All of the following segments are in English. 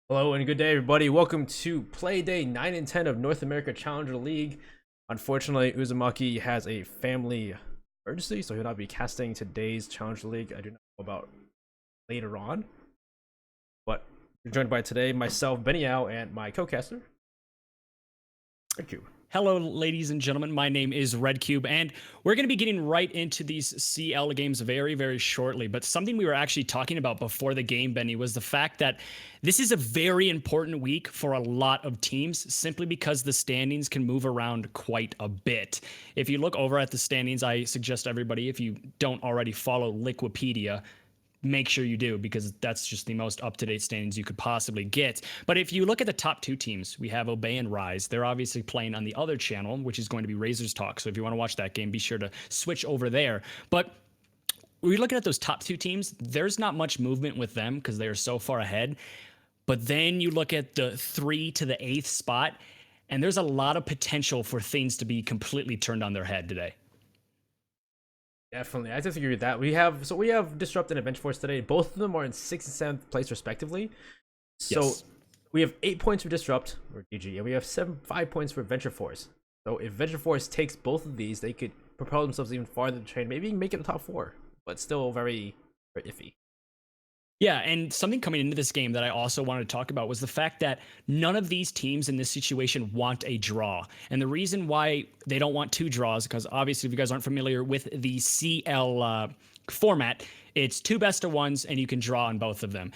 Hello and good day, everybody. Welcome to Play Day 9 and 10 of North America Challenger League. Unfortunately, Uzumaki has a family emergency, so he'll not be casting today's Challenger League. I do not know about later on, but we're joined by today myself, Benny Yao, and my co-caster, Red Cube. Hello, ladies and gentlemen. My name is Red Cube, and we're going to be getting right into these CL games very, very shortly. But something we were actually talking about before the game, Benny, was the fact that this is a very important week for a lot of teams, simply because the standings can move around quite a bit. If you look over at the standings, I suggest everybody, if you don't already follow Liquipedia, make sure you do, because that's just the most up-to-date standings you could possibly get. But if you look at the top two teams, we have Obey and Rise. They're obviously playing on the other channel, which is going to be Razor's Talk. So if you want to watch that game, be sure to switch over there. But we're looking at those top two teams. There's not much movement with them because they are so far ahead. But then you look at the 3 to the 8th spot, and there's a lot of potential for things to be completely turned on their head today. Definitely, I disagree with that. We have Disrupt and Adventure Force today. Both of them are in 6th and 7th place respectively. So Yes. we have 8 points for Disrupt or DG, and we have 5 points for Adventure Force. So if Adventure Force takes both of these, they could propel themselves even farther in the train, maybe even make it the top 4, but still very, very iffy. Yeah, and something coming into this game that I also wanted to talk about was the fact that none of these teams in this situation want a draw. And the reason why they don't want 2 draws, because obviously if you guys aren't familiar with the CL format, it's 2 best of ones and you can draw on both of them.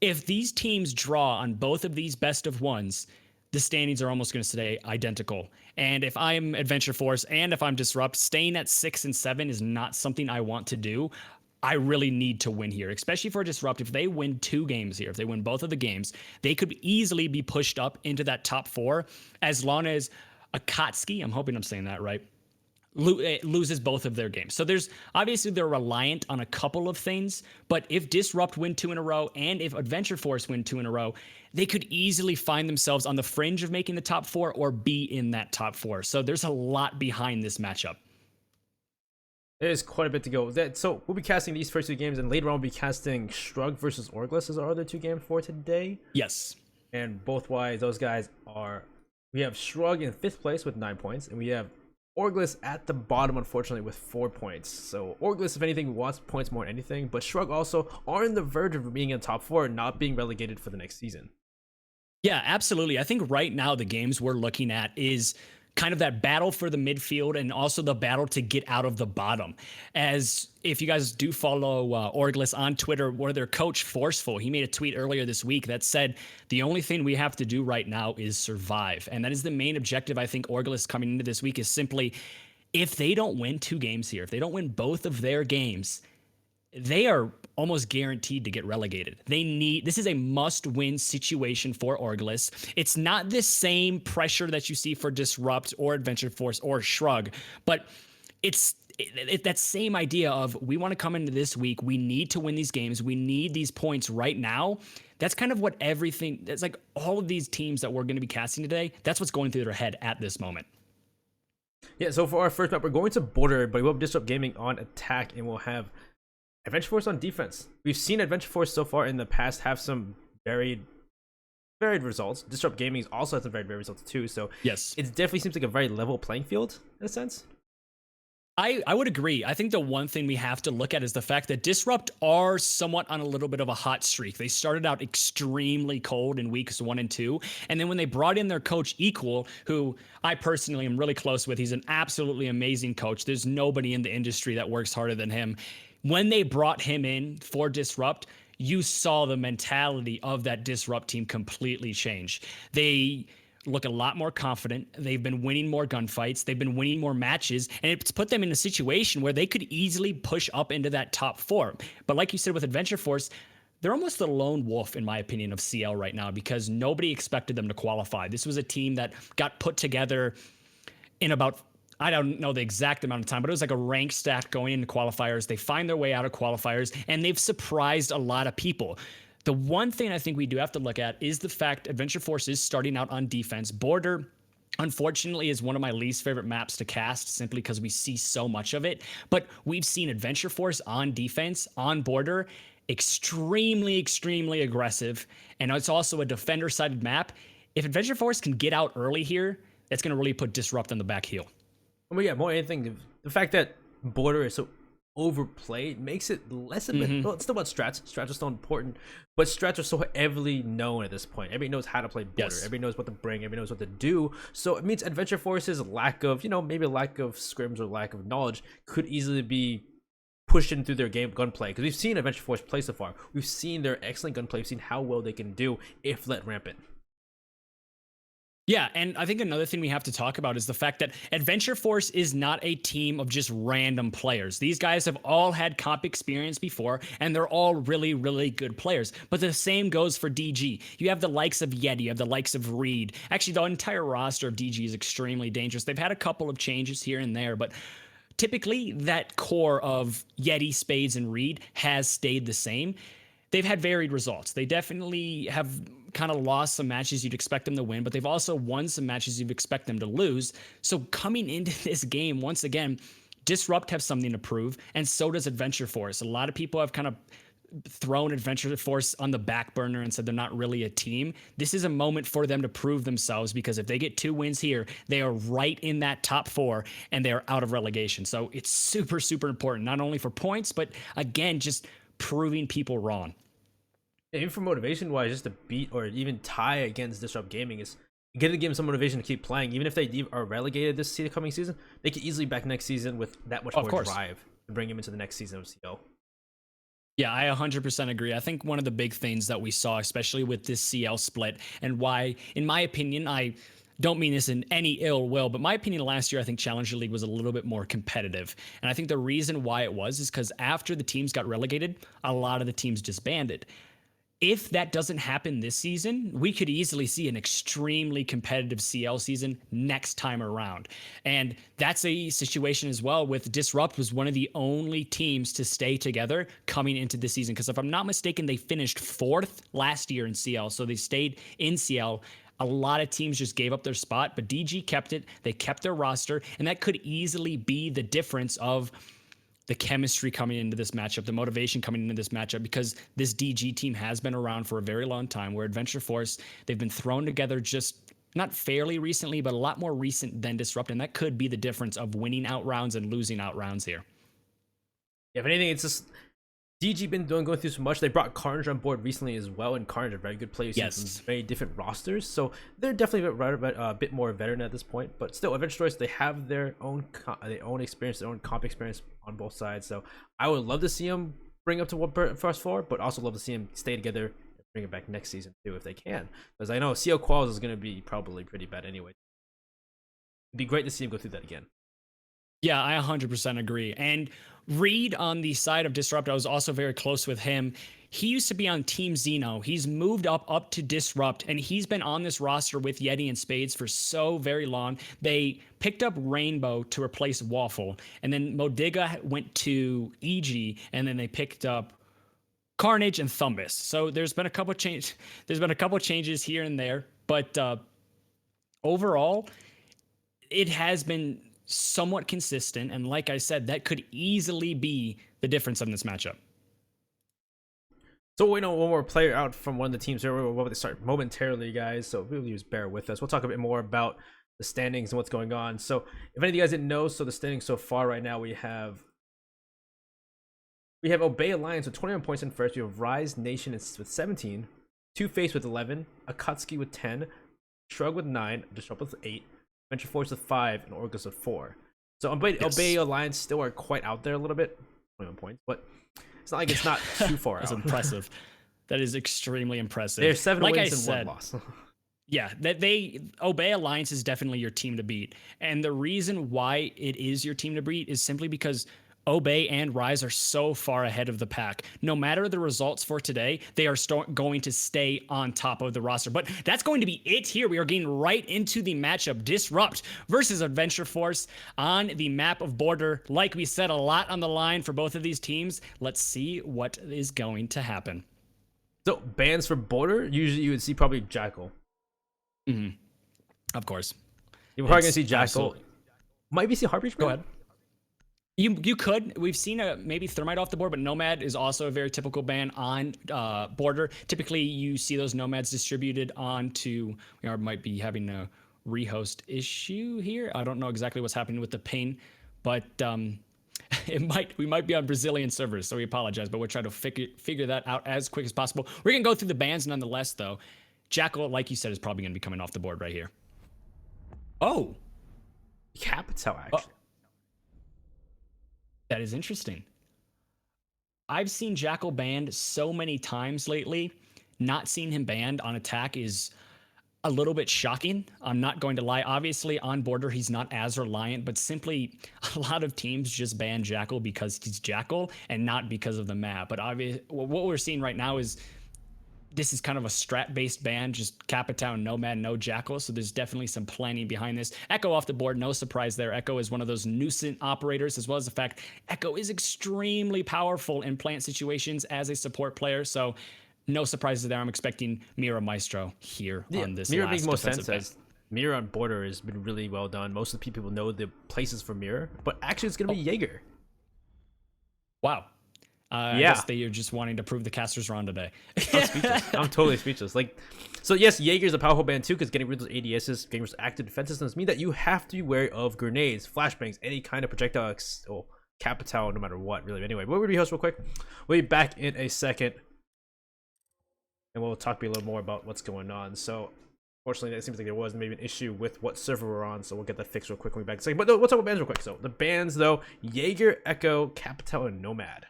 If these teams draw on both of these best of ones, the standings are almost going to stay identical. And if I'm Adventure Force and if I'm Disrupt, staying at 6 and 7 is not something I want to do. I really need to win here, especially for Disrupt. If they win 2 games here, if they win both of the games, they could easily be pushed up into that top 4 as long as Akatsuki, I'm hoping I'm saying that right, loses both of their games. So there's obviously they're reliant on a couple of things, but if Disrupt win 2 in a row and if Adventure Force win 2 in a row, they could easily find themselves on the fringe of making the top 4 or be in that top 4. So there's a lot behind this matchup. There's quite a bit to go. So we'll be casting these first 2 games, and later on we'll be casting Shrug versus Orgless as our other 2 games for today. Yes. And both wise, those guys are. We have Shrug in 5th place with 9 points, and we have Orgless at the bottom, unfortunately, with 4 points. So Orgless, if anything, wants points more than anything, but Shrug also are on the verge of being in top 4 and not being relegated for the next season. Yeah, absolutely. I think right now the games we're looking at is kind of that battle for the midfield and also the battle to get out of the bottom. As if you guys do follow Orgless on Twitter, or their coach Forceful, he made a tweet earlier this week that said the only thing we have to do right now is survive. And that is the main objective. I think Orgless coming into this week is simply, if they don't win 2 games here, if they don't win both of their games, they are almost guaranteed to get relegated. This is a must-win situation for Orgless. It's not the same pressure that you see for Disrupt or Adventure Force or Shrug, but it's that same idea of, we want to come into this week, we need to win these games, we need these points right now. That's kind of what that's like all of these teams that we're going to be casting today, that's what's going through their head at this moment. Yeah, so for our first map, we're going to Border, but we'll have Disrupt Gaming on attack, and we'll have Adventure Force on defense. We've seen Adventure Force so far in the past have some varied results. Disrupt Gaming also has some very varied results too. So yes, it definitely seems like a very level playing field in a sense. I would agree. I think the one thing we have to look at is the fact that Disrupt are somewhat on a little bit of a hot streak. They started out extremely cold in weeks 1 and 2. And then when they brought in their coach Equal, who I personally am really close with, he's an absolutely amazing coach. There's nobody in the industry that works harder than him. When they brought him in for Disrupt, you saw the mentality of that Disrupt team completely change. They look a lot more confident. They've been winning more gunfights. They've been winning more matches, and it's put them in a situation where they could easily push up into that top 4. But like you said with Adventure Force, they're almost the lone wolf, in my opinion, of CL right now, because nobody expected them to qualify. This was a team that got put together in about, I don't know the exact amount of time, but it was like a rank stack going into qualifiers. They find their way out of qualifiers, and they've surprised a lot of people. The one thing I think we do have to look at is the fact Adventure Force is starting out on defense. Border, unfortunately, is one of my least favorite maps to cast, simply because we see so much of it. But we've seen Adventure Force on defense, on Border, extremely aggressive, and it's also a defender-sided map. If Adventure Force can get out early here, that's going to really put Disrupt on the back heel. But yeah, more anything, the fact that Border is so overplayed makes it less a bit. Well, it's still about strats. Strats are still important, but strats are so heavily known at this point. Everybody knows how to play Border. Yes. Everybody knows what to bring. Everybody knows what to do. So it means Adventure Force's lack of, maybe a lack of scrims or lack of knowledge could easily be pushed in through their game gunplay, because we've seen Adventure Force play so far. We've seen their excellent gunplay. We've seen how well they can do if let rampant. Yeah, and I think another thing we have to talk about is the fact that Adventure Force is not a team of just random players. These guys have all had comp experience before, and they're all really good players. But the same goes for DG. You have the likes of Yeti, you have the likes of Reed. Actually, the entire roster of DG is extremely dangerous. They've had a couple of changes here and there, but typically that core of Yeti, Spades, and Reed has stayed the same. They've had varied results. They definitely have kind of lost some matches you'd expect them to win, but they've also won some matches you'd expect them to lose. So coming into this game, once again, Disrupt have something to prove, and so does Adventure Force. A lot of people have kind of thrown Adventure Force on the back burner and said they're not really a team. This is a moment for them to prove themselves, because if they get 2 wins here, they are right in that top 4 and they're out of relegation. So it's super important, not only for points, but again, just proving people wrong. Even for motivation wise, just to beat or even tie against Disrupt Gaming is going to give them some motivation to keep playing. Even if they are relegated this coming season, they can easily back next season with that much more drive to bring him into the next season of CL. Yeah, I 100% agree. I think one of the big things that we saw, especially with this CL split, and why, in my opinion, I don't mean this in any ill will, but my opinion last year, I think Challenger League was a little bit more competitive. And I think the reason why it was is because after the teams got relegated, a lot of the teams disbanded. If that doesn't happen this season, we could easily see an extremely competitive CL season next time around. And that's a situation as well with Disrupt was one of the only teams to stay together coming into this season. Because if I'm not mistaken, they finished 4th last year in CL. So they stayed in CL. A lot of teams just gave up their spot, but DG kept it. They kept their roster. And that could easily be the difference of the chemistry coming into this matchup, the motivation coming into this matchup, because this DG team has been around for a very long time, where Adventure Force, they've been thrown together just not fairly recently, but a lot more recent than Disrupt, and that could be the difference of winning out rounds and losing out rounds here. Yeah, if anything, it's just DG been going through so much. They brought Carnage on board recently as well, and Carnage are very good players from very different rosters, so they're definitely a bit more veteran at this point. But still, Adventure Force, they have their own experience, their own comp experience on both sides. So I would love to see them bring up to first 4, but also love to see them stay together and bring it back next season too if they can, because I know CL Quals is going to be probably pretty bad anyway. It'd be great to see him go through that again. Yeah, I 100% agree. And Reed on the side of Disrupt, I was also very close with him. He used to be on Team Xeno. He's moved up to Disrupt, and he's been on this roster with Yeti and Spades for so very long. They picked up Rainbow to replace Waffle, and then Modiga went to EG, and then they picked up Carnage and Thumbus. So there's been a couple changes here and there, but overall, it has been somewhat consistent, and like I said, that could easily be the difference in this matchup. So we know one more player out from one of the teams here. We're about to start momentarily, guys, so really just bear with us. We'll talk a bit more about the standings and what's going on. So if any of you guys didn't know, so the standings so far right now, we have Obey Alliance with 21 points in first. We have Rise Nation with 17, Two Face with 11, Akatsuki with 10, Shrug with 9, Disrupt with 8, Adventure Force with 5, and Orgless with 4. So Obey Alliance still are quite out there a little bit, 21 points, but it's not like it's not too far That's out. impressive. That is extremely impressive. There's 7 wins and 1 loss. Yeah, that Obey Alliance is definitely your team to beat. And the reason why it is your team to beat is simply because Obey and Rise are so far ahead of the pack. No matter the results for today, they are going to stay on top of the roster. But that's going to be it here. We are getting right into the matchup. Disrupt versus Adventure Force on the map of Border. Like we said, a lot on the line for both of these teams. Let's see what is going to happen. So bans for Border, usually you would see probably Jackal. Of course. You're probably going to see Jackal. Absolutely. Might be see Heartbreach. Go ahead. You could. We've seen a maybe Thermite off the board, but Nomad is also a very typical ban on border. Typically, you see those Nomads distributed onto. We might be having a rehost issue here. I don't know exactly what's happening with the ping, but we might be on Brazilian servers, so we apologize. But we're trying to figure that out as quick as possible. We're gonna go through the bans nonetheless, though. Jackal, like you said, is probably gonna be coming off the board right here. Oh, Capital, actually. That is interesting. I've seen Jackal banned so many times lately. Not seeing him banned on attack is a little bit shocking. I'm not going to lie. Obviously, on border, he's not as reliant, but simply a lot of teams just ban Jackal because he's Jackal and not because of the map. But what we're seeing right now is this is kind of a strat-based ban, just Capitown, Nomad, no Jackal. So there's definitely some planning behind this. Echo off the board, no surprise there. Echo is one of those nuisance operators, as well as the fact Echo is extremely powerful in plant situations as a support player. So no surprises there. I'm expecting Mira Maestro here on this. Mira makes more sense as Mira on border has been really well done. Most of the people know the places for Mira, but actually it's going to be Jaeger. Wow. I guess they are just wanting to prove the casters wrong today. I'm speechless. I'm totally speechless. So yes, Jaeger's a powerful ban too, because getting rid of those ADSs, getting rid of active defense systems, mean that you have to be wary of grenades, flashbangs, any kind of projectile or capital, no matter what, really. Anyway, we'll rehost real quick. We'll be back in a second, and we'll talk to you a little more about what's going on. So, fortunately, it seems like there was maybe an issue with what server we're on, so we'll get that fixed real quick when we're back in a second. But no, we'll talk about bans real quick. So, the bans, though, Jaeger, Echo, Capital, and Nomad.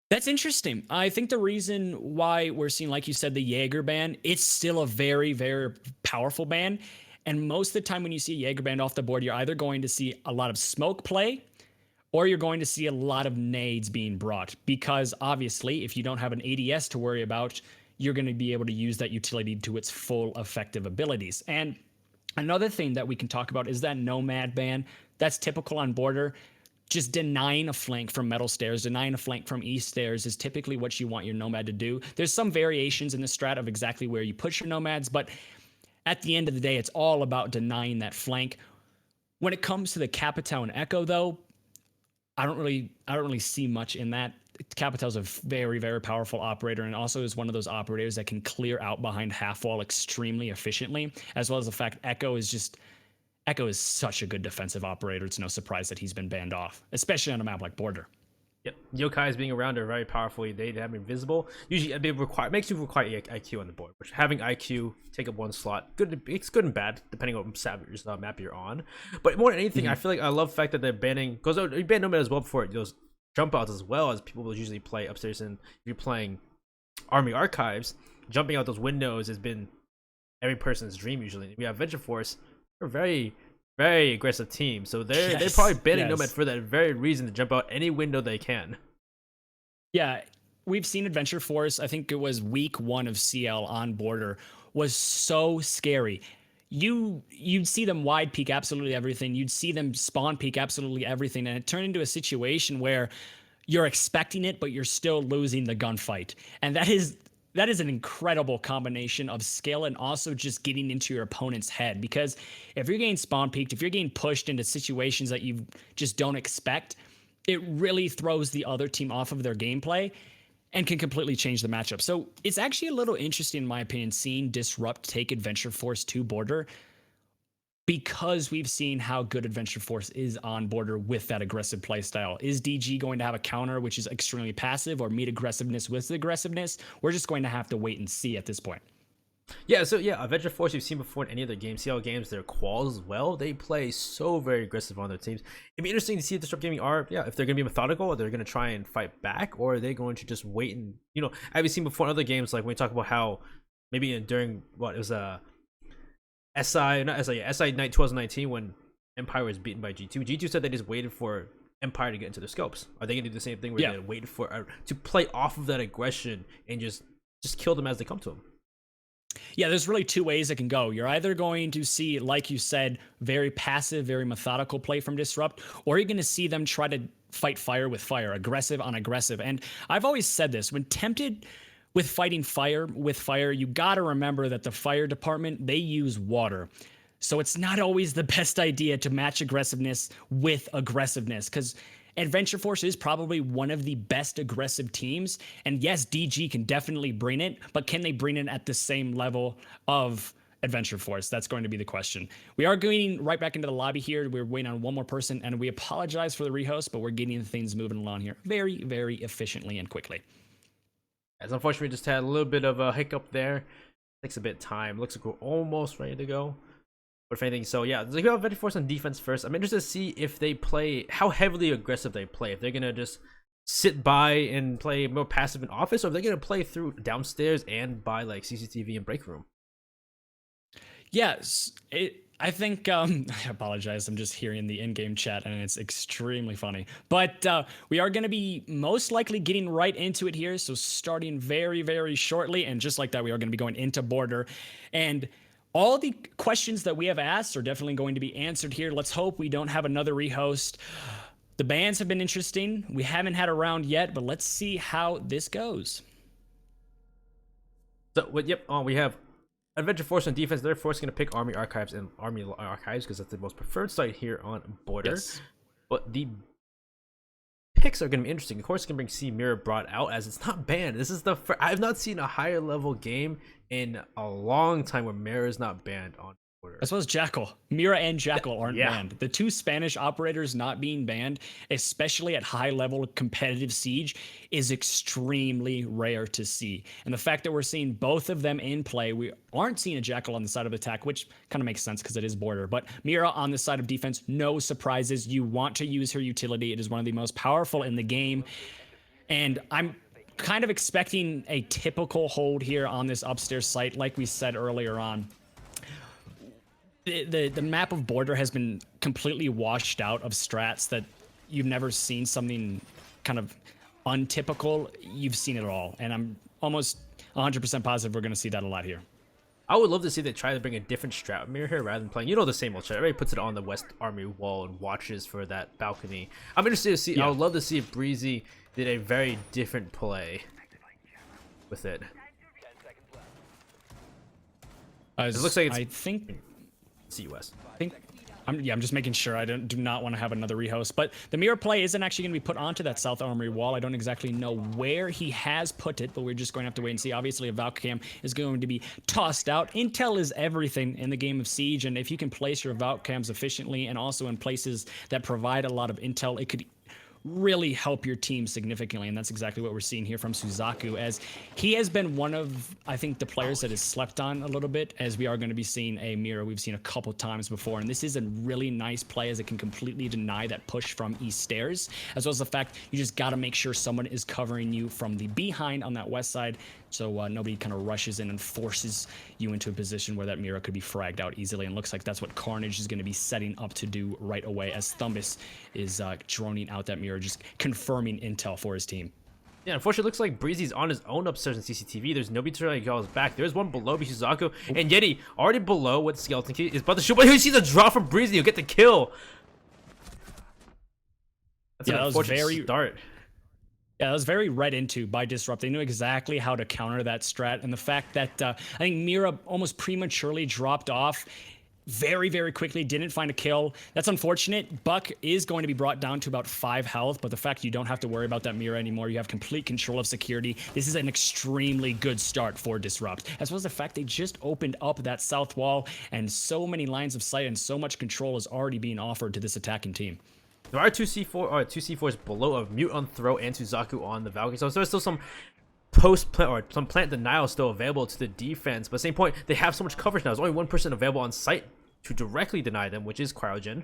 That's interesting. I think the reason why we're seeing, like you said, the Jaeger ban, it's still a very, very powerful ban. And most of the time when you see a Jaeger ban off the board, you're either going to see a lot of smoke play or you're going to see a lot of nades being brought. Because obviously, if you don't have an ADS to worry about, you're going to be able to use that utility to its full effective abilities. And another thing that we can talk about is that Nomad ban. That's typical on border. Just denying a flank from metal stairs, denying a flank from east stairs is typically what you want your Nomad to do. There's some variations in the strat of exactly where you push your Nomads, but at the end of the day, it's all about denying that flank. When it comes to the Capital and Echo, though, I don't really see much in that. Capital's a very, very powerful operator, and also is one of those operators that can clear out behind half wall extremely efficiently, as well as the fact Echo is such a good defensive operator. It's no surprise that he's been banned off, especially on a map like Border. Yep, yokais being around are very powerful. They have invisible. Usually, it makes you require IQ on the board. Which having IQ take up one slot, it's good and bad depending on what map you're on. But more than anything, I feel like I love the fact that they're banning, because you ban Nomad as well before those jump outs, as well as people will usually play upstairs. And if you're playing Army Archives, jumping out those windows has been every person's dream usually. We have Venture Force. They're very, very aggressive team, so they're probably banning Nomad for that very reason, to jump out any window they can. Yeah, we've seen Adventure Force. I think it was week 1 of CL on border was so scary. You'd see them wide peek absolutely everything. You'd see them spawn peek absolutely everything, and it turned into a situation where you're expecting it, but you're still losing the gunfight, and that is an incredible combination of skill and also just getting into your opponent's head. Because if you're getting spawn peeked, if you're getting pushed into situations that you just don't expect, it really throws the other team off of their gameplay and can completely change the matchup. So it's actually a little interesting, in my opinion, seeing Disrupt take Adventure Force to border, because we've seen how good Adventure Force is on border with that aggressive playstyle. Is DG going to have a counter which is extremely passive, or meet aggressiveness with aggressiveness? We're just going to have to wait and see at this point. Yeah, so yeah, Adventure Force you've seen before in any other game. CL games, their quals as well. They play so very aggressive on their teams. It'd be interesting to see if Disrupt Gaming are, if they're going to be methodical, or they're going to try and fight back, or are they going to just wait and, I've seen before in other games, like when we talk about how maybe during what it was SI Night 2019 when Empire was beaten by G2. G2 said they just waited for Empire to get into the scopes. Are they gonna do the same thing where they wait for to play off of that aggression and just kill them as they come to them? Yeah, there's really 2 ways it can go. You're either going to see, like you said, very passive, very methodical play from Disrupt, or you're going to see them try to fight fire with fire, aggressive on aggressive. And I've always said this, when tempted with fighting fire with fire, you got to remember that the fire department, they use water. So it's not always the best idea to match aggressiveness with aggressiveness, because Adventure Force is probably one of the best aggressive teams. And yes, DG can definitely bring it, but can they bring it at the same level of Adventure Force? That's going to be the question. We are going right back into the lobby here. We're waiting on one more person, and we apologize for the rehost, but we're getting things moving along here very, very efficiently and quickly. As unfortunately, we just had a little bit of a hiccup there. Takes a bit of time. Looks like we're almost ready to go. But if anything, so yeah, let's go Adventure Force on defense first. I'm interested to see if they play, how heavily aggressive they play. If they're going to just sit by and play more passive in office, or if they're going to play through downstairs and by like CCTV and break room. Yes, I think, I apologize, I'm just hearing the in-game chat and it's extremely funny. But we are going to be most likely getting right into it here, so starting very, very shortly. And just like that, we are going to be going into border. And all the questions that we have asked are definitely going to be answered here. Let's hope we don't have another rehost. The bans have been interesting. We haven't had a round yet, but let's see how this goes. So, yep, we have Adventure Force on defense. They're forced going to pick Army Archives and Army Archives because that's the most preferred site here on border. Yes. But the picks are going to be interesting. Of course, you can bring C Mirror brought out as it's not banned. This is the I've not seen a higher level game in a long time where Mirror is not banned on border. As well as Jackal. Mira and Jackal aren't banned. The two Spanish operators not being banned, especially at high level competitive Siege, is extremely rare to see. And the fact that we're seeing both of them in play, we aren't seeing a Jackal on the side of attack, which kind of makes sense because it is border. But Mira on the side of defense, no surprises. You want to use her utility. It is one of the most powerful in the game. And I'm kind of expecting a typical hold here on this upstairs site, like we said earlier on. The map of border has been completely washed out of strats that you've never seen something kind of untypical. You've seen it all, and I'm almost 100% positive we're going to see that a lot here. I would love to see they try to bring a different strat mirror here rather than playing, the same old strat. Everybody puts it on the West Army wall and watches for that balcony. I'm interested to see. I would love to see if Breezy did a very different play with it. It looks like it's, CUS. I'm just making sure I do not want to have another rehost. But the mirror play isn't actually going to be put onto that South Armory wall. I don't exactly know where he has put it, but we're just going to have to wait and see. Obviously, a Valcam is going to be tossed out. Intel is everything in the game of Siege, and if you can place your Valcams efficiently and also in places that provide a lot of intel, it could really help your team significantly, and that's exactly what we're seeing here from Suzaku, as he has been one of, I think, the players that is slept on a little bit, as we are going to be seeing a mirror we've seen a couple times before, and this is a really nice play as it can completely deny that push from East Stairs, as well as the fact you just got to make sure someone is covering you from the behind on that west side, so nobody kind of rushes in and forces you into a position where that mirror could be fragged out easily. And looks like that's what Carnage is going to be setting up to do right away, as Thumbus is droning out that mirror, just confirming intel for his team. Yeah, unfortunately, it looks like Breezy's on his own upstairs in CCTV. There's nobody to really call his back. There's one below Suzaku, and Yeti already below with Skeleton Key is about to shoot, but he sees a draw from Breezy. He'll get the kill. That's an unfortunate start. Yeah, that was very read into by Disrupt. They knew exactly how to counter that strat, and the fact that I think Mira almost prematurely dropped off very, very quickly, didn't find a kill. That's unfortunate. Buck is going to be brought down to about 5 health, but the fact you don't have to worry about that Mira anymore, you have complete control of security. This is an extremely good start for Disrupt, as well as the fact they just opened up that south wall, and so many lines of sight and so much control is already being offered to this attacking team. There are two C4s below of Mute on throw and Suzaku on the Valkyrie, so there's still some post-plant or some plant denial still available to the defense, but at the same point, they have so much coverage now. There's only one person available on site to directly deny them, which is Cryogen.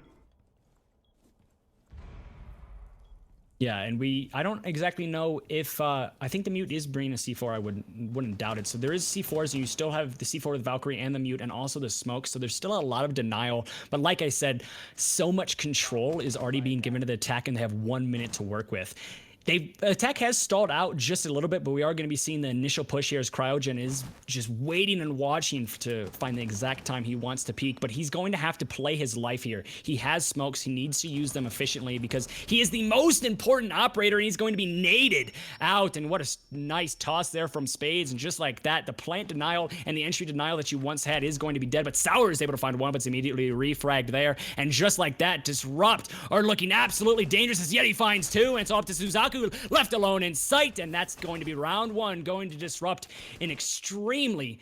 Yeah, and I don't exactly know if, I think the Mute is bringing a C4, I wouldn't doubt it. So there is C4s, and you still have the C4 with Valkyrie and the Mute, and also the smoke, so there's still a lot of denial. But like I said, so much control is already being given to the attack, and they have 1 minute to work with. Attack has stalled out just a little bit, but we are going to be seeing the initial push here as Cryogen is just waiting and watching to find the exact time he wants to peak. But he's going to have to play his life here. He has smokes. He needs to use them efficiently because he is the most important operator, and he's going to be naded out. And what a nice toss there from Spades. And just like that, the plant denial and the entry denial that you once had is going to be dead. But Sour is able to find one, but it's immediately refragged there. And just like that, Disrupt are looking absolutely dangerous as Yeti finds two. And it's off to Suzaku, left alone in sight, and that's going to be round one, going to Disrupt in extremely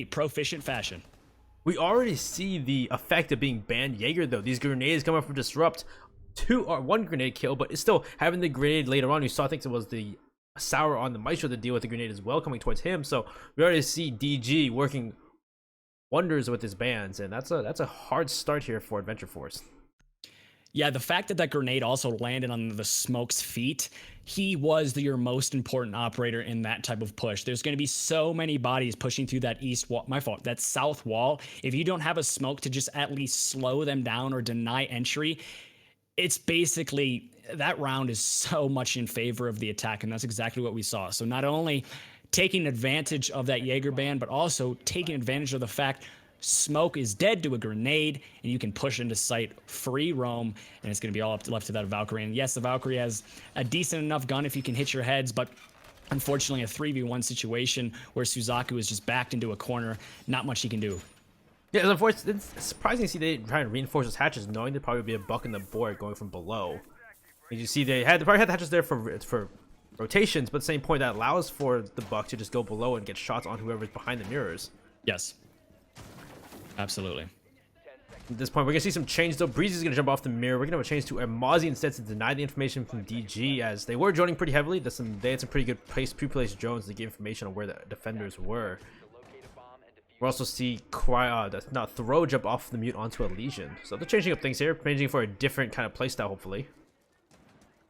proficient fashion. We already see the effect of being banned Jaeger though. These grenades coming from Disrupt, one grenade kill, but it's still having the grenade later on. You saw, I think it was the Sour on the Maestro to deal with the grenade as well, coming towards him. So we already see DG working wonders with his bans, and that's a hard start here for Adventure Force. Yeah, the fact that that grenade also landed on the Smoke's feet, he was your most important operator in that type of push. There's going to be so many bodies pushing through that east wall, that south wall. If you don't have a Smoke to just at least slow them down or deny entry, it's basically, that round is so much in favor of the attack, and that's exactly what we saw. So not only taking advantage of that Jaeger ban, but also taking advantage of the fact Smoke is dead to a grenade, and you can push into sight, free roam, and it's going to be all left to that Valkyrie. And yes, the Valkyrie has a decent enough gun if you can hit your heads, but unfortunately a 3v1 situation where Suzaku is just backed into a corner, not much he can do. Yeah, it's unfortunate. It's surprising to see they try to reinforce those hatches, knowing there'd probably be a buck in the board going from below. And you see they probably had the hatches there for rotations, but at the same point that allows for the buck to just go below and get shots on whoever's behind the mirrors. Yes. Absolutely. At this point, we're gonna see some change though. Breezy's gonna jump off the mirror. We're gonna have a change to Mozzie instead to deny the information from DG, as they were droning pretty heavily. They had some pretty good pre-placed drones to give information on where the defenders were. We'll also see Throw jump off the mute onto a Legion. So they're changing up things here, changing for a different kind of playstyle, hopefully.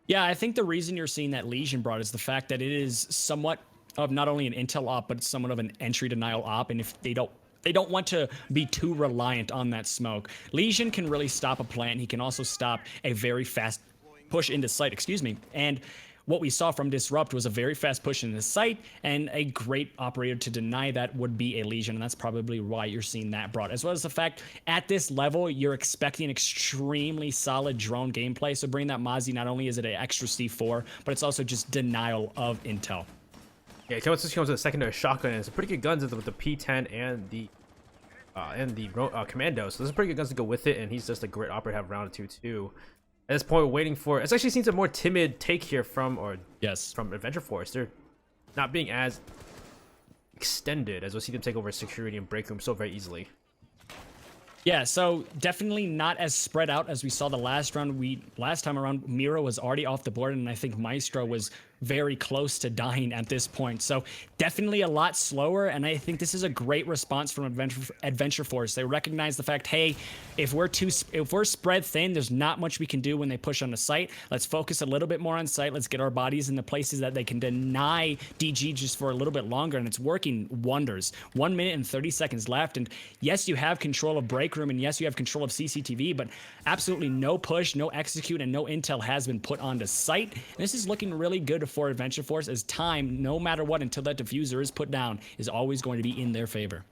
Yeah, I think the reason you're seeing that Legion brought is the fact that it is somewhat of not only an intel op, but somewhat of an entry denial op, and if they don't want to be too reliant on that Smoke. Legion can really stop a plant. He can also stop a very fast push into sight, and what we saw from Disrupt was a very fast push into sight, and a great operator to deny that would be a Legion, and that's probably why you're seeing that brought. As well as the fact, at this level, you're expecting extremely solid drone gameplay, so bring that Mozzie, not only is it an extra C4, but it's also just denial of intel. Yeah, it comes with a secondary shotgun, and it's pretty good guns with the P10 and the Commando. So those are pretty good guns to go with it, and he's just a great operator to have round 2 too. At this point, we're waiting for. It's actually seems a more timid take here from Adventure Force. They're not being as extended as we'll see them take over security and break room so very easily. Yeah, so definitely not as spread out as we saw the last round. Last time around, Miro was already off the board, and I think Maestro was very close to dying at this point. So definitely a lot slower, and I think this is a great response from Adventure Force. They recognize the fact, hey, if we're spread thin, there's not much we can do when they push on the site. Let's focus a little bit more on site. Let's get our bodies in the places that they can deny DG just for a little bit longer, and it's working wonders. 1 minute and 30 seconds left, and yes, you have control of break room, and yes, you have control of CCTV, but absolutely no push, no execute, and no intel has been put onto site. And this is looking really good for Adventure Force, as time, no matter what, until that diffuser is put down, is always going to be in their favor.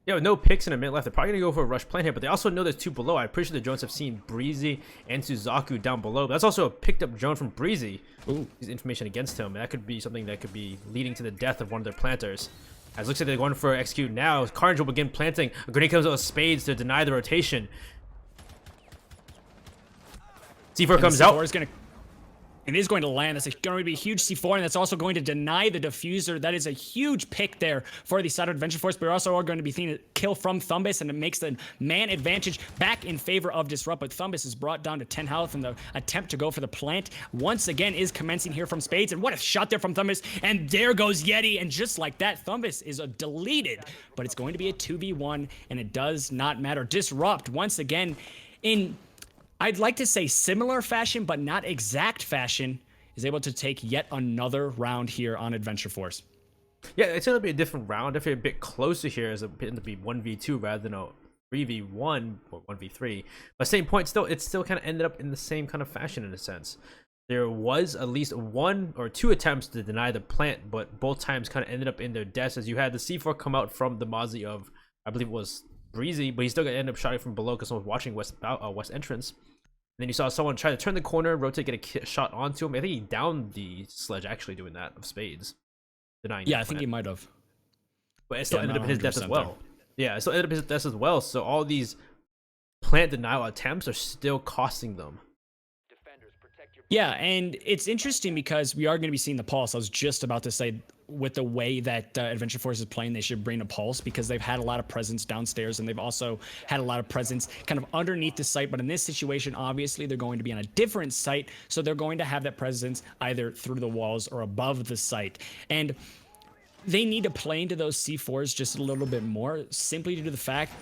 Yeah, with no picks in a minute left, they're probably going to go for a rush plan here, but they also know there's two below. I'm pretty sure the drones have seen Breezy and Suzaku down below, but that's also a picked up drone from Breezy. Ooh, his information against him, and that could be something that could be leading to the death of one of their planters. As it looks like they're going for execute now, Carnage will begin planting. A grenade comes out with Spades to deny the rotation. C4 comes out. It is going to land. That's going to be a huge C4, and that's also going to deny the diffuser. That is a huge pick there for the side of Adventure Force, but we're also going to be seeing a kill from Thumbus, and it makes the man advantage back in favor of Disrupt, but Thumbus is brought down to 10 health, and the attempt to go for the plant once again is commencing here from Spades, and what a shot there from Thumbus, and there goes Yeti, and just like that, Thumbus is deleted, but it's going to be a 2v1, and it does not matter. Disrupt, once again, in I'd like to say similar fashion, but not exact fashion, is able to take yet another round here on Adventure Force. Yeah, it's going to be a different round, definitely a bit closer here, as it to be 1v2 rather than a 3v1 or 1v3. But same point, it still kind of ended up in the same kind of fashion in a sense. there was at least 1 or 2 attempts to deny the plant, but both times kind of ended up in their deaths, as you had the C4 come out from the Mozzie of, I believe it was Breezy, but he's still gonna end up shooting from below because someone was watching west entrance. And then you saw someone try to turn the corner, rotate, get a shot onto him. I think he downed the sledge actually doing that of spades, denying. Yeah, I think he might have. But it still ended up in his death as well. Yeah, it still ended up in his death as well. So all these plant denial attempts are still costing them. Yeah, and it's interesting because we are going to be seeing the pulse. I was just about to say, with the way that Adventure Force is playing, they should bring a pulse because they've had a lot of presence downstairs and they've also had a lot of presence kind of underneath the site. But in this situation, obviously, they're going to be on a different site. So they're going to have that presence either through the walls or above the site. And they need to play into those C4s just a little bit more, simply due to the fact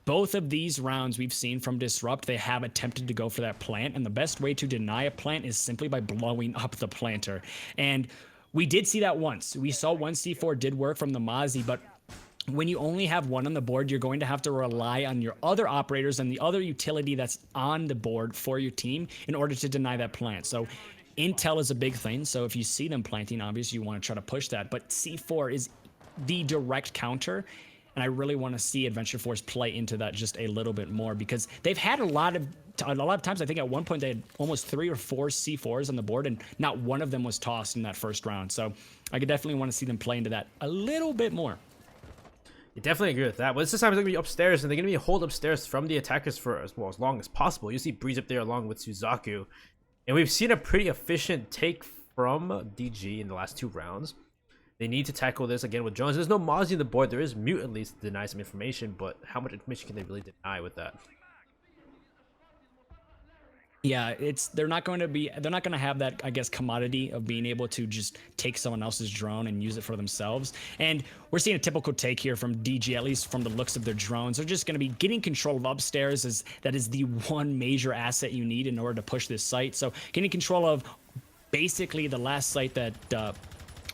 both of these rounds we've seen from Disrupt, they have attempted to go for that plant, and the best way to deny a plant is simply by blowing up the planter. And we did see that once. We saw one C4 did work from the Mozzie, but when you only have one on the board, you're going to have to rely on your other operators and the other utility that's on the board for your team in order to deny that plant. So intel is a big thing, so if you see them planting, obviously you want to try to push that, but C4 is the direct counter, and I really want to see Adventure Force play into that just a little bit more, because they've had a lot of times. I think at one point they had almost 3 or 4 C4s on the board, and not one of them was tossed in that first round. So I could definitely want to see them play into that a little bit more. You definitely agree with that. But this time it's going to be upstairs, and they're going to be hold upstairs from the attackers for as long as possible. You see Breeze up there along with Suzaku, and we've seen a pretty efficient take from DG in the last 2 rounds. They need to tackle this again with Jones. There's no Mozzie on the board. There is Mute at least to deny some information, but how much information can they really deny with that? Yeah, they're not going to have that, I guess, commodity of being able to just take someone else's drone and use it for themselves. And we're seeing a typical take here from DG, at least from the looks of their drones. They're just going to be getting control of upstairs, as that is the one major asset you need in order to push this site. So getting control of basically the last site that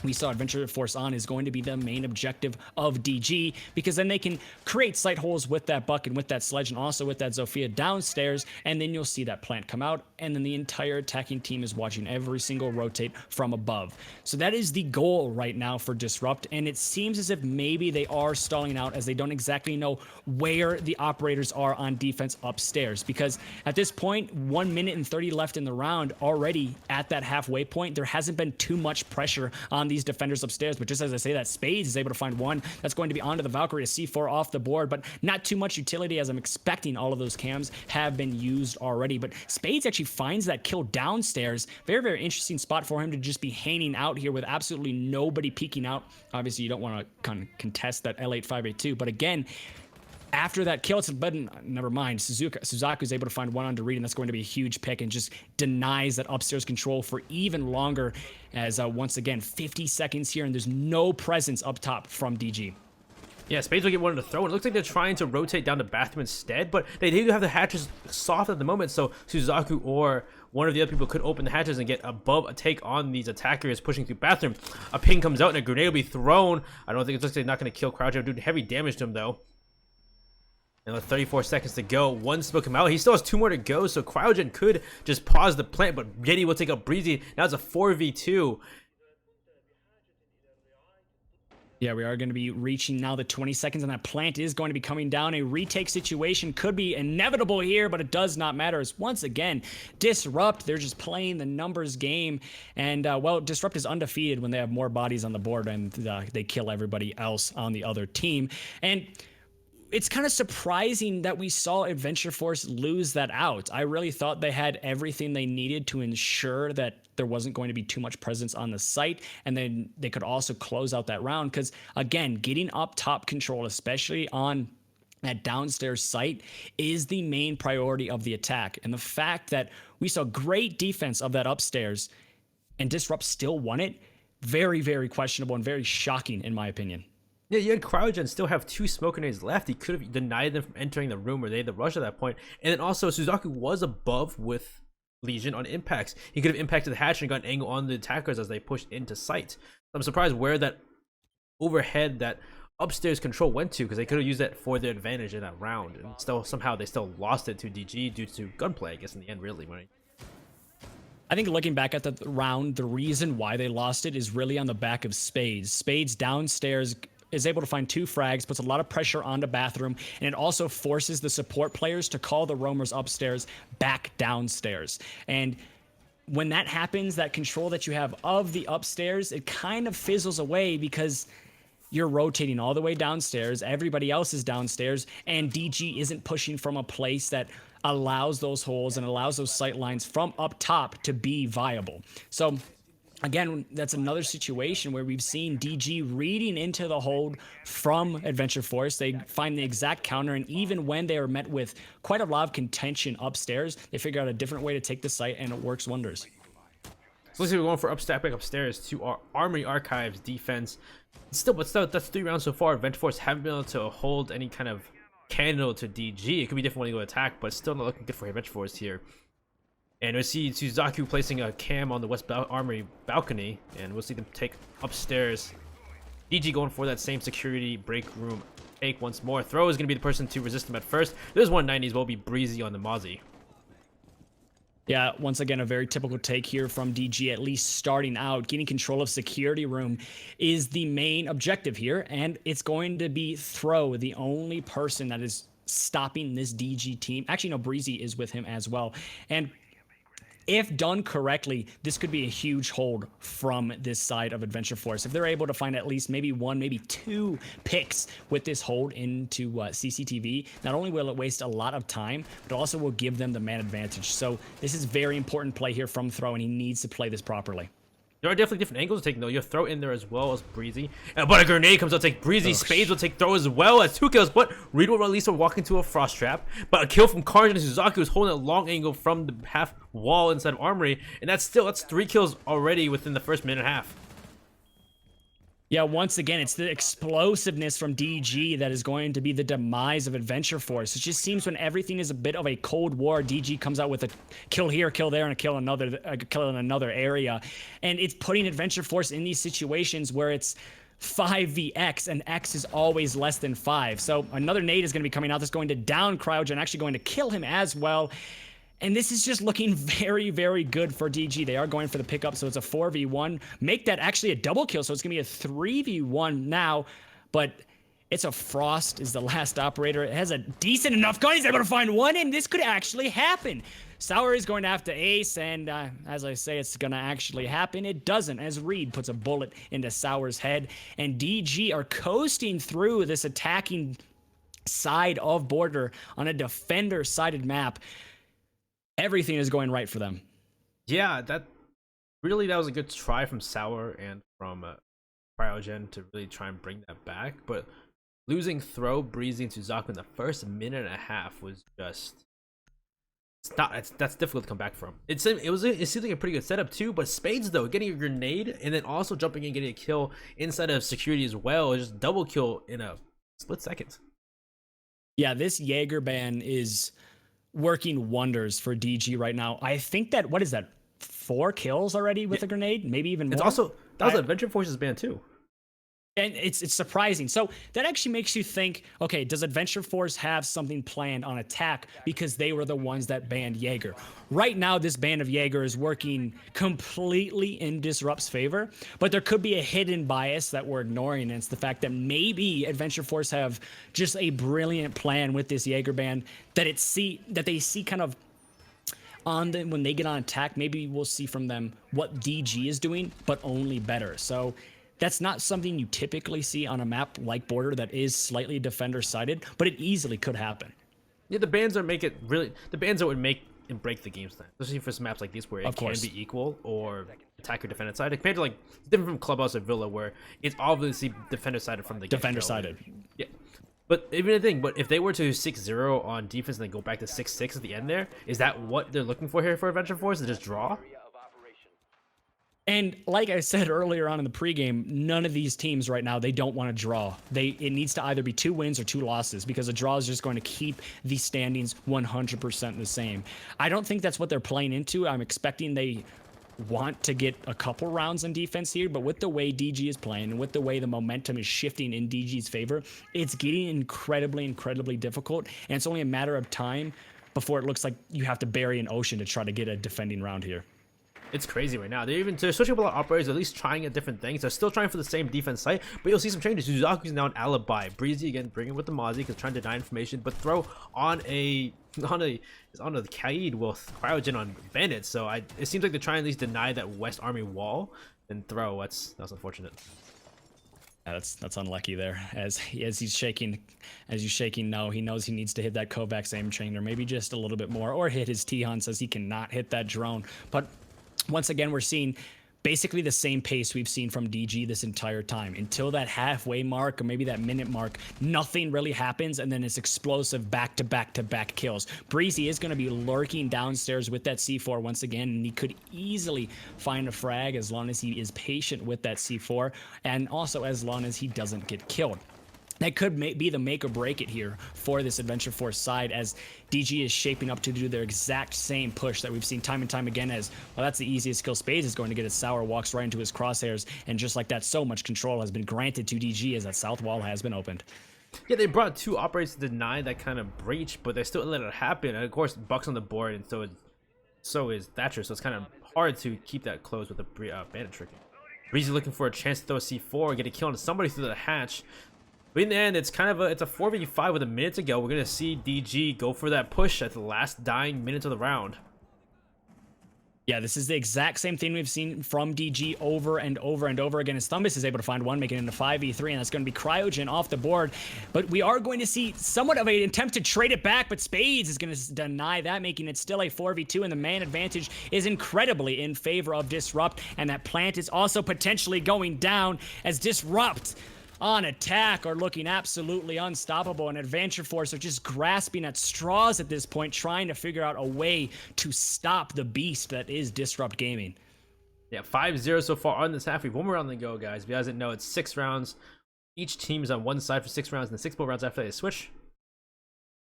we saw Adventure Force on is going to be the main objective of DG, because then they can create sight holes with that buck and with that sledge and also with that Zofia downstairs, and then you'll see that plant come out, and then the entire attacking team is watching every single rotate from above. So that is the goal right now for Disrupt, and it seems as if maybe they are stalling out, as they don't exactly know where the operators are on defense upstairs, because at this point, 1 minute and 30 left in the round, already at that halfway point, there hasn't been too much pressure on these defenders upstairs. But just as I say that, Spades is able to find one that's going to be onto the Valkyrie, a C4 off the board, but not too much utility, as I'm expecting all of those cams have been used already. But Spades actually finds that kill downstairs. Very, very interesting spot for him to just be hanging out here with absolutely nobody peeking out. Obviously, you don't want to kind of contest that L8582, but again, after that kill, it's never mind. Suzaku is able to find one on Dorito, and that's going to be a huge pick, and just denies that upstairs control for even longer, as once again, 50 seconds here, and there's no presence up top from DG. Yeah, Spades will get one to throw, and it looks like they're trying to rotate down the bathroom instead, but they do have the hatches soft at the moment, so Suzaku or one of the other people could open the hatches and get above a take on these attackers pushing through bathroom. A ping comes out, and a grenade will be thrown. I don't think it's looks like not going to kill Crouch. It'll do heavy damage to him, though. And with 34 seconds to go, one smoke him out. He still has 2 more to go, so Cryogen could just pause the plant, but Yeti will take out Breezy. Now it's a 4v2. Yeah, we are going to be reaching now the 20 seconds, and that plant is going to be coming down. A retake situation could be inevitable here, but it does not matter, as once again, Disrupt, they're just playing the numbers game. And, well, Disrupt is undefeated when they have more bodies on the board, and they kill everybody else on the other team. And it's kind of surprising that we saw Adventure Force lose that out. I really thought they had everything they needed to ensure that there wasn't going to be too much presence on the site, and then they could also close out that round, because again, getting up top control, especially on that downstairs site, is the main priority of the attack. And the fact that we saw great defense of that upstairs and Disrupt still won it, very, very questionable and very shocking in my opinion. Yeah, you had Cryogen still have 2 smoke grenades left. He could have denied them from entering the room, or they had the rush at that point. And then also, Suzaku was above with Legion on impacts. He could have impacted the hatch and got an angle on the attackers as they pushed into sight. I'm surprised where that overhead, that upstairs control went to, because they could have used that for their advantage in that round. And still, somehow, they still lost it to DG due to gunplay, I guess, in the end, really. I think looking back at the round, the reason why they lost it is really on the back of Spades. Spades downstairs is able to find 2 frags, puts a lot of pressure onto Bathroom, and it also forces the support players to call the roamers upstairs back downstairs. And when that happens, that control that you have of the upstairs, it kind of fizzles away because you're rotating all the way downstairs, everybody else is downstairs, and DG isn't pushing from a place that allows those holes and allows those sight lines from up top to be viable. So again, that's another situation where we've seen DG reading into the hold from Adventure Force. They find the exact counter, and even when they are met with quite a lot of contention upstairs, they figure out a different way to take the site, and it works wonders. So let's see, we're going for back upstairs to our Armory Archives defense. But still, that's 3 rounds so far. Adventure Force haven't been able to hold any kind of candle to DG. It could be different when they go attack, but still not looking good for Adventure Force here. And we'll see Suzaku placing a cam on the West Armory balcony, and we'll see them take upstairs. DG going for that same security break room take once more. Throw is going to be the person to resist him at first. There's 190s, will be Breezy on the Mozzie. Yeah, once again, a very typical take here from DG, at least starting out. Getting control of security room is the main objective here, and it's going to be Throw, the only person that is stopping this DG team. Actually, no, Breezy is with him as well. And if done correctly, this could be a huge hold from this side of Adventure Force. If they're able to find at least maybe 1, maybe 2 picks with this hold into CCTV, not only will it waste a lot of time, but also will give them the man advantage. So this is very important play here from Throw, and he needs to play this properly. There are definitely different angles to take, though. You have Throw in there as well as Breezy. But a grenade comes out to take Breezy. Spades will take Throw as well as 2 kills. But Reed will release or walk into a Frost Trap. But a kill from Carnage, and Suzaku is holding a long angle from the half wall inside of Armory. And that's 3 kills already within the first minute and a half. Yeah, once again, it's the explosiveness from DG that is going to be the demise of Adventure Force. It just seems when everything is a bit of a Cold War, DG comes out with a kill here, kill there, and a kill in another area. And it's putting Adventure Force in these situations where it's 5vX, and X is always less than 5. So another nade is going to be coming out that's going to down Cryogen, actually going to kill him as well. And this is just looking very, very good for DG. They are going for the pickup, so it's a 4v1. Make that actually a double kill, so it's going to be a 3v1 now. But it's a Frost is the last operator. It has a decent enough gun. He's able to find 1, and this could actually happen. Sour is going to have to ace, and as I say, it's going to actually happen. It doesn't, as Reed puts a bullet into Sour's head. And DG are coasting through this attacking side of border on a defender-sided map. Everything is going right for them. Yeah, that was a good try from Sour and from Cryogen to really try and bring that back. But losing Throw, Breezy, and Suzaku in the first minute and a half was just... That's difficult to come back from. It seemed like a pretty good setup too, but Spades though, getting a grenade and then also jumping in, getting a kill inside of security as well, just double kill in a split second. Yeah, this Jaeger ban is working wonders for DG right now. I think that, what is that, 4 kills already with a grenade? Maybe even more? It's also, that was Adventure Force's ban too. And it's surprising. So that actually makes you think, okay, does Adventure Force have something planned on attack because they were the ones that banned Jaeger? Right now, this ban of Jaeger is working completely in Disrupt's favor, but there could be a hidden bias that we're ignoring, and it's the fact that maybe Adventure Force have just a brilliant plan with this Jaeger ban that they see kind of on them when they get on attack. Maybe we'll see from them what DG is doing, but only better. So that's not something you typically see on a map like Border that is slightly defender-sided, but it easily could happen. Yeah, the bans that would make and break the game time, especially for some maps like these where it can be equal or attacker defender side. Compared to like different from Clubhouse or Villa where it's obviously defender sided from the defender sided. Yeah, but even the thing, but if they were to 6-0 on defense and then go back to 6-6 at the end, is that what they're looking for here for Adventure Force? To just draw? And like I said earlier on in the pregame, none of these teams right now, they don't want to draw. It needs to either be 2 wins or 2 losses, because a draw is just going to keep the standings 100% the same. I don't think that's what they're playing into. I'm expecting they want to get a couple rounds in defense here, but with the way DG is playing and with the way the momentum is shifting in DG's favor, it's getting incredibly, incredibly difficult. And it's only a matter of time before it looks like you have to bury an ocean to try to get a defending round here. It's crazy right now. They're switching up a lot of operators, at least trying at different things. They're still trying for the same defense site, but you'll see some changes. Suzaku's now an alibi. Breezy again bringing with the Mozzie because trying to deny information, but throw on the Kaid with cryogen on Bandit. So it seems like they're trying to at least deny that West Army wall and throw. That's unfortunate. Yeah, that's unlucky there. As he's shaking no, he knows he needs to hit that Kovacs aim chain, or maybe just a little bit more, or hit his T-Hun, says he cannot hit that drone. But once again, we're seeing basically the same pace we've seen from DG this entire time. Until that halfway mark, or maybe that minute mark, nothing really happens, and then it's explosive back-to-back kills. Breezy is going to be lurking downstairs with that C4 once again, and he could easily find a frag as long as he is patient with that C4, and also as long as he doesn't get killed. That could be the make or break it here for this Adventure Force side, as DG is shaping up to do their exact same push that we've seen time and time again. As well, that's the easiest kill Spades is going to get. As Sour walks right into his crosshairs, and just like that, so much control has been granted to DG as that south wall has been opened. Yeah, they brought 2 operators to deny that kind of breach, but they still let it happen. And of course, Buck's on the board, and so is Thatcher. So it's kind of hard to keep that close with the Bandit tricking. Breezy looking for a chance to throw a C4, get a kill on somebody through the hatch. But in the end, it's a 4v5 with a minute to go. We're gonna see DG go for that push at the last dying minute of the round. Yeah, this is the exact same thing we've seen from DG over and over and over again, as Thumbus is able to find one, making it into 5v3, and that's going to be Cryogen off the board. But we are going to see somewhat of an attempt to trade it back, but Spades is going to deny that, making it still a 4v2, and the man advantage is incredibly in favor of Disrupt, and that plant is also potentially going down as Disrupt on attack are looking absolutely unstoppable, and Adventure Force are just grasping at straws at this point, trying to figure out a way to stop the beast that is Disrupt Gaming. Yeah, 5-0 so far on this half. We have one more round to go, guys. If you guys didn't know, it's 6 rounds. Each team is on one side for 6 rounds, and the 6 more rounds after they switch.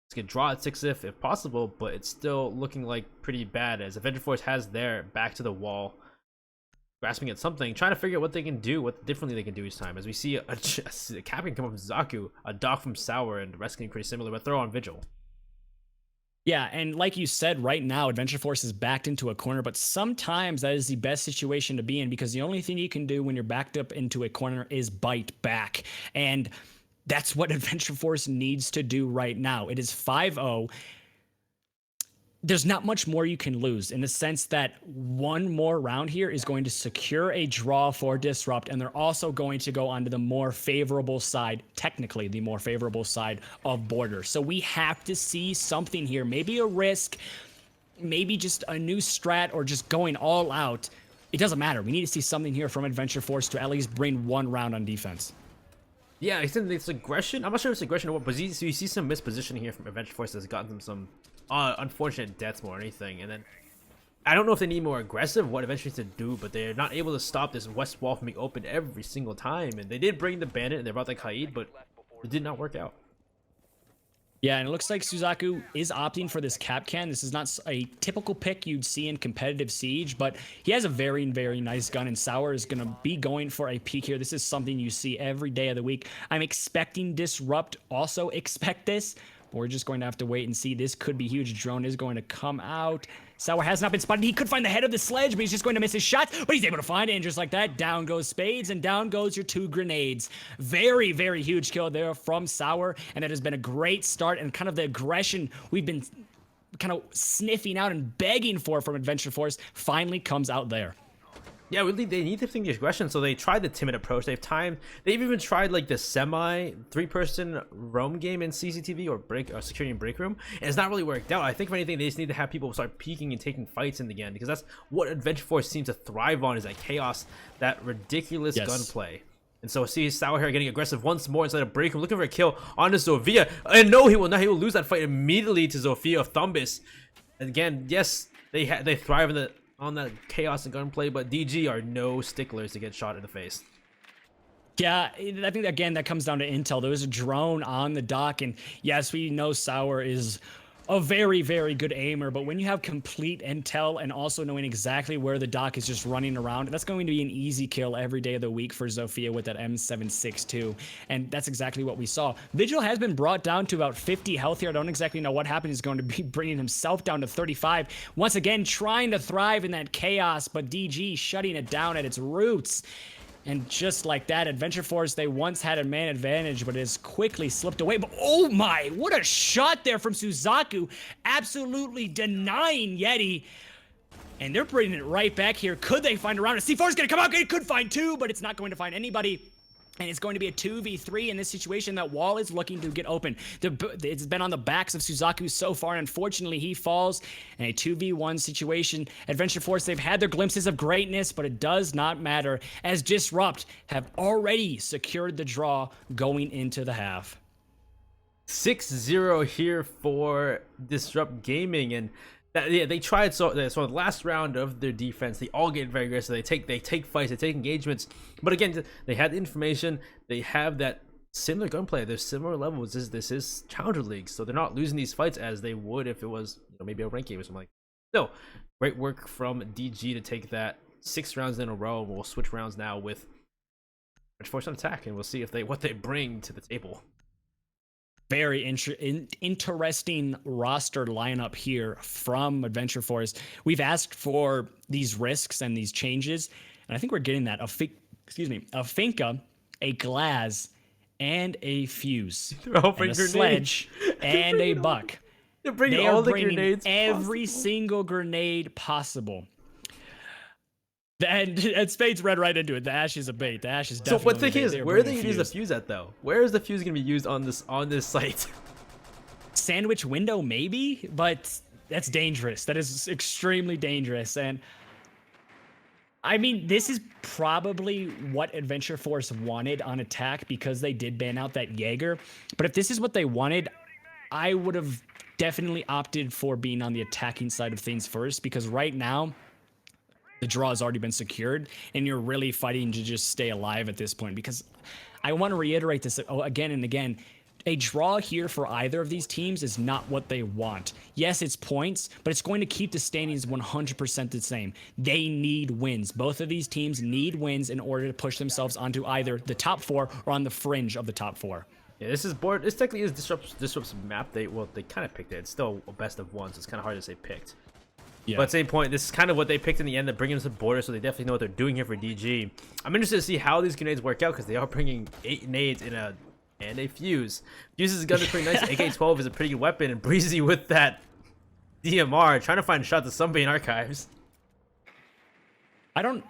It's gonna draw at 6 if possible, but it's still looking like pretty bad, as Adventure Force has their back to the wall, grasping at something, trying to figure out what they can do, what differently they can do each time. As we see a captain come up from Zaku, a dock from Sour, and the rest can be pretty similar, but throw on Vigil. Yeah, and like you said, right now, Adventure Force is backed into a corner, but sometimes that is the best situation to be in, because the only thing you can do when you're backed up into a corner is bite back. And that's what Adventure Force needs to do right now. It is 5-0. There's not much more you can lose, in the sense that one more round here is going to secure a draw for Disrupt, and they're also going to go onto the more favorable side, technically the more favorable side of Border. So we have to see something here, maybe a risk, maybe just a new strat, or just going all out. It doesn't matter. We need to see something here from Adventure Force to at least bring one round on defense. Yeah, I think it's aggression. I'm not sure if it's aggression or what, but you see some mispositioning here from Adventure Force that's gotten them some unfortunate deaths more than anything. And then I don't know if they need more aggressive, what Adventure Force to do, but they're not able to stop this west wall from being opened every single time. And they did bring the Bandit and they brought the Kaid, but it did not work out. Yeah, and it looks like Suzaku is opting for this Capcan. This is not a typical pick you'd see in competitive Siege, but he has a very, very nice gun, and Sour is going to be going for a peek here. This is something you see every day of the week. I'm expecting Disrupt also expect this, but we're just going to have to wait and see. This could be huge. Drone is going to come out. Sour has not been spotted. He could find the head of the sledge, but he's just going to miss his shots. But he's able to find it, and just like that, down goes Spades, and down goes your 2 grenades. Very, very huge kill there from Sour, and it has been a great start, and kind of the aggression we've been kind of sniffing out and begging for from Adventure Force finally comes out there. Yeah, really, they need to think the aggression, so they tried the timid approach. They've even tried like the semi 3-person roam game in CCTV or security and break room, and it's not really worked out. I think if anything, they just need to have people start peeking and taking fights in the end, because that's what Adventure Force seems to thrive on, is that chaos, that ridiculous gunplay. And so see Sour here getting aggressive once more inside a break room, looking for a kill onto Zofia. And no, he will not. He will lose that fight immediately to Zofia of Thumbus. And again, yes, they thrive on that chaos and gunplay, but DG are no sticklers to get shot in the face. Yeah, I think, again, that comes down to intel. There was a drone on the dock, and yes, we know Sour is a very, very good aimer, but when you have complete intel and also knowing exactly where the Doc is just running around, that's going to be an easy kill every day of the week for Zofia with that M762, and that's exactly what we saw. Vigil has been brought down to about 50 health here. I don't exactly know what happened. He's going to be bringing himself down to 35. Once again, trying to thrive in that chaos, but DG shutting it down at its roots. And just like that, Adventure Force, they once had a man advantage, but it has quickly slipped away. But oh my, what a shot there from Suzaku. Absolutely denying Yeti. And they're bringing it right back here. Could they find a round? C4 is going to come out. It could find two, but it's not going to find anybody. And it's going to be a 2v3 in this situation. That wall is looking to get open. It's been on the backs of Suzaku so far. Unfortunately, he falls in a 2v1 situation. Adventure Force, they've had their glimpses of greatness, but it does not matter, as Disrupt have already secured the draw going into the half. 6-0 here for Disrupt Gaming, and yeah, they tried so the last round of their defense. They all get very aggressive. They take fights, they take engagements. But again, they had the information. They have that similar gunplay. There's similar levels. This is Challenger League, so they're not losing these fights as they would if it was, you know, maybe a rank game or something like that. So great work from DG to take that 6 rounds in a row. We'll switch rounds now with Force on attack, and we'll see if what they bring to the table. Very interesting roster lineup here from Adventure Force. We've asked for these risks and these changes, and I think we're getting that. A Finka, a Glaz, and a Fuse, and a Sledge, and a Buck. They're bringing all the grenades every single grenade possible. And Spades read right into it. The Ash is a bait. The Ash is definitely. So what the thing is, where are they gonna use the Fuse at though? Where is the Fuse gonna be used on this site? Sandwich window maybe, but that's dangerous. That is extremely dangerous. And I mean, this is probably what Adventure Force wanted on attack, because they did ban out that Jaeger. But if this is what they wanted, I would have definitely opted for being on the attacking side of things first, because right now the draw has already been secured and you're really fighting to just stay alive at this point. Because I want to reiterate this again and again, a draw here for either of these teams is not what they want. Yes, it's points, but it's going to keep the standings 100% the same. They need wins. Both of these teams need wins in order to push themselves onto either the top 4 or on the fringe of the top 4. Yeah, this technically is Disrupt's map. They kind of picked it. It's still a best of 1, so it's kind of hard to say picked. Yeah. But at the same point, this is kind of what they picked in the end. They're bringing them to the border, so they definitely know what they're doing here for DG. I'm interested to see how these grenades work out, because they are bringing 8 nades and a Fuse. Fuse's gun is pretty nice. AK-12 is a pretty good weapon, and Breezy with that DMR trying to find a shot to somebody in archives.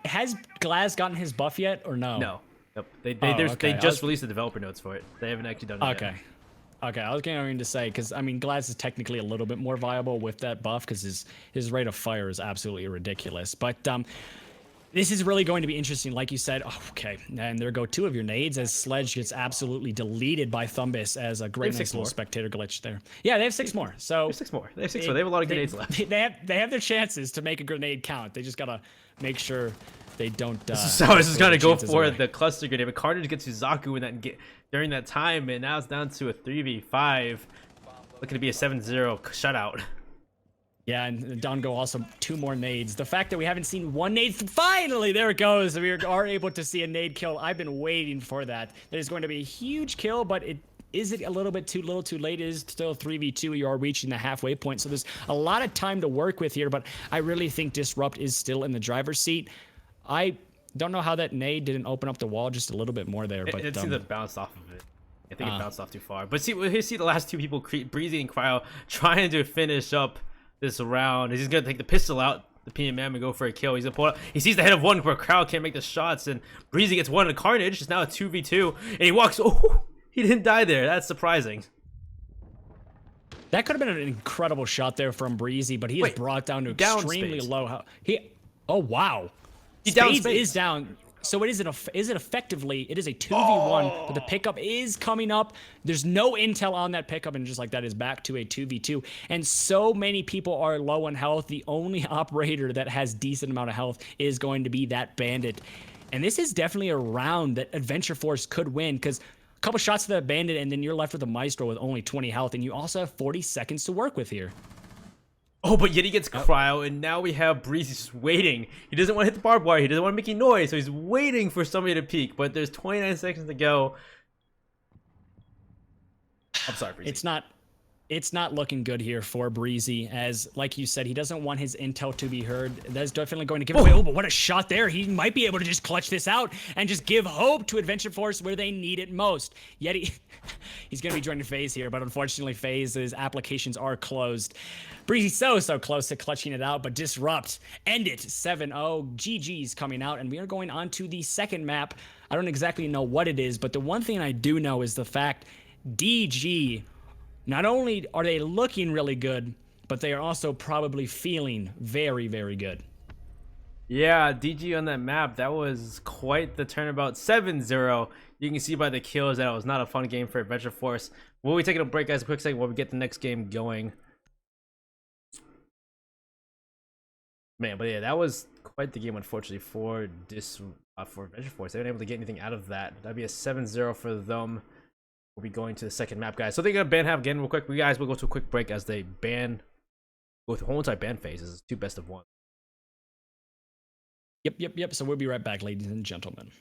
Has Glaz gotten his buff yet or no? No. Nope. They just released the developer notes for it. They haven't actually done it yet. Okay, I was going to say, because I mean, Glaz is technically a little bit more viable with that buff, because his rate of fire is absolutely ridiculous. But this is really going to be interesting, like you said. Oh, okay, and there go 2 of your nades, as Sledge gets absolutely deleted by Thumbus as a great nice little spectator glitch there. Yeah, they have 6 more. So 6 more. They have 6 more. They have a lot of grenades left. They have their chances to make a grenade count. They just gotta make sure they don't. This is gonna go for the cluster grenade. But Carnage gets Suzaku during that time, and now it's down to a 3v5. Looking to be a 7-0 shutout. Yeah, and down go also 2 more nades. The fact that we haven't seen 1 nade, finally, there it goes. We are able to see a nade kill. I've been waiting for that. That is going to be a huge kill, but is it a little bit too late? It is still 3v2. You are reaching the halfway point, so there's a lot of time to work with here, but I really think Disrupt is still in the driver's seat. I don't know how that nade didn't open up the wall just a little bit more there, but it seems to bounce off of it. I think it bounced off too far. But see the last 2 people, Breezy and Cryo, trying to finish up this round. He's gonna take the pistol out, the PMM, and go for a kill. He's gonna pull out. He sees the head of one where Crowd can't make the shots, and Breezy gets one to Carnage. It's now a 2v2, and he walks. Oh, he didn't die there. That's surprising. That could have been an incredible shot there from Breezy, but he is brought down to extremely low. Oh wow, Spades is down. So it is effectively a 2v1, but the pickup is coming up. There's no intel on that pickup, and just like that is back to a 2v2. And so many people are low on health. The only operator that has decent amount of health is going to be that bandit. And this is definitely a round that Adventure Force could win, because couple shots to the bandit, and then you're left with a maestro with only 20 health, and you also have 40 seconds to work with here. Oh, but yet he gets cryo, and now we have Breezy just waiting. He doesn't want to hit the barbed wire. He doesn't want to make any noise, so he's waiting for somebody to peek. But there's 29 seconds to go. I'm sorry, Breezy. It's not looking good here for Breezy, as like you said, he doesn't want his intel to be heard. That's definitely going to give away. Oh, but what a shot there. He might be able to just clutch this out and just give hope to Adventure Force where they need it most. Yet he's going to be joining FaZe here, but unfortunately FaZe's applications are closed. Breezy so close to clutching it out, but Disrupt end it 7-0. GG's coming out, and we are going on to the second map. I don't exactly know what it is, but the one thing I do know is the fact DG, not only are they looking really good, but they are also probably feeling very, very good. Yeah, DG on that map, that was quite the turnabout. 7-0. You can see by the kills that it was not a fun game for Adventure Force. We'll be taking a break, guys, a quick second while we get the next game going. Man, but yeah, that was quite the game, unfortunately, for Adventure Force. They weren't able to get anything out of that. That'd be a 7-0 for them. We'll be going to the second map, guys. So they're gonna ban half again real quick. We guys will go to a quick break as they go through whole entire ban phases. It's 2 best of 1. Yep. So we'll be right back, ladies and gentlemen.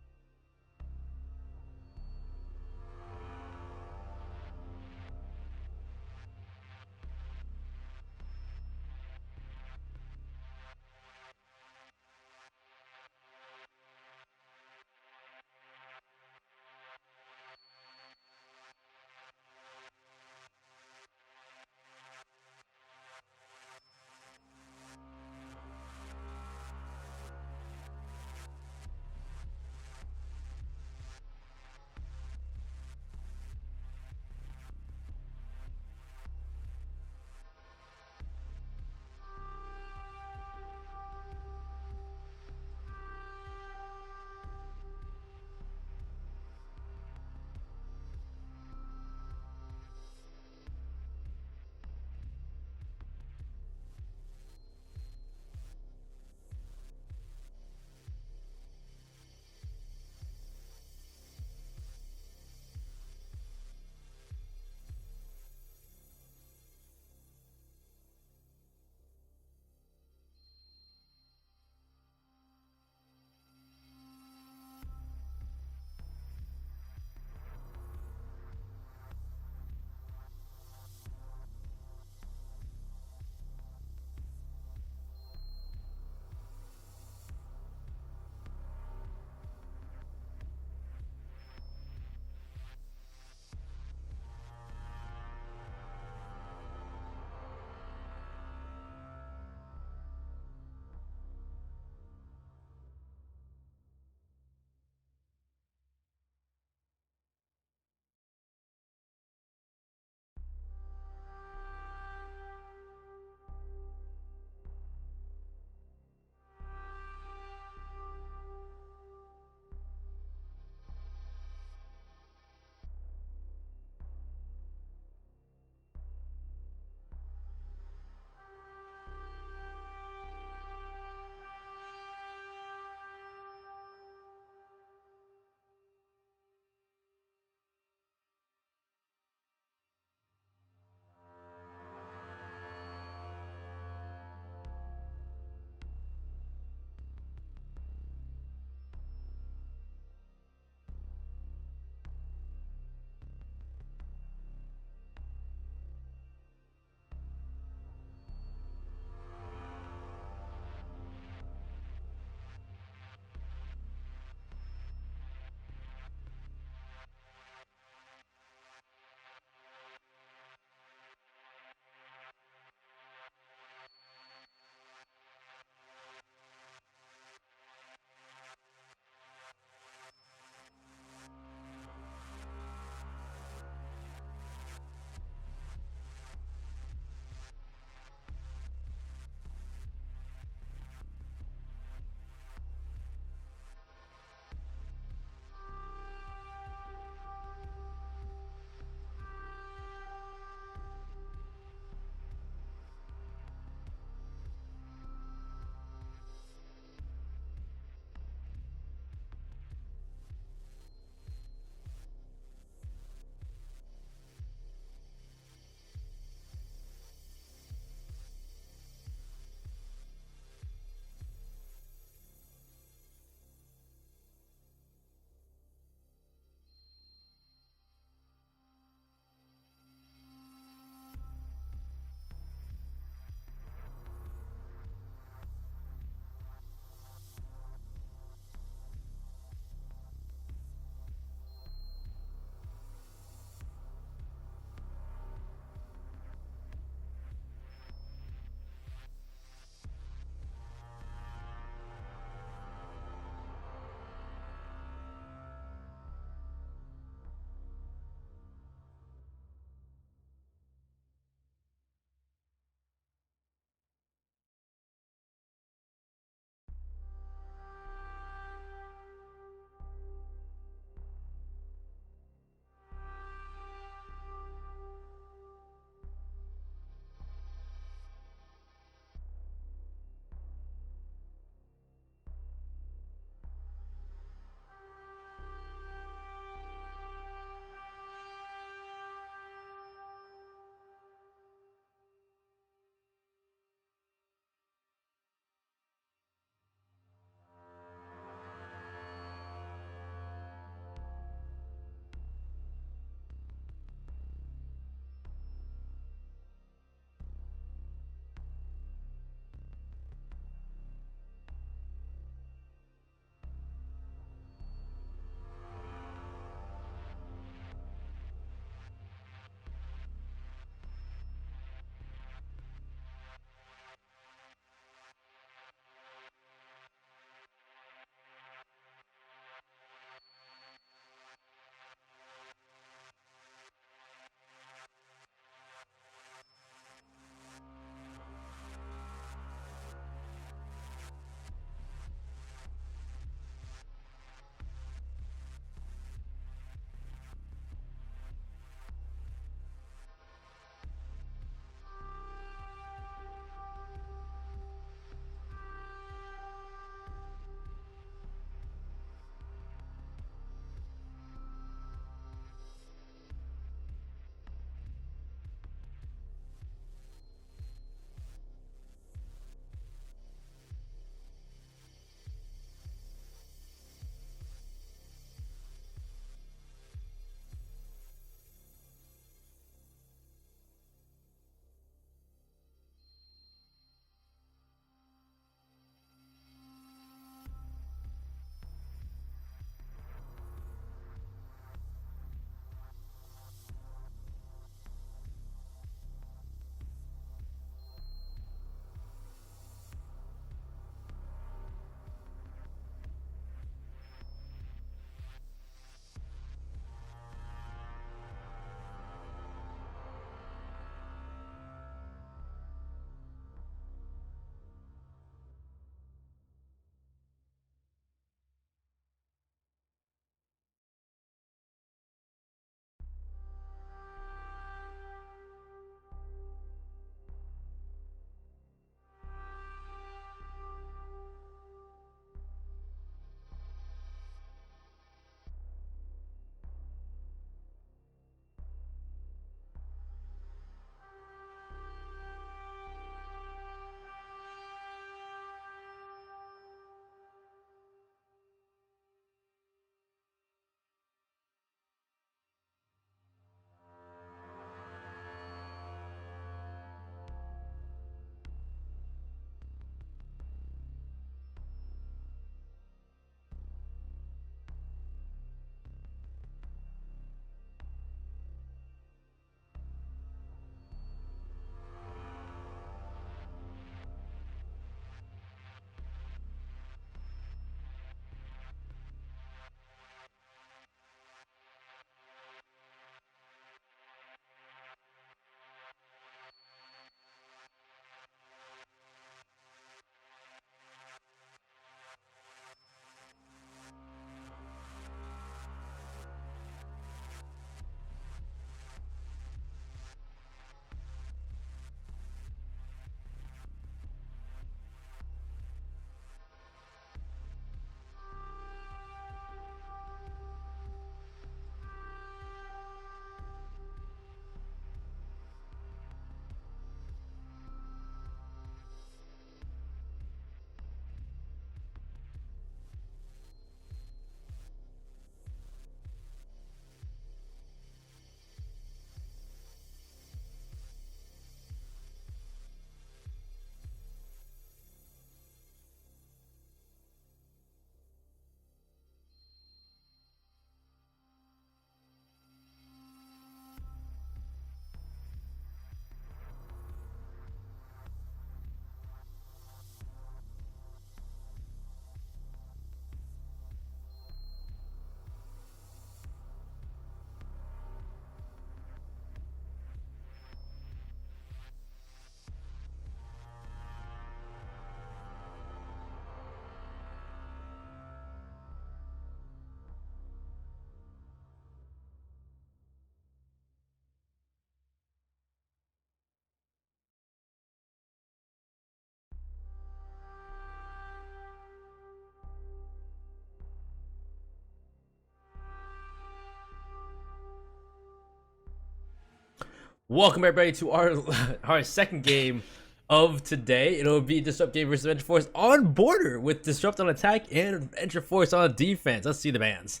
Welcome everybody to our second game of today. It'll be Disrupt game versus Adventure Force on border with Disrupt on attack and Adventure Force on defense. Let's see the bans.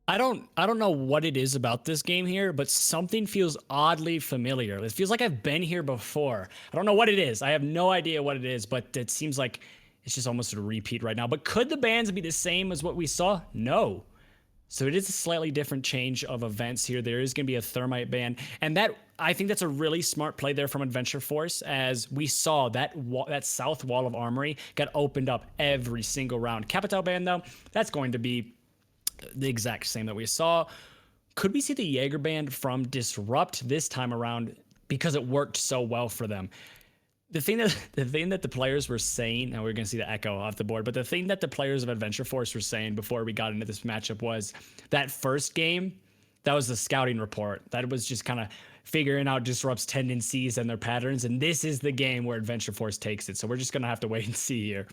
I don't know what it is about this game here, but something feels oddly familiar. It feels like I've been here before. I don't know what it is. I have no idea what it is, but it seems like it's just almost a repeat right now. But could the bans be the same as what we saw? No. So it is a slightly different change of events here. There is going to be a thermite ban, and that I think that's a really smart play there from Adventure Force, as we saw that south wall of armory got opened up every single round. Capital ban though, that's going to be the exact same that we saw. Could we see the Jaeger ban from Disrupt this time around because it worked so well for them? The thing that the players were saying, and we're going to see the echo off the board, but the thing that the players of Adventure Force were saying before we got into this matchup was that first game, that was the scouting report. That was just kind of figuring out Disrupt's tendencies and their patterns, and this is the game where Adventure Force takes it. So we're just going to have to wait and see here.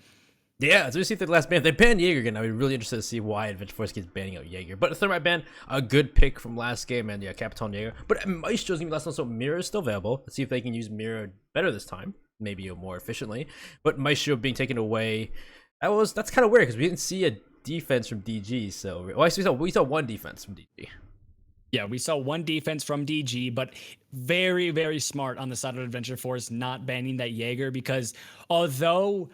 Yeah, so we see the last ban. They banned Jaeger again. I'd be really interested to see why Adventure Force keeps banning out Jaeger. But a thermite ban, a good pick from last game, and yeah, Capitan Jaeger. But Maestro's gonna be last one, so Mirror is still available. Let's see if they can use Mirror better this time, maybe more efficiently. But Maestro being taken away, that's kind of weird because we didn't see a defense from DG. So actually we saw one defense from DG. Yeah, we saw one defense from DG, but very, very smart on the side of Adventure Force not banning that Jaeger, because although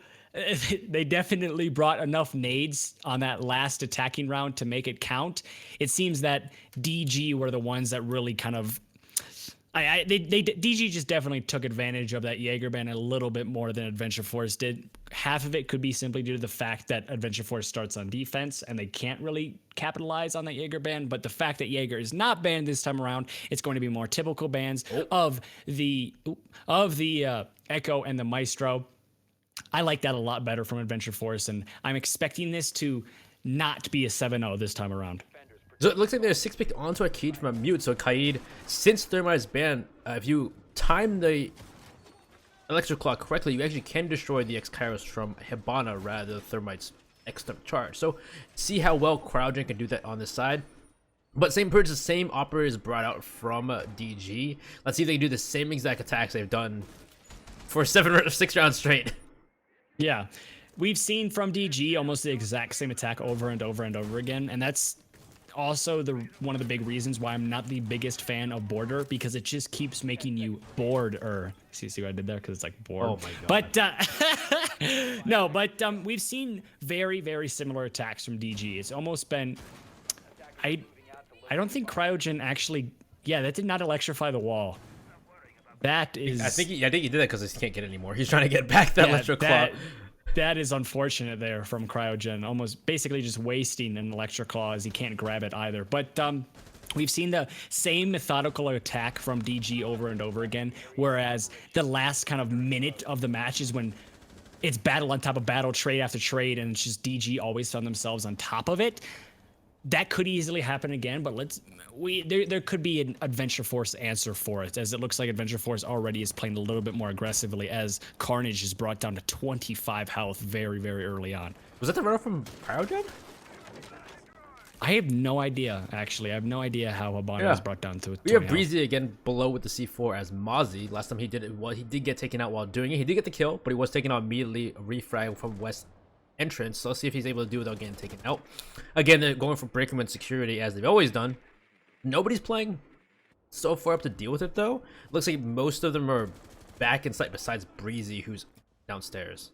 they definitely brought enough nades on that last attacking round to make it count, it seems that DG were the ones that really kind of DG just definitely took advantage of that Jaeger ban a little bit more than Adventure Force did. Half of it could be simply due to the fact that Adventure Force starts on defense and they can't really capitalize on that Jaeger ban. But the fact that Jaeger is not banned this time around, it's going to be more typical bans of the Echo and the Maestro. I like that a lot better from Adventure Force, and I'm expecting this to not be a 7-0 this time around. So it looks like there's 6 picked onto a Kaid from a mute. So Kaid, since Thermite is banned, if you time the electric clock correctly, you actually can destroy the X-Kairos from Hibana rather than Thermite's extra charge. So see how well CryoGen can do that on this side. But same purchase, same operators brought out from DG. Let's see if they can do the same exact attacks they've done for 6 rounds straight. Yeah, we've seen from DG almost the exact same attack over and over and over again, and that's also one of the big reasons why I'm not the biggest fan of Border, because it just keeps making you bored. See what I did there? Because it's like bored. Oh my god. But we've seen very, very similar attacks from DG. It's almost been, I don't think CryoGen actually, yeah, that did not electrify the wall. That is, I think he did that because he can't get it anymore. He's trying to get back that electric claw. That is unfortunate there from CryoGen, almost basically just wasting an electric claw as he can't grab it either. But we've seen the same methodical attack from DG over and over again, whereas the last kind of minute of the match is when it's battle on top of battle, trade after trade, and it's just DG always found themselves on top of it. That could easily happen again, but there could be an Adventure Force answer for it, as it looks like Adventure Force already is playing a little bit more aggressively, as Carnage is brought down to 25 health very, very early on. Was that the runner from CryoGen? I have no idea, actually. I have no idea how Hibana was brought down to 20 We have health. Breezy again below with the C4 as Mozzie. Last time he did it, he did get taken out while doing it. He did get the kill, but he was taken out immediately, refrag from West entrance. So let's see if he's able to do it without getting taken out. Again, they're going for Breakman security as they've always done. Nobody's playing so far up to deal with it though. Looks like most of them are back in sight besides Breezy, who's downstairs.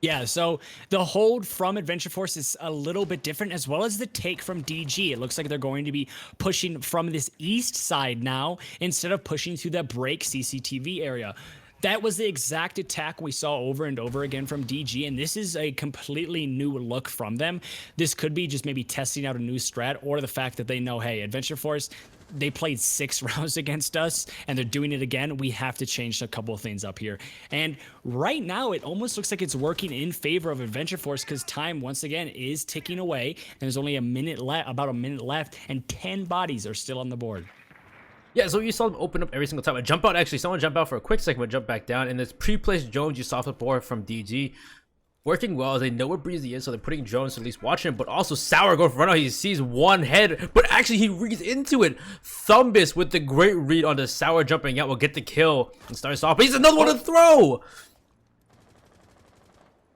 Yeah, so the hold from Adventure Force is a little bit different, as well as the take from DG. It looks like they're going to be pushing from this east side now instead of pushing through that break CCTV area. That was the exact attack we saw over and over again from DG, and this is a completely new look from them. This could be just maybe testing out a new strat, or the fact that they know, hey, Adventure Force, they played 6 rounds against us, and they're doing it again. We have to change a couple of things up here. And right now, it almost looks like it's working in favor of Adventure Force, because time, once again, is ticking away, and there's only about a minute left, and 10 bodies are still on the board. Yeah, so you saw them open up every single time. I jump out, actually, someone jump out for a quick second, but jump back down. And this pre-placed Jones you saw before from DG. working well as they know where Breezy is, so they're putting drones to at least watch him, but also Sour going for run out. He sees one head, but actually he reads into it. Thumbus with the great read on the Sour jumping out will get the kill and starts off, but he's another one to throw.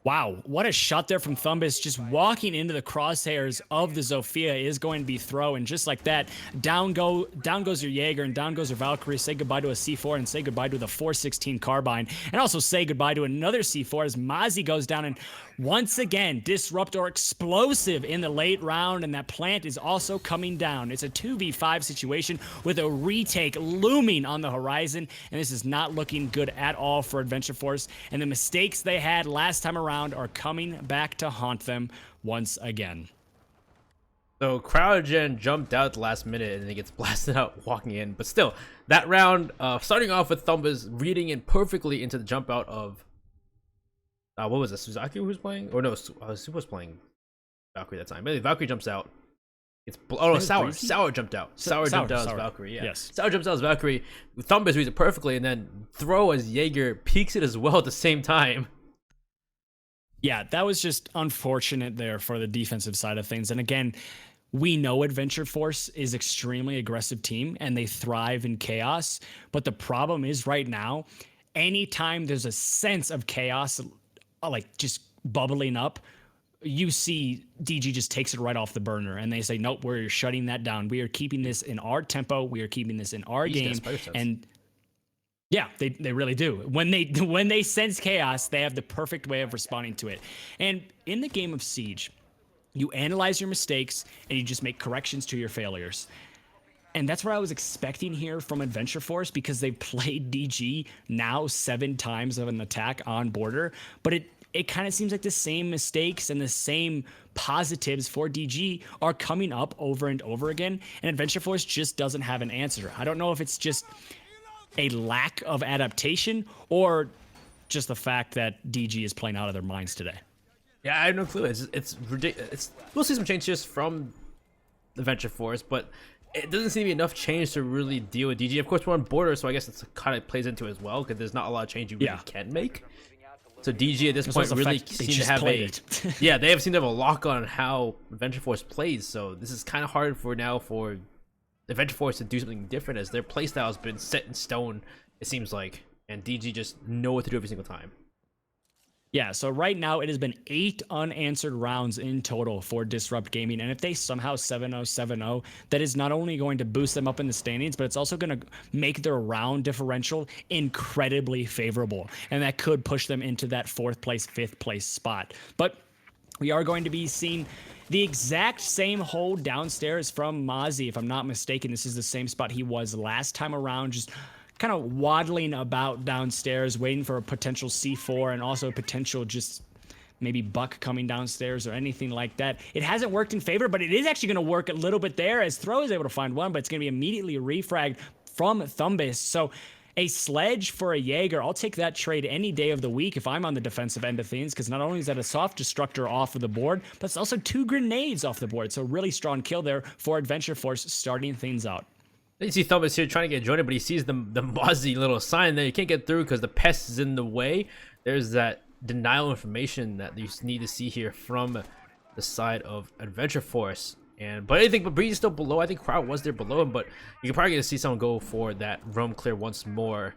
Wow, what a shot there from Thumbus, just walking into the crosshairs of the Zofia is going to be throw, and just like that, down goes your Jaeger and down goes your Valkyrie. Say goodbye to a C4 and say goodbye to the 416 carbine, and also say goodbye to another C4 as Mozzie goes down, and once again, Disruptor explosive in the late round, and that plant is also coming down. It's a 2v5 situation with a retake looming on the horizon, and this is not looking good at all for Adventure Force, and the mistakes they had last time around are coming back to haunt them once again. So Cryogen jumped out at the last minute and then he gets blasted out walking in, but still, that round, starting off with Thumbus reading in perfectly into the jump out of what was it, Suzaku who was playing? Or no, Su was playing Valkyrie that time. Maybe Valkyrie jumps out. Oh no, Sour jumped out. Sour jumped out as Valkyrie, yeah. Yes. Sour jumps out as Valkyrie. Thumbus reads it perfectly, and then Throw as Jaeger peeks it as well at the same time. Yeah, that was just unfortunate there for the defensive side of things. And again, we know Adventure Force is extremely aggressive team and they thrive in chaos. But the problem is right now, anytime there's a sense of chaos, like just bubbling up, you see DG just takes it right off the burner and they say, nope, we're shutting that down. We are keeping this in our tempo. We are keeping this in our game. And yeah, they really do. When they sense chaos, they have the perfect way of responding to it. And in the game of Siege, you analyze your mistakes and you just make corrections to your failures. And that's what I was expecting here from Adventure Force, because they've played DG now 7 times of an attack on border, but it kind of seems like the same mistakes and the same positives for DG are coming up over and over again, and Adventure Force just doesn't have an answer. I don't know if it's just a lack of adaptation or just the fact that DG is playing out of their minds today. Yeah, I have no clue. It's ridiculous. We'll see some changes from Adventure Force, but it doesn't seem to be enough change to really deal with DG. Of course, we're on border, so I guess it kind of plays into it as well, because there's not a lot of change you really can make. So DG at this point really seem to have yeah, they seem to have a lock on how Adventure Force plays. So this is kind of hard for Adventure Force to do something different, as their playstyle has been set in stone, it seems like, and DG just know what to do every single time. Yeah, so right now it has been 8 unanswered rounds in total for Disrupt Gaming, and if they somehow 7-0, that is not only going to boost them up in the standings, but it's also going to make their round differential incredibly favorable, and that could push them into that 4th place, 5th place spot. But we are going to be seeing the exact same hold downstairs from Mozzie, if I'm not mistaken. This is the same spot he was last time around, just kind of waddling about downstairs, waiting for a potential C4 and also a potential just maybe Buck coming downstairs or anything like that. It hasn't worked in favor, but it is actually going to work a little bit there, as Throw is able to find one, but it's going to be immediately refragged from Thumbus. So a sledge for a Jaeger, I'll take that trade any day of the week if I'm on the defensive end of things, because not only is that a soft destructor off of the board, but it's also 2 grenades off the board. So really strong kill there for Adventure Force starting things out. You see Thumbus here trying to get joined, but he sees the Mozzie little sign there. You can't get through because the pest is in the way. There's that denial information that you need to see here from the side of Adventure Force. But anything but Breeze is still below. I think Crowd was there below him, but you can probably get to see someone go for that roam clear once more.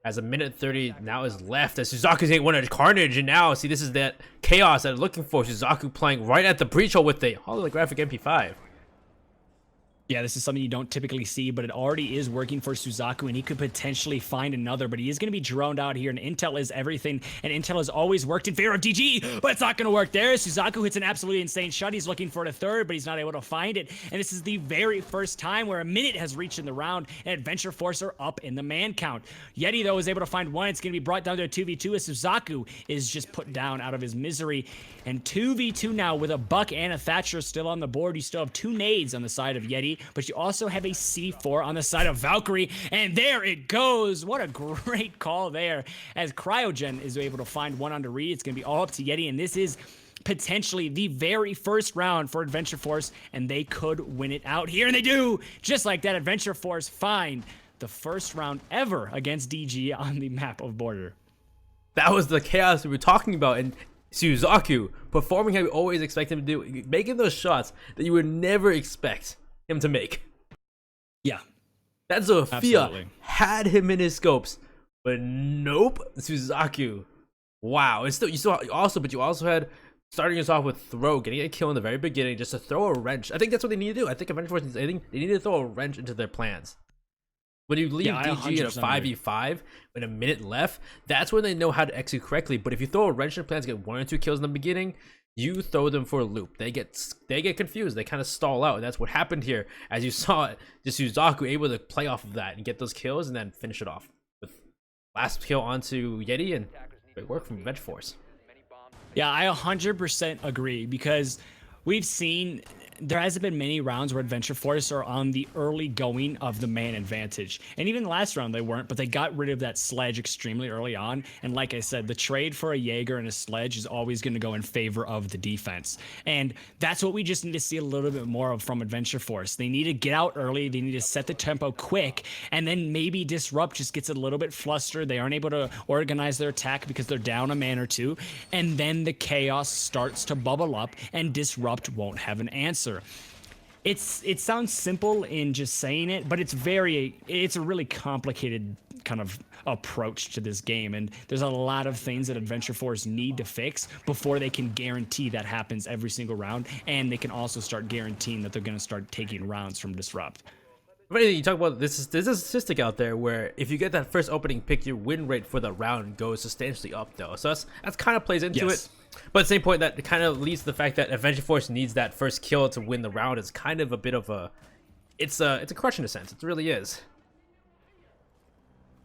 As a minute 30 now is left, as Suzaku's getting one of Carnage, and now see, this is that chaos that I'm looking for. Suzaku playing right at the breach hole with a holographic MP5. Yeah, this is something you don't typically see, but it already is working for Suzaku, and he could potentially find another, but he is going to be droned out here, and Intel is everything, and Intel has always worked in favor of DG, but it's not going to work there. Suzaku hits an absolutely insane shot. He's looking for the 3rd, but he's not able to find it, and this is the very first time where a minute has reached in the round, and Adventure Force are up in the man count. Yeti, though, is able to find one. It's going to be brought down to a 2v2 as Suzaku is just put down out of his misery, and 2v2 now with a Buck and a Thatcher still on the board. You still have 2 nades on the side of Yeti, but you also have a C4 on the side of Valkyrie, and there it goes. What a great call there, as Cryogen is able to find one under read. It's going to be all up to Yeti, and this is potentially the very first round for Adventure Force, and they could win it out here, and they do. Just like that, Adventure Force find the first round ever against DG on the map of border. That was the chaos we were talking about, and Suzaku performing how you always expect him to do, making those shots that you would never expect him to make. Yeah. That Zofia Absolutely. had him in his scopes, but nope, Suzaku. Wow. It's still, you also had starting us off with throw, getting a kill in the very beginning just to throw a wrench. I think that's what they need to do. I think Adventure Force they need to throw a wrench into their plans. When you leave DG in a 5v5 with a minute left, that's when they know how to execute correctly. But if you throw a wrench in plans, get 1 or 2 kills in the beginning, you throw them for a loop. They get confused. They kind of stall out. And that's what happened here. As you saw, just Suzaku able to play off of that and get those kills and then finish it off with last kill onto Yeti, and great work from Adventure Force. Yeah, I 100% agree, because we've seen there hasn't been many rounds where Adventure Force are on the early going of the man advantage. And even last round they weren't, but they got rid of that sledge extremely early on. And like I said, the trade for a Jaeger and a sledge is always going to go in favor of the defense. And that's what we just need to see a little bit more of from Adventure Force. They need to get out early. They need to set the tempo quick. And then maybe Disrupt just gets a little bit flustered. They aren't able to organize their attack because they're down a man or two. And then the chaos starts to bubble up and Disrupt won't have an answer. It sounds simple in just saying it, but it's a really complicated kind of approach to this game, and there's a lot of things that Adventure Force need to fix before they can guarantee that happens every single round, and they can also start guaranteeing that they're going to start taking rounds from Disrupt. But you talk about this, there's a statistic out there where if you get that first opening pick, your win rate for the round goes substantially up, though. So that's kind of plays into it. But at the same point, that kind of leads to the fact that Adventure Force needs that first kill to win the round. Is kind of a bit of a, it's a crutch in a sense. It really is.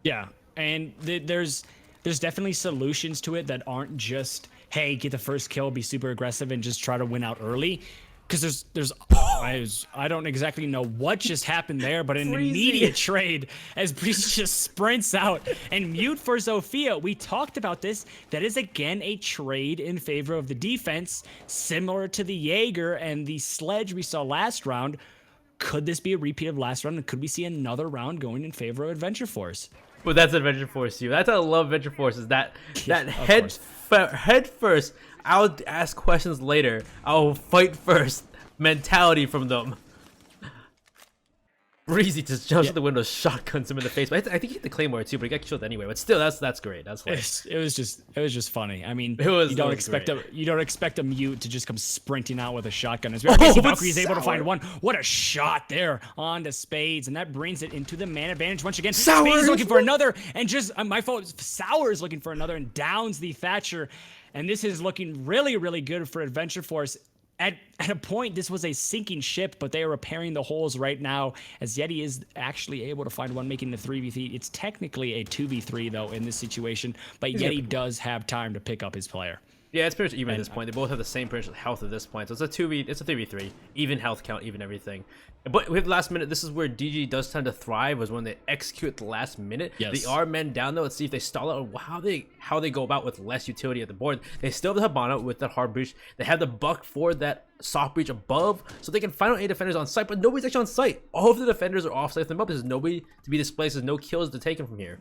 Yeah, and there's definitely solutions to it that aren't just, hey, get the first kill, be super aggressive, and just try to win out early. Because I don't exactly know what just happened there, but an immediate trade as Breeze just sprints out and mute for Zofia. We talked about this. That is again a trade in favor of the defense, similar to the Jaeger and the sledge we saw last round. Could this be a repeat of last round, and could we see another round going in favor of Adventure Force? Well, that's Adventure Force, you. That's how I love Adventure Force. Is that head first? I'll ask questions later. I'll fight first mentality from them. Breezy just jumps out the window, shotguns him in the face. But I think he hit the Claymore too, but he got killed anyway. But still, that's great. That's hilarious. It was just funny. I mean, you don't expect a mute to just come sprinting out with a shotgun. As Valkyrie's able to find one. What a shot there onto Spades, and that brings it into the man advantage once again. Spades looking for another, and just my fault. Sour's looking for another and downs the Thatcher. And this is looking really, really good for Adventure Force. At a point, this was a sinking ship, but they are repairing the holes right now, as Yeti is actually able to find one, making the 3v3. It's technically a 2v3, though, in this situation, but Yeti does have time to pick up his player. Yeah, it's pretty much even at this point. They both have the same health at this point, so it's a 3v3, even health count, even everything. But with the last minute, this is where DG does tend to thrive, was when they execute at the last minute. Yes. They are men down though. Let's see if they stall out, how they go about with less utility at the board. They still have the Habana with that hard breach. They have the Buck for that soft breach above, so they can find out 8 defenders on site, but nobody's actually on site. All of the defenders are off site them up. There's nobody to be displaced. There's no kills to take from here.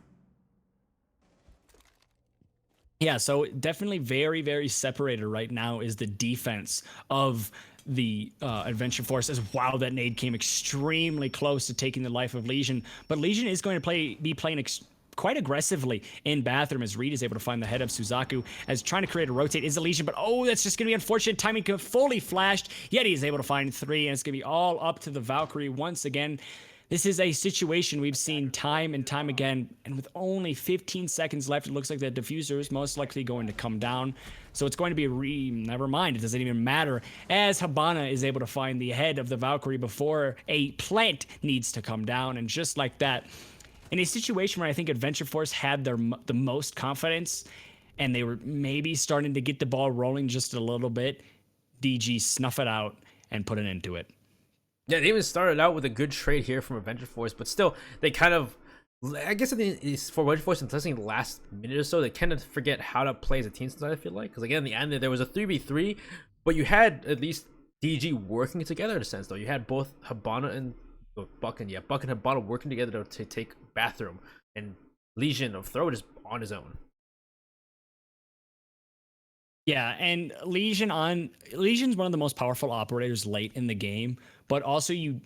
Yeah, so definitely very, very separated right now is the defense of the Adventure Force. As wow, that nade came extremely close to taking the life of Legion, but Legion is going to be playing quite aggressively in bathroom, as Reed is able to find the head of Suzaku, as trying to create a rotate is the Legion, but oh, that's just going to be unfortunate. Timing fully flashed. Yeti is able to find 3, and it's going to be all up to the Valkyrie once again. This is a situation we've seen time and time again, and with only 15 seconds left, it looks like the diffuser is most likely going to come down. So it's going to be never mind, it doesn't even matter, as Habana is able to find the head of the Valkyrie before a plant needs to come down, and just like that, in a situation where I think Adventure Force had the most confidence, and they were maybe starting to get the ball rolling just a little bit, DG snuff it out and put an end to it. Yeah, they even started out with a good trade here from Adventure Force, but still, they kind of, I guess for Adventure Force, in the last minute or so, they kind of forget how to play as a team sometimes, I feel like. Because again, in the end, there was a 3v3, but you had at least DG working together in a sense, though. You had both Habana and Buck and Habana working together to take bathroom, and Legion of Throw just on his own. Yeah, and Legion's one of the most powerful operators late in the game, but also you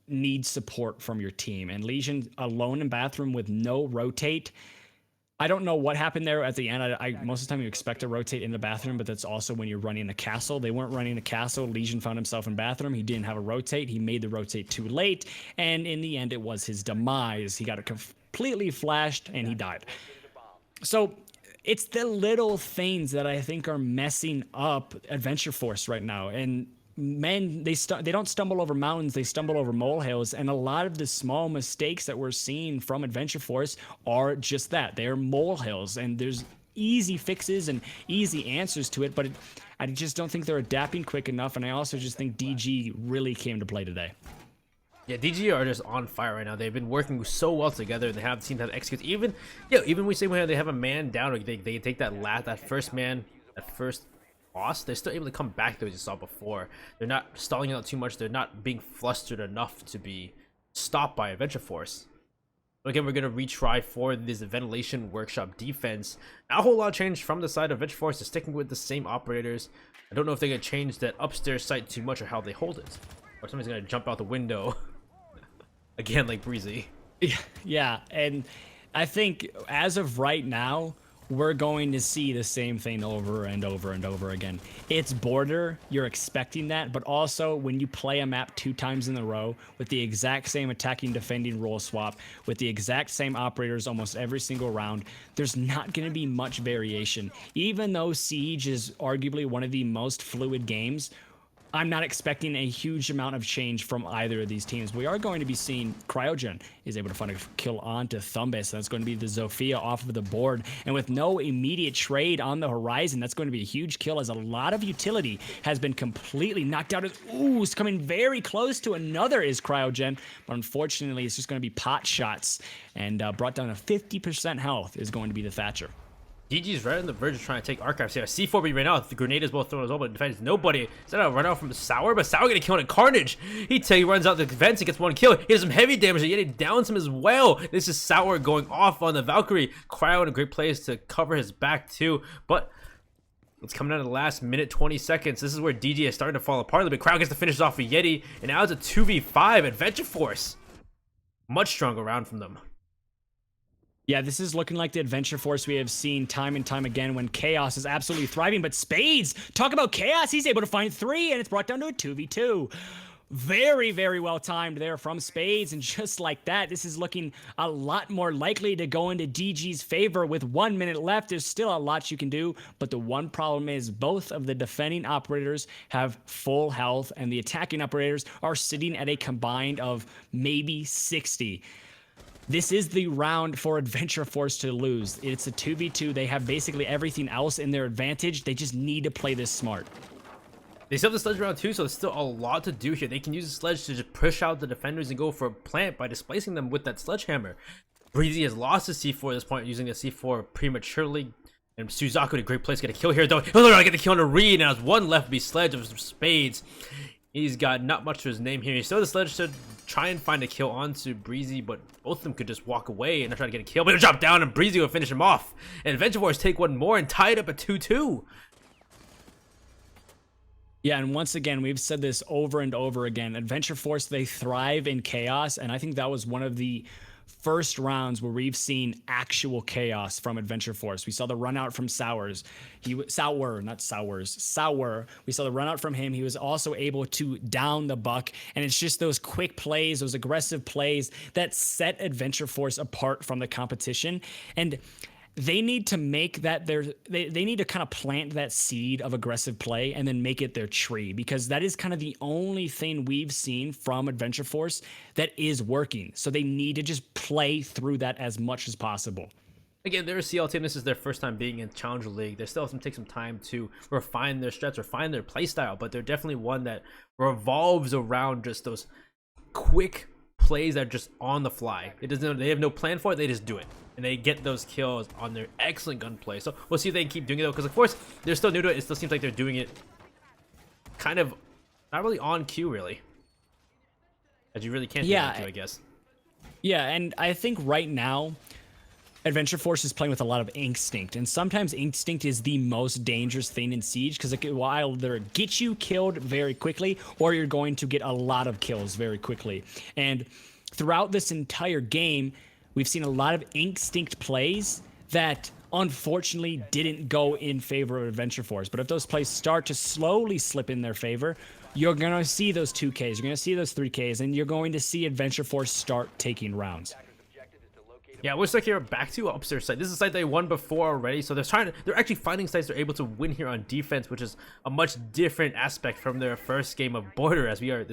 need support from your team. And Legion alone in bathroom with no rotate. I don't know what happened there at the end. I most of the time you expect to rotate in the bathroom, but that's also when you're running a castle. They weren't running a castle. Legion found himself in bathroom. He didn't have a rotate. He made the rotate too late, and in the end, it was his demise. He got it completely flashed, and he died. So it's the little things that I think are messing up Adventure Force right now. And men, they don't stumble over mountains, they stumble over molehills. And a lot of the small mistakes that we're seeing from Adventure Force are just that. They're molehills, and there's easy fixes and easy answers to it, but I just don't think they're adapting quick enough. And I also just think DG really came to play today. Yeah, DG are just on fire right now. They've been working so well together. They have seemed to have execute. Even we say when they have a man down, or they take that first man, that first loss, they're still able to come back to what you saw before. They're not stalling out too much. They're not being flustered enough to be stopped by Adventure Force. Again, we're gonna retry for this ventilation workshop defense. Not a whole lot of change from the side of Adventure Force. They're sticking with the same operators. I don't know if they're gonna change that upstairs site too much or how they hold it, or somebody's gonna jump out the window. Again, like Breezy. Yeah, and I think as of right now, we're going to see the same thing over and over and over again. It's border, you're expecting that, but also when you play a map 2 times in a row with the exact same attacking defending role swap, with the exact same operators almost every single round, there's not going to be much variation. Even though Siege is arguably one of the most fluid games, I'm not expecting a huge amount of change from either of these teams. We are going to be seeing Cryogen is able to find a kill onto Thumbus. That's going to be the Zofia off of the board. And with no immediate trade on the horizon, that's going to be a huge kill, as a lot of utility has been completely knocked out. Ooh, it's coming very close to another is Cryogen. But unfortunately, it's just going to be pot shots. And brought down to 50% health is going to be the Thatcher. DG's right on the verge of trying to take Archives here. C4 be right now. The grenade is both thrown as well, but defends nobody. Is that a run out from Sour? But Sour getting killed in Carnage. He runs out the vents and gets 1 kill. He does some heavy damage, yet he downs him as well. This is Sour going off on the Valkyrie. Cryo in a great place to cover his back too. But it's coming down to the last minute 20 seconds. This is where DG is starting to fall apart a little bit. Cryo gets to finish off a Yeti, and now it's a 2v5. Adventure Force, much stronger round from them. Yeah, this is looking like the Adventure Force we have seen time and time again when Chaos is absolutely thriving. But Spades, talk about Chaos. He's able to find 3, and it's brought down to a 2v2. Very, very well timed there from Spades. And just like that, this is looking a lot more likely to go into DG's favor. With 1 minute left, there's still a lot you can do. But the one problem is both of the defending operators have full health, and the attacking operators are sitting at a combined of maybe 60. This is the round for Adventure Force to lose. It's a 2v2. They have basically everything else in their advantage. They just need to play this smart. They still have the sledge round too, so there's still a lot to do here. They can use the sledge to just push out the defenders and go for a plant by displacing them with that sledgehammer. Breezy has lost his C4 at this point, using the C4 prematurely. And Suzaku in a great place, get a kill here though. Oh no, I get the kill on a Reed. Now there's one left to be Sledge of Spades. He's got not much to his name here. He's still the Sledge to try and find a kill onto Breezy, but both of them could just walk away and not try to get a kill. But he'll drop down and Breezy will finish him off. And Adventure Force take one more and tie it up at 2-2. Yeah, and once again, we've said this over and over again. Adventure Force, they thrive in chaos, and I think that was one of the first rounds where we've seen actual chaos from Adventure Force. We saw the run out from Sours. Sour. We saw the run out from him. He was also able to down the Buck, and it's just those quick plays, those aggressive plays that set Adventure Force apart from the competition. And they need to make that they need to kind of plant that seed of aggressive play and then make it their tree, because that is kind of the only thing we've seen from Adventure Force that is working. So they need to just play through that as much as possible. Again, they're a CL team. This is their first time being in Challenger League. They still have to take some time to refine their strats, refine their playstyle, but they're definitely one that revolves around just those quick plays that are just on the fly. They have no plan for it. They just do it, and they get those kills on their excellent gunplay. So we'll see if they can keep doing it though, because of course they're still new to it. It still seems like they're doing it kind of not really on cue, really, as you really can't do it on cue, I guess. Yeah, and I think right now Adventure Force is playing with a lot of instinct, and sometimes instinct is the most dangerous thing in Siege because it will either get you killed very quickly or you're going to get a lot of kills very quickly. And throughout this entire game, we've seen a lot of instinct plays that unfortunately didn't go in favor of Adventure Force. But if those plays start to slowly slip in their favor, you're going to see those 2Ks, you're going to see those 3Ks, and you're going to see Adventure Force start taking rounds. Yeah, we're stuck here back to upstairs site. This is a site they won before already, so they're actually finding sites they're able to win here on defense, which is a much different aspect from their first game of Border. You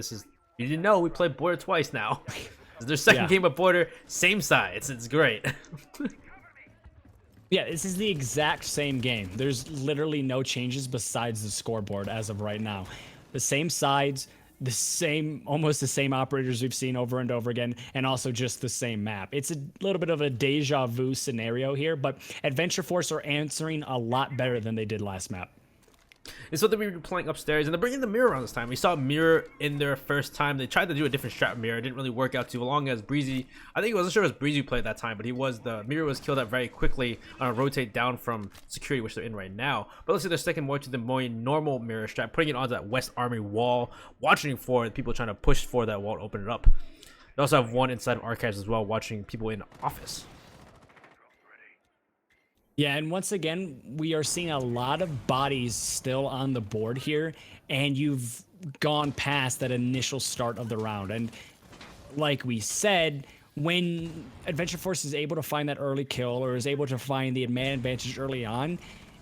didn't know we played Border twice now. This is their second game of Border, same sides. It's great. Yeah, this is the exact same game. There's literally no changes besides the scoreboard as of right now. The same sides, almost the same operators we've seen over and over again, and also just the same map. It's a little bit of a deja vu scenario here, but Adventure Force are answering a lot better than they did last map. And so we were playing upstairs, and they're bringing the mirror around this time. We saw mirror in their first time. They tried to do a different strat mirror. It didn't really work out too long as Breezy. I think it wasn't sure it was Breezy who played that time, but the mirror was killed out very quickly on a rotate down from security, which they're in right now. But let's say they're sticking more to the more normal mirror strat, putting it onto that West Army wall, watching for people trying to push for that wall to open it up. They also have one inside of archives as well, watching people in office. Yeah, and once again, we are seeing a lot of bodies still on the board here, and you've gone past that initial start of the round. And like we said, when Adventure Force is able to find that early kill or is able to find the man advantage early on,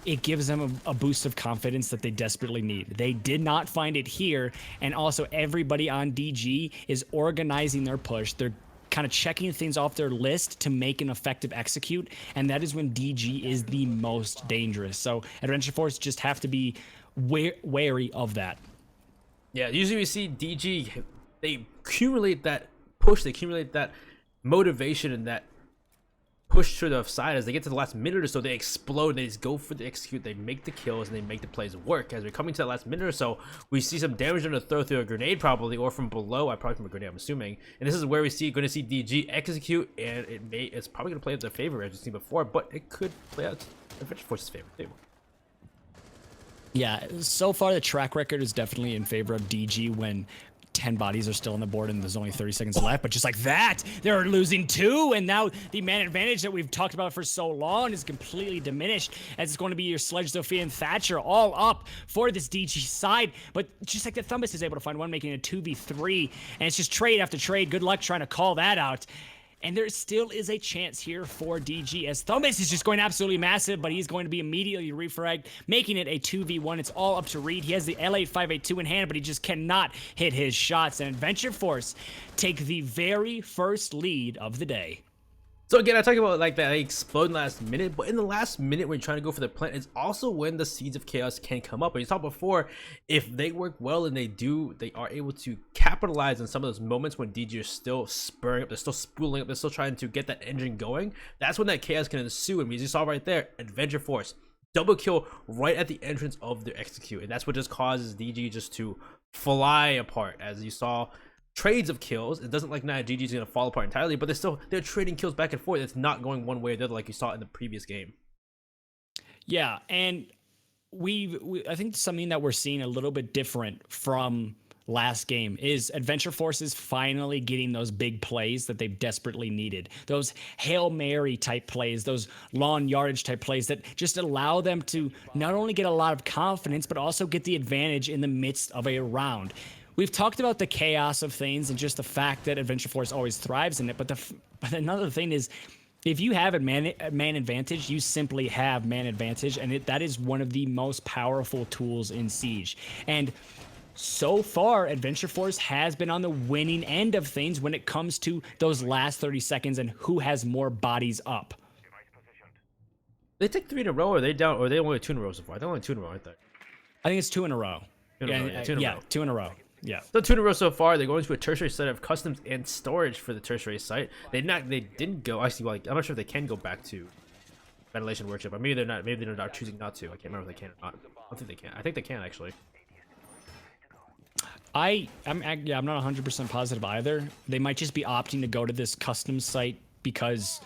it gives them a boost of confidence that they desperately need. They did not find it here, and also everybody on DG is organizing their push. They're kind of checking things off their list to make an effective execute, and that is when DG is the most dangerous. So Adventure Force just have to be wary of that. Yeah, usually we see DG, they accumulate that push, they accumulate that motivation and that push to the side. As they get to the last minute or so, they explode, they just go for the execute, they make the kills, and they make the plays work. As we're coming to the last minute or so, we see some damage on the throw through a grenade probably, or from below, probably from a grenade I'm assuming. And this is where going to see DG execute, and it's probably going to play out their favor as we've seen before, but it could play out Adventure Force's favor too. Yeah, so far the track record is definitely in favor of DG when 10 bodies are still on the board and there's only 30 seconds left, but just like that, they're losing 2, and now the man advantage that we've talked about for so long is completely diminished, as it's going to be your Sledge, Sophia, and Thatcher all up for this DG side. But just like the Thumbus is able to find one, making a 2v3, and it's just trade after trade. Good luck trying to call that out. And there still is a chance here for DG, as Thumbus is just going absolutely massive, but he's going to be immediately refragged, making it a 2v1. It's all up to Reed. He has the L8582 in hand, but he just cannot hit his shots. And Adventure Force take the very first lead of the day. So again, I talk about like that explode in the last minute, but in the last minute when you're trying to go for the plant, it's also when the seeds of chaos can come up. And you talked before, if they work well and they are able to capitalize on some of those moments when DG is still spurring up, they're still spooling up, they're still trying to get that engine going. That's when that chaos can ensue. And as you saw right there, Adventure Force double kill right at the entrance of their execute, and that's what just causes DG just to fly apart. As you saw, trades of kills. It doesn't like now GG's gonna fall apart entirely, but they're trading kills back and forth. It's not going one way or the other like you saw in the previous game. Yeah, and I think something that we're seeing a little bit different from last game is Adventure Force is finally getting those big plays that they've desperately needed. Those Hail Mary type plays, those long yardage type plays that just allow them to not only get a lot of confidence, but also get the advantage in the midst of a round. We've talked about the chaos of things and just the fact that Adventure Force always thrives in it. But another thing is, if you have a man advantage, you simply have man advantage. And that is one of the most powerful tools in Siege. And so far, Adventure Force has been on the winning end of things when it comes to those last 30 seconds and who has more bodies up. They take 3 in a row, or are they down, or are they only 2 in a row so far? They're only 2 in a row, aren't they? I think it's 2 in a row. 2 in a row, yeah, 2 in a row. 2 in a row. Yeah. So 2 in a row so far. They're going to a tertiary site of customs and storage for the tertiary site. They didn't go. Actually, well, I'm not sure if they can go back to ventilation workshop. Or maybe they're not. Maybe they're not choosing not to. I can't remember if they can or not. I don't think they can. I think they can actually. I'm not 100% positive either. They might just be opting to go to this custom site because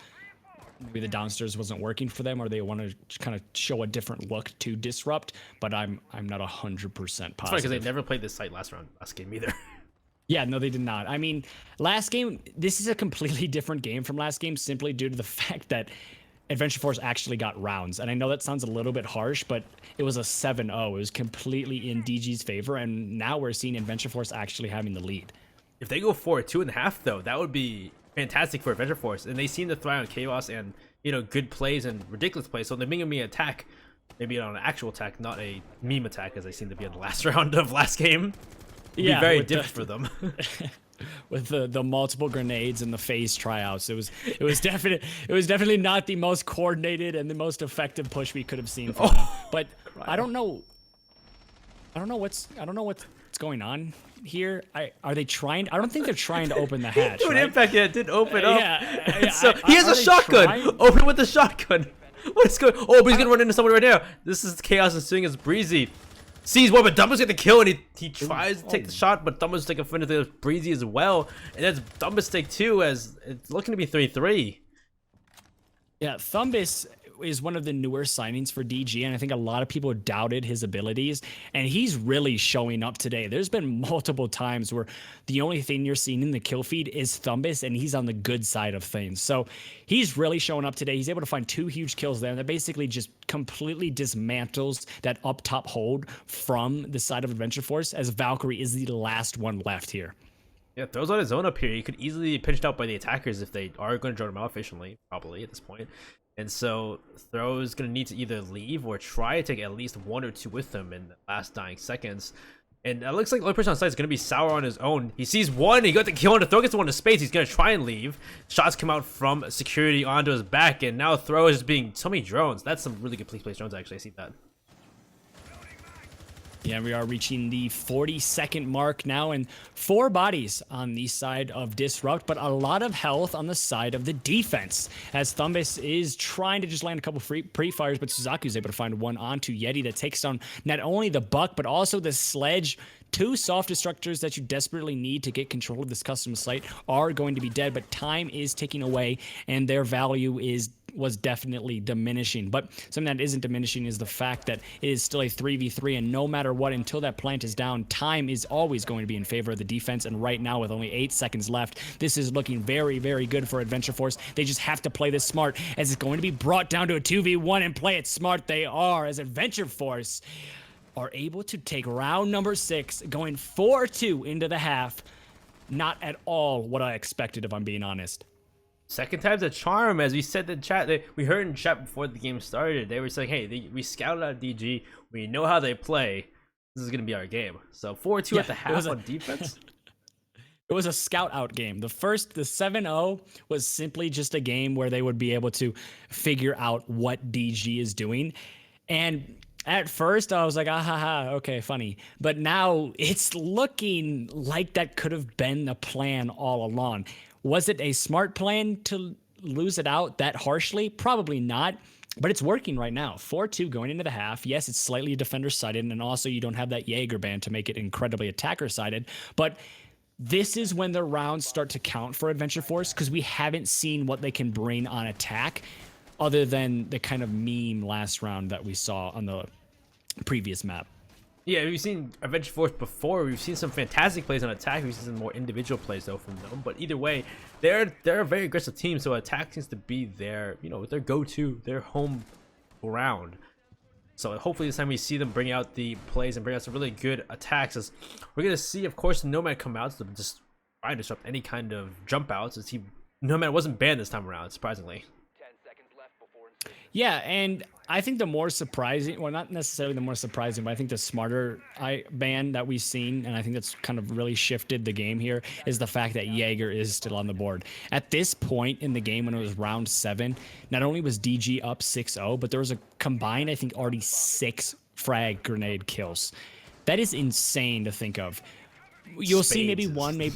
maybe the downstairs wasn't working for them, or they want to kind of show a different look to Disrupt. But I'm not 100% positive. It's funny because they never played this site last game either. Yeah, no, they did not. I mean, last game, this is a completely different game from last game simply due to the fact that Adventure Force actually got rounds. And I know that sounds a little bit harsh, but it was a 7-0. It was completely in DG's favor, and now we're seeing Adventure Force actually having the lead. If they go for 2.5, though, that would be fantastic for Adventure Force. And they seem to thrive on chaos and, good plays and ridiculous plays. So they're making me attack, maybe on an actual attack, not a meme attack, as they seem to be in the last round of last game. It'd be very different for them. With the multiple grenades and the phase tryouts, it was definitely not the most coordinated and the most effective push we could have seen from them. But I don't know what's going on here. Are they trying? I don't think they're trying to open the hatch. Dude, right? Impact, it didn't open up. Yeah, so he has a shotgun. Trying? Open with the shotgun. What is going? Oh, but he's gonna run into someone right now. This is chaos ensuing as Breezy sees one, but Dumba's get the kill, and he tries to take the shot, but Dumba's taking a to Breezy as well, and that's Dumba's take too, as it's looking to be 3-3. Yeah, Thumbus is one of the newer signings for DG, and I think a lot of people doubted his abilities, and he's really showing up today. There's been multiple times where the only thing you're seeing in the kill feed is Thumbus, and he's on the good side of things. So he's really showing up today. He's able to find 2 huge kills there, and that basically just completely dismantles that up top hold from the side of Adventure Force, as Valkyrie is the last one left here. Yeah, throws on his own up here. He could easily be pinched out by the attackers if they are going to drone him out efficiently, probably at this point. And so Throw is going to need to either leave or try to take at least 1 or 2 with him in the last dying seconds. And it looks like the only person on site is going to be Sour on his own. He sees one, he got the kill, and Throw gets the one to space. He's going to try and leave. Shots come out from security onto his back, and now Throw is just being so many drones. That's some really good place drones, actually. I see that. Yeah, we are reaching the 40-second mark now, and 4 bodies on the side of Disrupt, but a lot of health on the side of the defense, as Thumbus is trying to just land a couple pre-fires, but Suzaku's able to find one onto Yeti that takes down not only the Buck, but also the Sledge. 2 soft destructors that you desperately need to get control of this custom site are going to be dead, but time is ticking away, and their value was definitely diminishing. But something that isn't diminishing is the fact that it is still a 3v3, and no matter what, until that plant is down, time is always going to be in favor of the defense. And right now, with only 8 seconds left, this is looking very, very good for Adventure Force. They just have to play this smart, as it's going to be brought down to a 2v1, and play it smart they are, as Adventure Force are able to take round number 6, going 4-2 into the half. Not at all what I expected, if I'm being honest. Second time's a charm, as we said in chat. We heard in chat before the game started. They were saying, hey, we scouted out DG. We know how they play. This is going to be our game. So 4-2 at the half on defense. It was a scout out game. The 7-0 was simply just a game where they would be able to figure out what DG is doing. And at first, I was like, okay, funny. But now it's looking like that could have been the plan all along. Was it a smart plan to lose it out that harshly? Probably not, but it's working right now. 4-2 going into the half. Yes, it's slightly defender-sided, and also you don't have that Jaeger band to make it incredibly attacker-sided, but this is when the rounds start to count for Adventure Force, because we haven't seen what they can bring on attack other than the kind of meme last round that we saw on the previous map. Yeah, we've seen Adventure Force before. We've seen some fantastic plays on attack. We've seen some more individual plays though from them. But either way, they're a very aggressive team. So attack seems to be their their go-to, their home ground. So hopefully this time we see them bring out the plays and bring out some really good attacks. As we're gonna see, of course, Nomad come out to just try to disrupt any kind of jump outs. As Nomad wasn't banned this time around, surprisingly. Yeah, and I think the more surprising, well, not necessarily the more surprising, but I think the smarter ban that we've seen, and I think that's kind of really shifted the game here, is the fact that Jaeger is still on the board. At this point in the game, when it was round 7, not only was DG up 6-0, but there was a combined, I think, already 6 frag grenade kills. That is insane to think of. You'll see maybe one, maybe...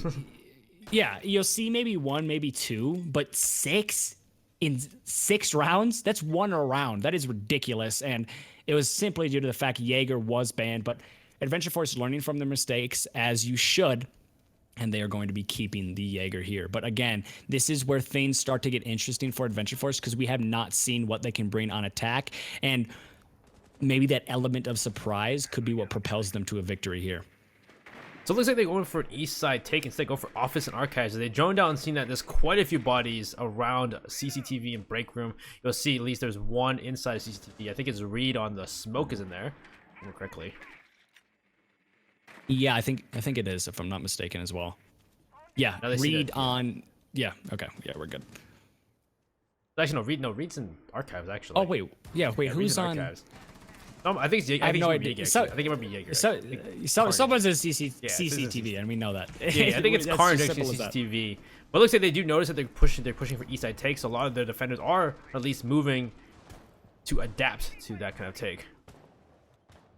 Yeah, you'll see maybe 1, maybe 2, but 6... in 6 rounds, that's 1 a round. That is ridiculous, and it was simply due to the fact Jaeger was banned, but Adventure Force learning from their mistakes, as you should, and they are going to be keeping the Jaeger here. But again, this is where things start to get interesting for Adventure Force, because we have not seen what they can bring on attack, and maybe that element of surprise could be what propels them to a victory here. So it looks like they're going for an east side take instead, go for office and archives. As they drone down and seen that there's quite a few bodies around CCTV and break room. You'll see at least there's one inside CCTV. I think it's Reed on the smoke is in there, if I remember correctly. Yeah, I think it is, if I'm not mistaken as well. Yeah, Reed on. Yeah, okay, yeah, we're good. Actually, Reed's in archives actually. Oh wait, yeah, who's on? Archives. I think it's Jaeger. I have no idea. I think it might be Jaeger. Someone's in CCTV, and we know that. Yeah, I think it's Carnage in CCTV. But it looks like they do notice that they're pushing for east side takes. So a lot of their defenders are at least moving to adapt to that kind of take.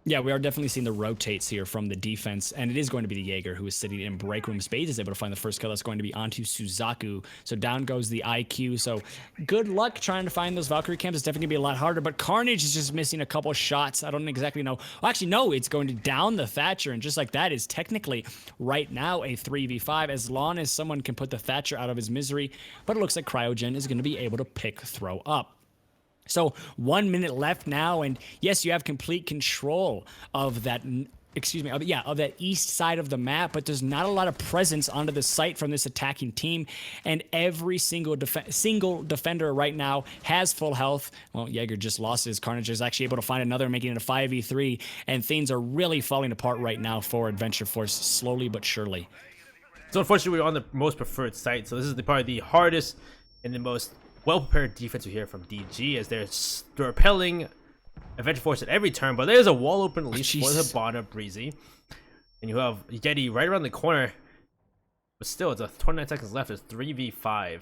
Yeah, we are definitely seeing the rotates here from the defense, and it is going to be the Jaeger who is sitting in break room. Spades is able to find the first kill. That's going to be onto Suzaku. So down goes the IQ. So good luck trying to find those Valkyrie camps. It's definitely going to be a lot harder, but Carnage is just missing a couple shots. I don't exactly know. Well, actually, no, it's going to down the Thatcher, and just like that is technically right now a 3v5 as long as someone can put the Thatcher out of his misery, but it looks like Cryogen is going to be able to pick throw up. So 1 minute left now, and yes, you have complete control of that, of that east side of the map, but there's not a lot of presence onto the site from this attacking team, and every single defender right now has full health. Well, Jaeger just lost his. Carnage is actually able to find another, making it a 5v3, and things are really falling apart right now for Adventure Force, slowly but surely. So unfortunately, we're on the most preferred site, so this is probably the hardest and the most well-prepared defense we hear from DG, as they're repelling Adventure Force at every turn, but there's a wall open at least for the Hibana Breezy. And you have Yeti right around the corner, but still, it's 29 seconds left. It's 3v5.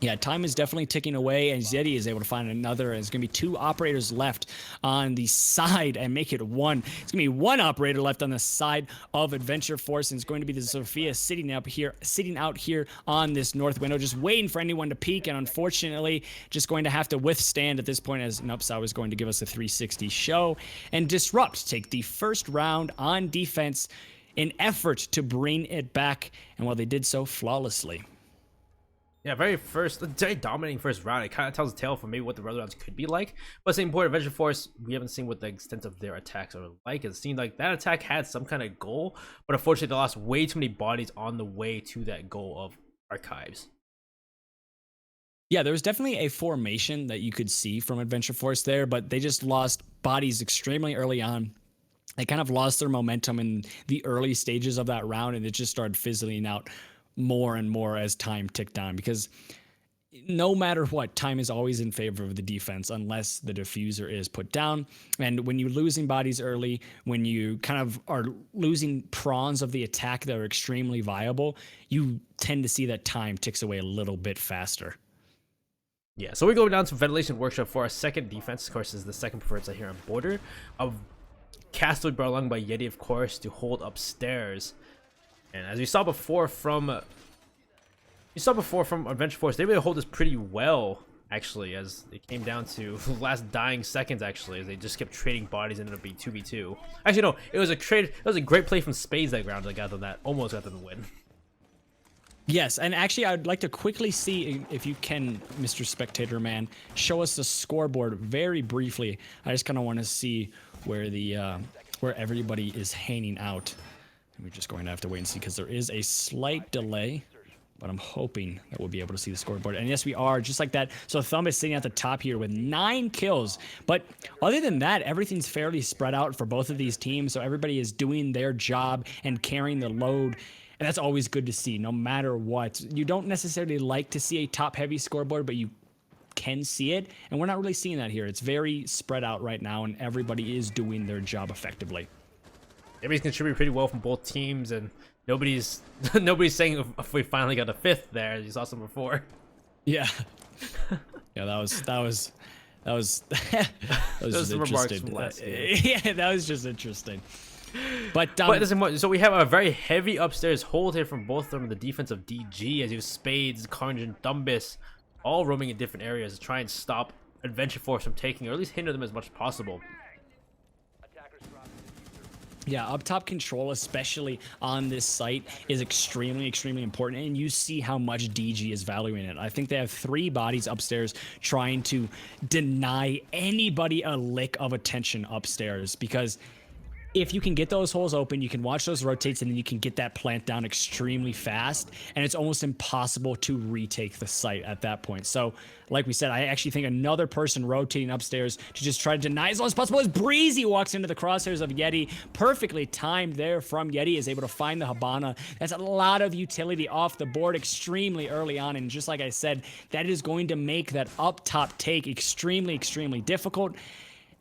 Yeah, time is definitely ticking away, and Yeti is able to find another. And there's going to be 2 operators left on the side and make it 1. It's going to be 1 operator left on the side of Adventure Force, and it's going to be the Sophia sitting out here on this north window, just waiting for anyone to peek, and unfortunately, just going to have to withstand at this point, as Nupsau is going to give us a 360 show, and Disrupt take the first round on defense in effort to bring it back, and while they did so flawlessly. Yeah, very dominating first round. It kind of tells a tale for maybe what the other rounds could be like. But same point, Adventure Force, we haven't seen what the extent of their attacks are like. It seemed like that attack had some kind of goal, but unfortunately they lost way too many bodies on the way to that goal of archives. Yeah, there was definitely a formation that you could see from Adventure Force there, but they just lost bodies extremely early on. They kind of lost their momentum in the early stages of that round, and it just started fizzling out more and more as time ticked on, because no matter what, time is always in favor of the defense unless the diffuser is put down. And when you're losing bodies early, when you kind of are losing prawns of the attack that are extremely viable, you tend to see that time ticks away a little bit faster. Yeah, so we go down to Ventilation Workshop for our second defense. Of course, is the second preferred site here on border of Castle brought along by Yeti, of course, to hold upstairs. And as we saw before from Adventure Force, they really hold this pretty well, actually, as it came down to the last dying seconds, actually, as they just kept trading bodies and ended up being 2v2. Actually, no, it was a great play from Spades that round that got them that, almost got them the win. Yes, and actually, I'd like to quickly see if you can, Mr. Spectator Man, show us the scoreboard very briefly. I just kind of want to see where where everybody is hanging out. We're just going to have to wait and see, because there is a slight delay, but I'm hoping that we'll be able to see the scoreboard. And yes, we are, just like that. So Thumb is sitting at the top here with 9 kills. But other than that, everything's fairly spread out for both of these teams. So everybody is doing their job and carrying the load. And that's always good to see, no matter what. You don't necessarily like to see a top-heavy scoreboard, but you can see it. And we're not really seeing that here. It's very spread out right now, and everybody is doing their job effectively. Everybody's contributing pretty well from both teams, and nobody's saying if we finally got a 5th there, as you saw some before. Yeah. Yeah, that was just interesting. Yeah, that was just interesting. But so we have a very heavy upstairs hold here from both of them, the defense of DG, as you have Spades, Carnage, and Dumbus all roaming in different areas to try and stop Adventure Force from taking, or at least hinder them as much as possible. Yeah, up top control, especially on this site, is extremely, extremely important. And you see how much DG is valuing it. I think they have 3 bodies upstairs trying to deny anybody a lick of attention upstairs, because if you can get those holes open, you can watch those rotates, and then you can get that plant down extremely fast, and it's almost impossible to retake the site at that point. So, like we said, I actually think another person rotating upstairs to just try to deny as long as possible as Breezy walks into the crosshairs of Yeti. Perfectly timed there from Yeti, is able to find the Habana. That's a lot of utility off the board extremely early on, and just like I said, that is going to make that up top take extremely, extremely difficult.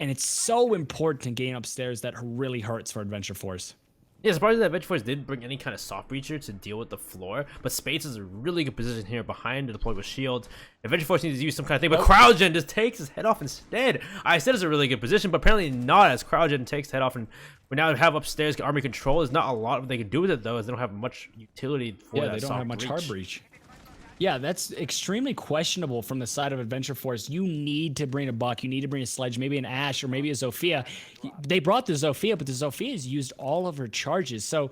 And it's so important to gain upstairs that really hurts for Adventure Force. Yeah, surprisingly that Adventure Force didn't bring any kind of soft breacher to deal with the floor, but Spades is a really good position here behind to deploy with shields. Adventure Force needs to use some kind of thing, but CryoGen just takes his head off instead. I said it's a really good position, but apparently not, as CryoGen takes head off, and we now have upstairs army control. There's not a lot they can do with it though, as they don't have much utility for that. Yeah, they don't have much hard breach. Yeah, that's extremely questionable from the side of Adventure Force. You need to bring a Buck, you need to bring a Sledge, maybe an Ash, or maybe a Zofia. They brought the Zofia, but the Zofia has used all of her charges. So,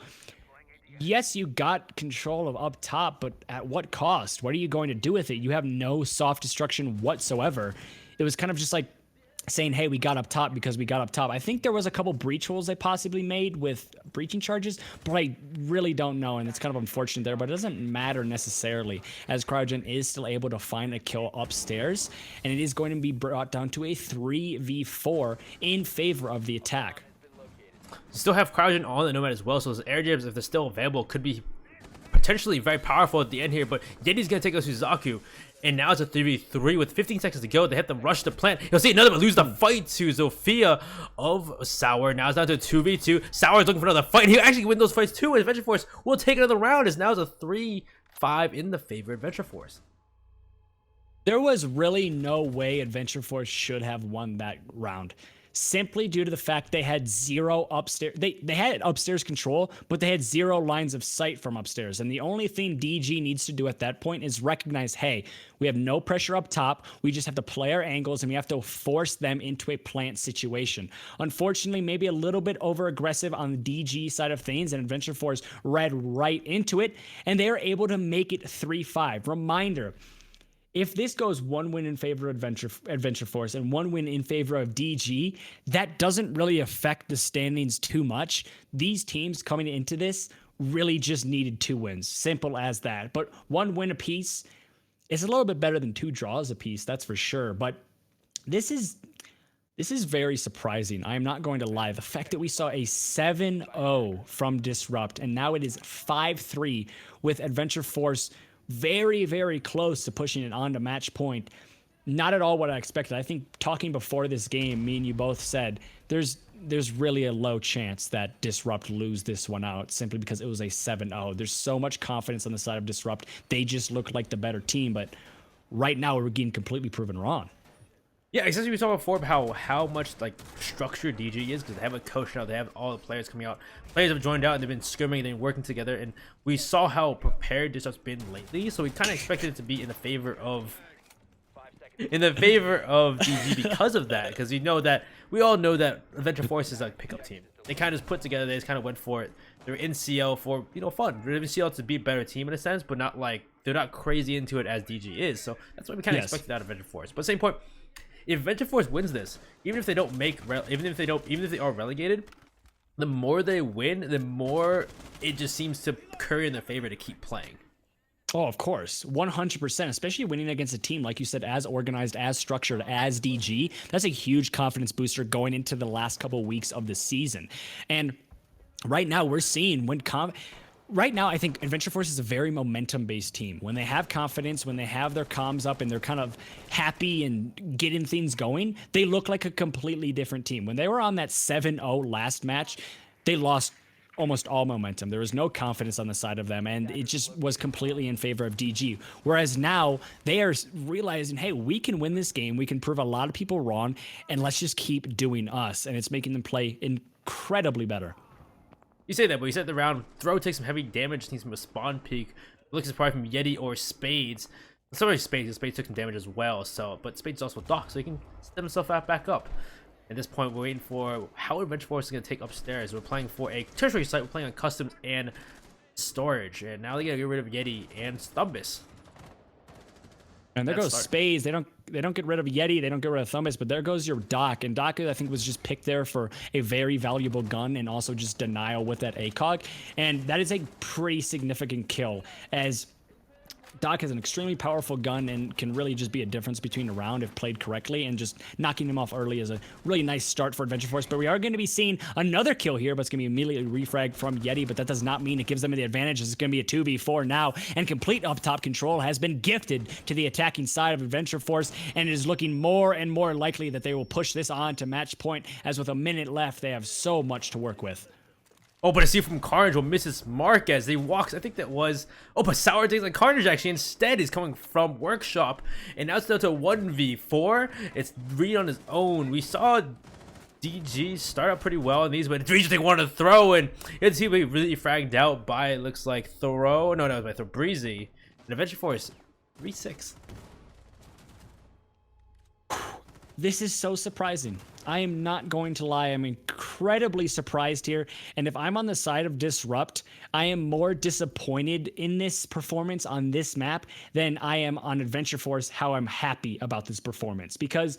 yes, you got control of up top, but at what cost? What are you going to do with it? You have no soft destruction whatsoever. It was kind of just like saying, hey, we got up top because we got up top. I think there was a couple breach holes they possibly made with breaching charges, but I really don't know, and it's kind of unfortunate there, but it doesn't matter necessarily, as CryoGen is still able to find a kill upstairs, and it is going to be brought down to a 3v4 in favor of the attack. Still have CryoGen on the Nomad as well, so those air jabs, if they're still available, could be potentially very powerful at the end here, but Yeti's going to take us to Zaku. And now it's a 3v3 with 15 seconds to go. They have to rush the plant. You'll see another one lose the fight to Zofia of Sour. Now it's down to a 2v2. Sour is looking for another fight. He'll actually win those fights too. And Adventure Force will take another round. As now it's a 3-5 in the favor of Adventure Force. There was really no way Adventure Force should have won that round, simply due to the fact they had 0 upstairs. They had upstairs control, but they had 0 lines of sight from upstairs. And the only thing DG needs to do at that point is recognize, hey, we have no pressure up top. We just have to play our angles, and we have to force them into a plant situation. Unfortunately, maybe a little bit over aggressive on the DG side of things, and Adventure Force read right into it, and they are able to make it 3-5. Reminder, if this goes 1 win in favor of Adventure Force and 1 win in favor of DG, that doesn't really affect the standings too much. These teams coming into this really just needed 2 wins. Simple as that. But 1 win apiece is a little bit better than 2 draws apiece, that's for sure. But this is very surprising. I am not going to lie. The fact that we saw a 7-0 from Disrupt, and now it is 5-3 with Adventure Force very, very close to pushing it on to match point. Not at all what I expected. I think talking before this game, me and you both said there's really a low chance that Disrupt lose this one out simply because it was a 7-0. There's so much confidence on the side of Disrupt. They just look like the better team, but right now we're getting completely proven wrong. Yeah, exactly. We saw before about how much like structured DG is, because they have a coach now. They have all the players coming out. Players have joined out and they've been scrimming and they've been working together. And we saw how prepared Disrupt's been lately. So we kind of expected it to be in the favor of DG because of that. Because we all know that Adventure Force is a pickup team. They kind of just put together. They just kind of went for it. They're in CL for fun. They're in CL to be a better team in a sense, but not like they're not crazy into it as DG is. So that's what we kind of expected out of Adventure Force. But same point. If Adventure Force wins this, even if they are relegated, the more they win, the more it just seems to curry in their favor to keep playing. Oh, of course, 100%, especially winning against a team, like you said, as organized, as structured as DG. That's a huge confidence booster going into the last couple of weeks of the season. And right now we're seeing right now, I think Adventure Force is a very momentum-based team. When they have confidence, when they have their comms up and they're kind of happy and getting things going, they look like a completely different team. When they were on that 7-0 last match, they lost almost all momentum. There was no confidence on the side of them, and it just was completely in favor of DG. Whereas now, they are realizing, hey, we can win this game, we can prove a lot of people wrong, and let's just keep doing us. And it's making them play incredibly better. You say that, but you said the round throw takes some heavy damage, needs some spawn peak. Looks like probably from Yeti or Spades. Sorry, Spades took some damage as well. So, but Spades also docked, so he can step himself back up. At this point, we're waiting for how Adventure Force is going to take upstairs. We're playing for a tertiary site. We're playing on customs and storage. And now they got to get rid of Yeti and Thumbus. And there goes Spades. They don't get rid of Yeti. They don't get rid of Thumbus, but there goes your Doc. And Doc, I think, was just picked there for a very valuable gun and also just denial with that ACOG. And that is a pretty significant kill, as Doc has an extremely powerful gun and can really just be a difference between a round if played correctly, and just knocking him off early is a really nice start for Adventure Force. But we are going to be seeing another kill here, but it's going to be immediately refragged from Yeti, but that does not mean it gives them the advantage. It's going to be a 2v4 now, and complete up-top control has been gifted to the attacking side of Adventure Force, and it is looking more and more likely that they will push this on to match point, as with a minute left, they have so much to work with. Oh, but I see from Carnage will miss his mark as he walks. I think that was... Oh, but Sour takes like Carnage actually. Instead, he's coming from Workshop. And now it's down to 1v4. It's Reed on his own. We saw DG start out pretty well in these, but Reed they wanted to throw. And it's he really fragged out by, it looks like, Throw. No, it was by Breezy. And Adventure Force, 3-6. This is so surprising. I am not going to lie. I'm incredibly surprised here. And if I'm on the side of Disrupt, I am more disappointed in this performance on this map than I am on Adventure Force, how I'm happy about this performance. Because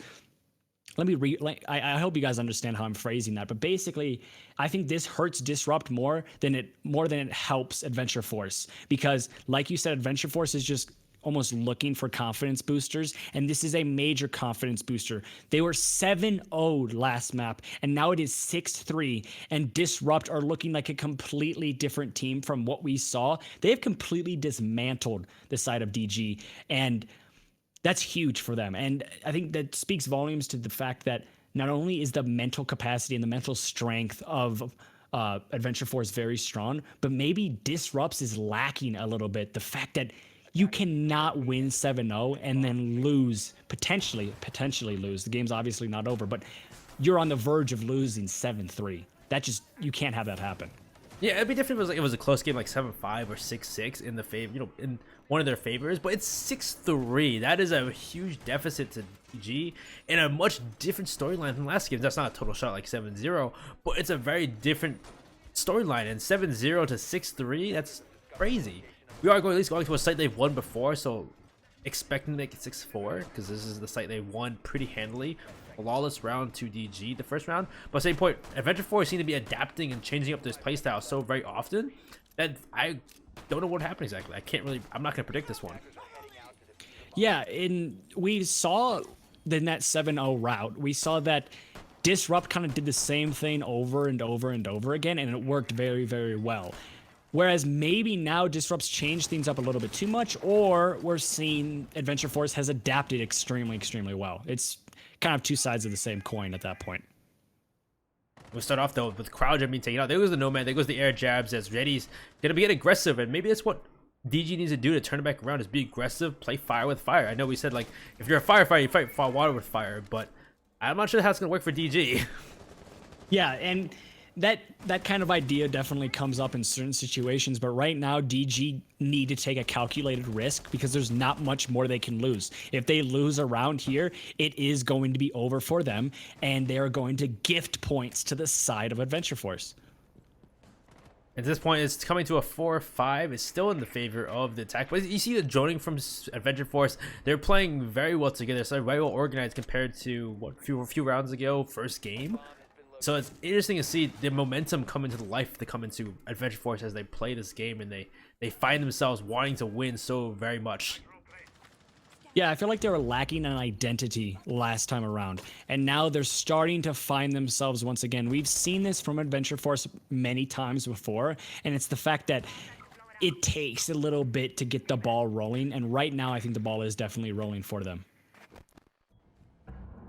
I hope you guys understand how I'm phrasing that, but basically, I think this hurts Disrupt more than it helps Adventure Force. Because, like you said, Adventure Force is just almost looking for confidence boosters, and this is a major confidence booster. They were 7-0 last map, and now it is 6-3, and Disrupt are looking like a completely different team from what we saw. They have completely dismantled the side of DG, and that's huge for them. And I think that speaks volumes to the fact that not only is the mental capacity and the mental strength of Adventure Force very strong, but maybe Disrupts is lacking a little bit. The fact that you cannot win 7-0 and then lose, potentially lose. The game's obviously not over, but you're on the verge of losing 7-3. You can't have that happen. Yeah, it'd be different if it was a close game like 7-5 or 6-6 in the favor, in one of their favors, but it's 6-3. That is a huge deficit to DG and a much different storyline from last game. That's not a total shot like 7-0, but it's a very different storyline. And 7-0 to 6-3, that's crazy. We are at least going to a site they've won before, so expecting to make it 6-4, because this is the site they won pretty handily. A lawless round to DG the first round. But at the same point, Adventure Force seem to be adapting and changing up this playstyle so very often that I don't know what happened exactly. I'm not going to predict this one. Yeah, we saw in that 7-0 route, we saw that Disrupt kind of did the same thing over and over and over again, and it worked very, very well. Whereas maybe now Disrupt's changed things up a little bit too much, or we're seeing Adventure Force has adapted extremely, extremely well. It's kind of two sides of the same coin at that point. We'll start off though with crowd jab being taken out. There goes the Nomad, there goes the air jabs as Reddy's gonna be getting aggressive, and maybe that's what DG needs to do to turn it back around, is be aggressive, play fire with fire. I know we said like if you're a firefighter, you fight water with fire, but I'm not sure how it's gonna work for DG. Yeah, and that kind of idea definitely comes up in certain situations, but right now DG need to take a calculated risk because there's not much more they can lose. If they lose around here, it is going to be over for them, and they are going to gift points to the side of Adventure Force. At this point, it's coming to a 4-5. It's still in the favor of the attack. But you see the joining from Adventure Force. They're playing very well together. So very well organized compared to what a few rounds ago, first game. So it's interesting to see the momentum come into the life to come into Adventure Force as they play this game, and they find themselves wanting to win so very much. Yeah, I feel like they were lacking an identity last time around, and now they're starting to find themselves once again. We've seen this from Adventure Force many times before, and it's the fact that it takes a little bit to get the ball rolling, and right now I think the ball is definitely rolling for them.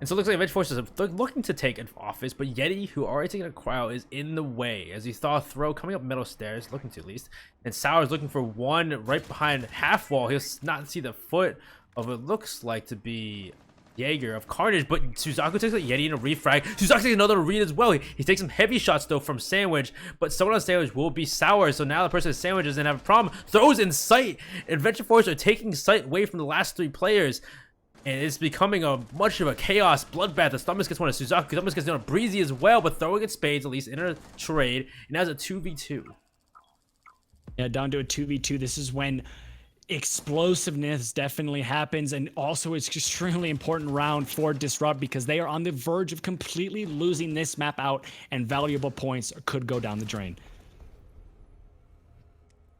And so it looks like Adventure Force is looking to take an office, but Yeti, who already taken a cryo, is in the way as he saw a throw coming up middle stairs, looking to at least. And Sour's looking for one right behind half wall. He'll not see the foot of what looks like to be Jaeger of Carnage, but Suzaku takes a Yeti in a refrag. Suzaku takes another read as well. He takes some heavy shots though from Sandwich, but someone on Sandwich will be Sour, so now the person with Sandwich doesn't have a problem. Throws in sight. Adventure Force are taking sight away from the last three players. And it's becoming a much of a chaos bloodbath. The Stomach gets one of Suzaku. Stomach gets down a Breezy as well, but throwing at spades, at least in a trade. And has a 2v2. Yeah, down to a 2v2. This is when explosiveness definitely happens, and also it's extremely important round for Disrupt because they are on the verge of completely losing this map out, and valuable points could go down the drain.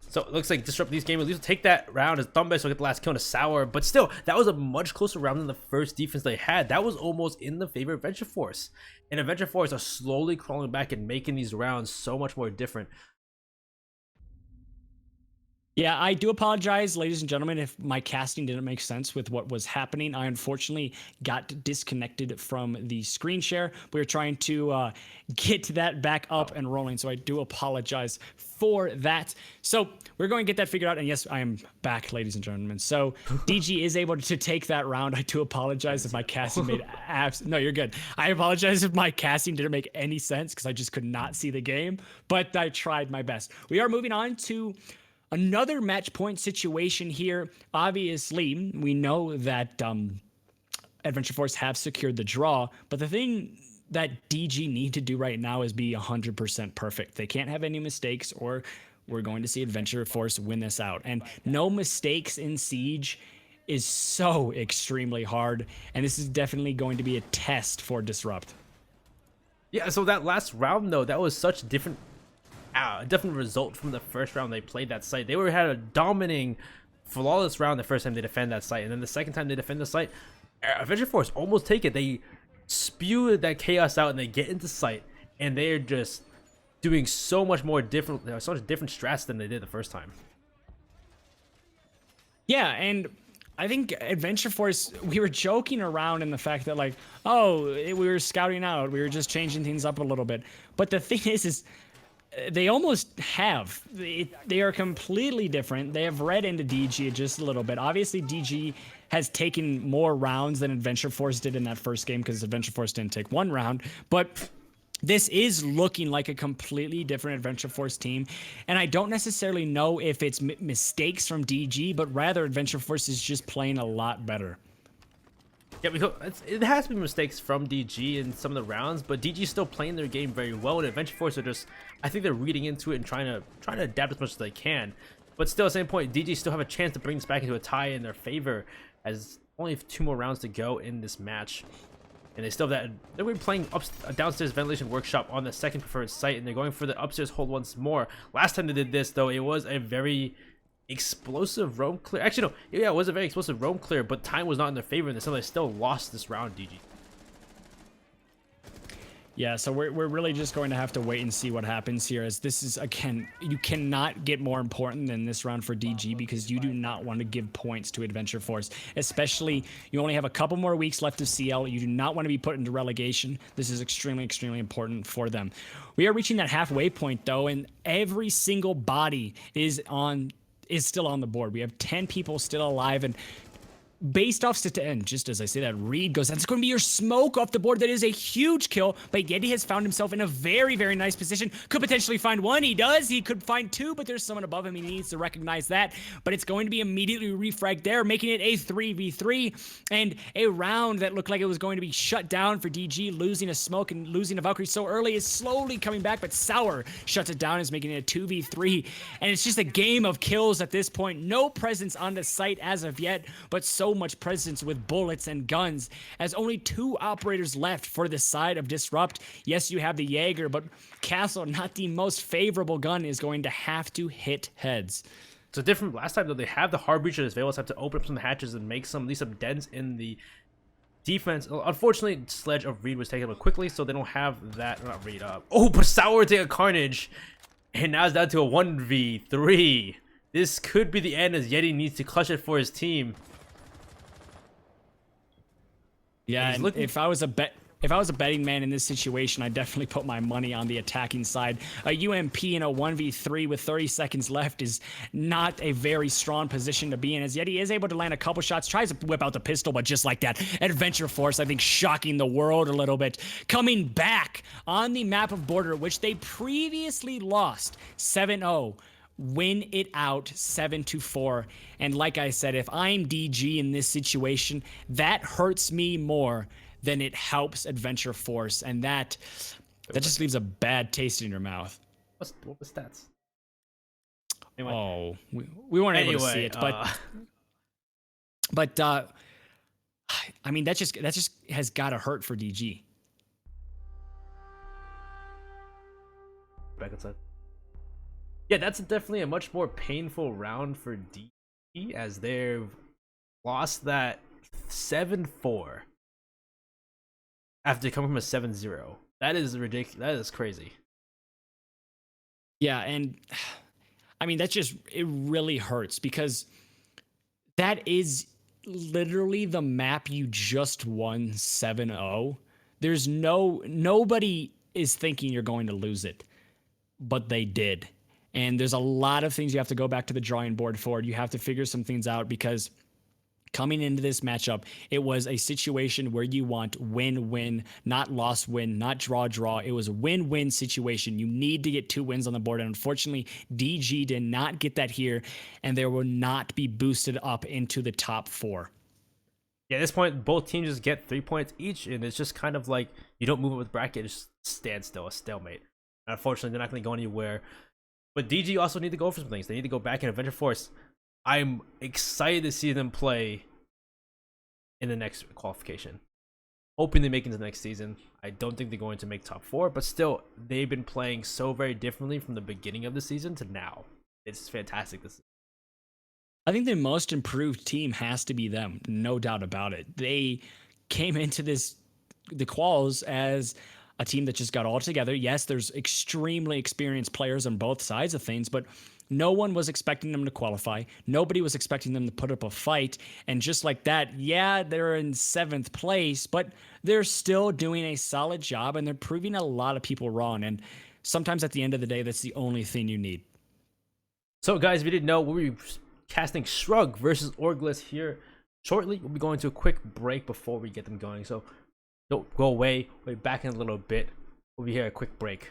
So it looks like Disrupt these games at least will take that round as Thumbbass will get the last kill on a Sour, but still, that was a much closer round than the first defense they had. That was almost in the favor of Adventure Force. And Adventure Force are slowly crawling back and making these rounds so much more different. Yeah, I do apologize, ladies and gentlemen, if my casting didn't make sense with what was happening. I unfortunately got disconnected from the screen share. We were trying to get that back up and rolling, so I do apologize for that. So we're going to get that figured out, and yes, I am back, ladies and gentlemen. So DG is able to take that round. I do apologize if my casting made no, you're good. I apologize if my casting didn't make any sense because I just could not see the game, but I tried my best. We are moving on to another match point situation here. Obviously, we know that Adventure Force have secured the draw, but the thing that DG need to do right now is be 100% perfect. They can't have any mistakes, or we're going to see Adventure Force win this out. And no mistakes in Siege is so extremely hard, and this is definitely going to be a test for Disrupt. Yeah, so that last round, though, that was such different result from the first round they played that site. They had a dominating, flawless round the first time they defend that site, and then the second time they defend the site, Adventure Force almost take it. They spew that chaos out and they get into site, and they're just doing so much more different, so much different strats than they did the first time. Yeah, and I think Adventure Force, we were joking around in the fact that, like, oh, we were scouting out, we were just changing things up a little bit. But the thing is they almost have. They are completely different. They have read into DG just a little bit. Obviously, DG has taken more rounds than Adventure Force did in that first game because Adventure Force didn't take one round. But this is looking like a completely different Adventure Force team. And I don't necessarily know if it's mistakes from DG, but rather Adventure Force is just playing a lot better. Yeah, because it has been mistakes from DG in some of the rounds, but DG's still playing their game very well, and Adventure Force are just, I think they're reading into it and trying to adapt as much as they can. But still, at the same point, DG still have a chance to bring this back into a tie in their favor, as only 2 more rounds to go in this match. And they still have that. They're going to be playing downstairs ventilation workshop on the second preferred site, and they're going for the upstairs hold once more. Last time they did this, though, it was a very explosive roam clear. Actually, no, yeah, it was a very explosive roam clear, but time was not in their favor, and they still lost this round, DG. Yeah, so we're really just going to have to wait and see what happens here, as this is, again, you cannot get more important than this round for DG because you do not want to give points to Adventure Force, especially you only have a couple more weeks left of CL. You do not want to be put into relegation. This is extremely, extremely important for them. We are reaching that halfway point, though, and every single body is still on the board. We have 10 people still alive, and based off and just as I say that, Reed goes, that's going to be your smoke off the board. That is a huge kill, but Yeti has found himself in a very, very nice position. Could potentially find one. He does. He could find two, but there's someone above him. He needs to recognize that, but it's going to be immediately refragged there, making it a 3v3 and a round that looked like it was going to be shut down for DG. Losing a smoke and losing a Valkyrie so early is slowly coming back, but Sour shuts it down, is making it a 2v3, and it's just a game of kills at this point. No presence on the site as of yet, but so much presence with bullets and guns, as only 2 operators left for the side of Disrupt. Yes, you have the Jaeger, but Castle, not the most favorable gun, is going to have to hit heads. So different last time, though. They have the hard breach, as Velos have to open up some hatches and make at least some dents in the defense. Unfortunately, Sledge of Reed was taken up quickly, so they don't have that. Not Reed. Oh, but Sour take a carnage, and now it's down to a 1v3. This could be the end, as Yeti needs to clutch it for his team. Yeah, and if I was a betting man in this situation, I'd definitely put my money on the attacking side. A UMP in a 1v3 with 30 seconds left is not a very strong position to be in, as Yeti is able to land a couple shots, tries to whip out the pistol, but just like that, Adventure Force, I think, shocking the world a little bit, coming back on the map of Border, which they previously lost 7-0. win it out 7-4. And like I said, if I'm DG in this situation, that hurts me more than it helps Adventure Force, and that just leaves a bad taste in your mouth. What was stats? Anyway. Oh, we weren't able to see it, but I mean that just has got to hurt for DG. Back inside. Yeah, that's definitely a much more painful round for DG as they've lost that 7-4 after coming from a 7-0. That is ridiculous. That is crazy. Yeah, and I mean it really hurts because that is literally the map you just won 7-0. There's nobody is thinking you're going to lose it, but they did. And there's a lot of things you have to go back to the drawing board for. You have to figure some things out because coming into this matchup, it was a situation where you want win-win, not loss-win, not draw-draw. It was a win-win situation. You need to get 2 wins on the board. And unfortunately, DG did not get that here, and they will not be boosted up into the top 4. Yeah, at this point, both teams just get 3 points each, and it's just kind of like you don't move up with bracket, it's just stand still, a stalemate. And unfortunately, they're not going to go anywhere. But DG also need to go for some things. They need to go back in Adventure Force. I'm excited to see them play in the next qualification. Hoping they make it into the next season. I don't think they're going to make top 4, but still, they've been playing so very differently from the beginning of the season to now. It's fantastic. I think the most improved team has to be them, no doubt about it. They came into the quals as a team that just got all together. Yes, there's extremely experienced players on both sides of things, but no one was expecting them to qualify. Nobody was expecting them to put up a fight. And just like that, yeah, they're in 7th place, but they're still doing a solid job and they're proving a lot of people wrong. And sometimes at the end of the day, that's the only thing you need. So guys, if you didn't know, we'll be casting Shrug versus Orgless here shortly. We'll be going to a quick break before we get them going. So don't go away. We'll be back in a little bit. We'll be here a quick break.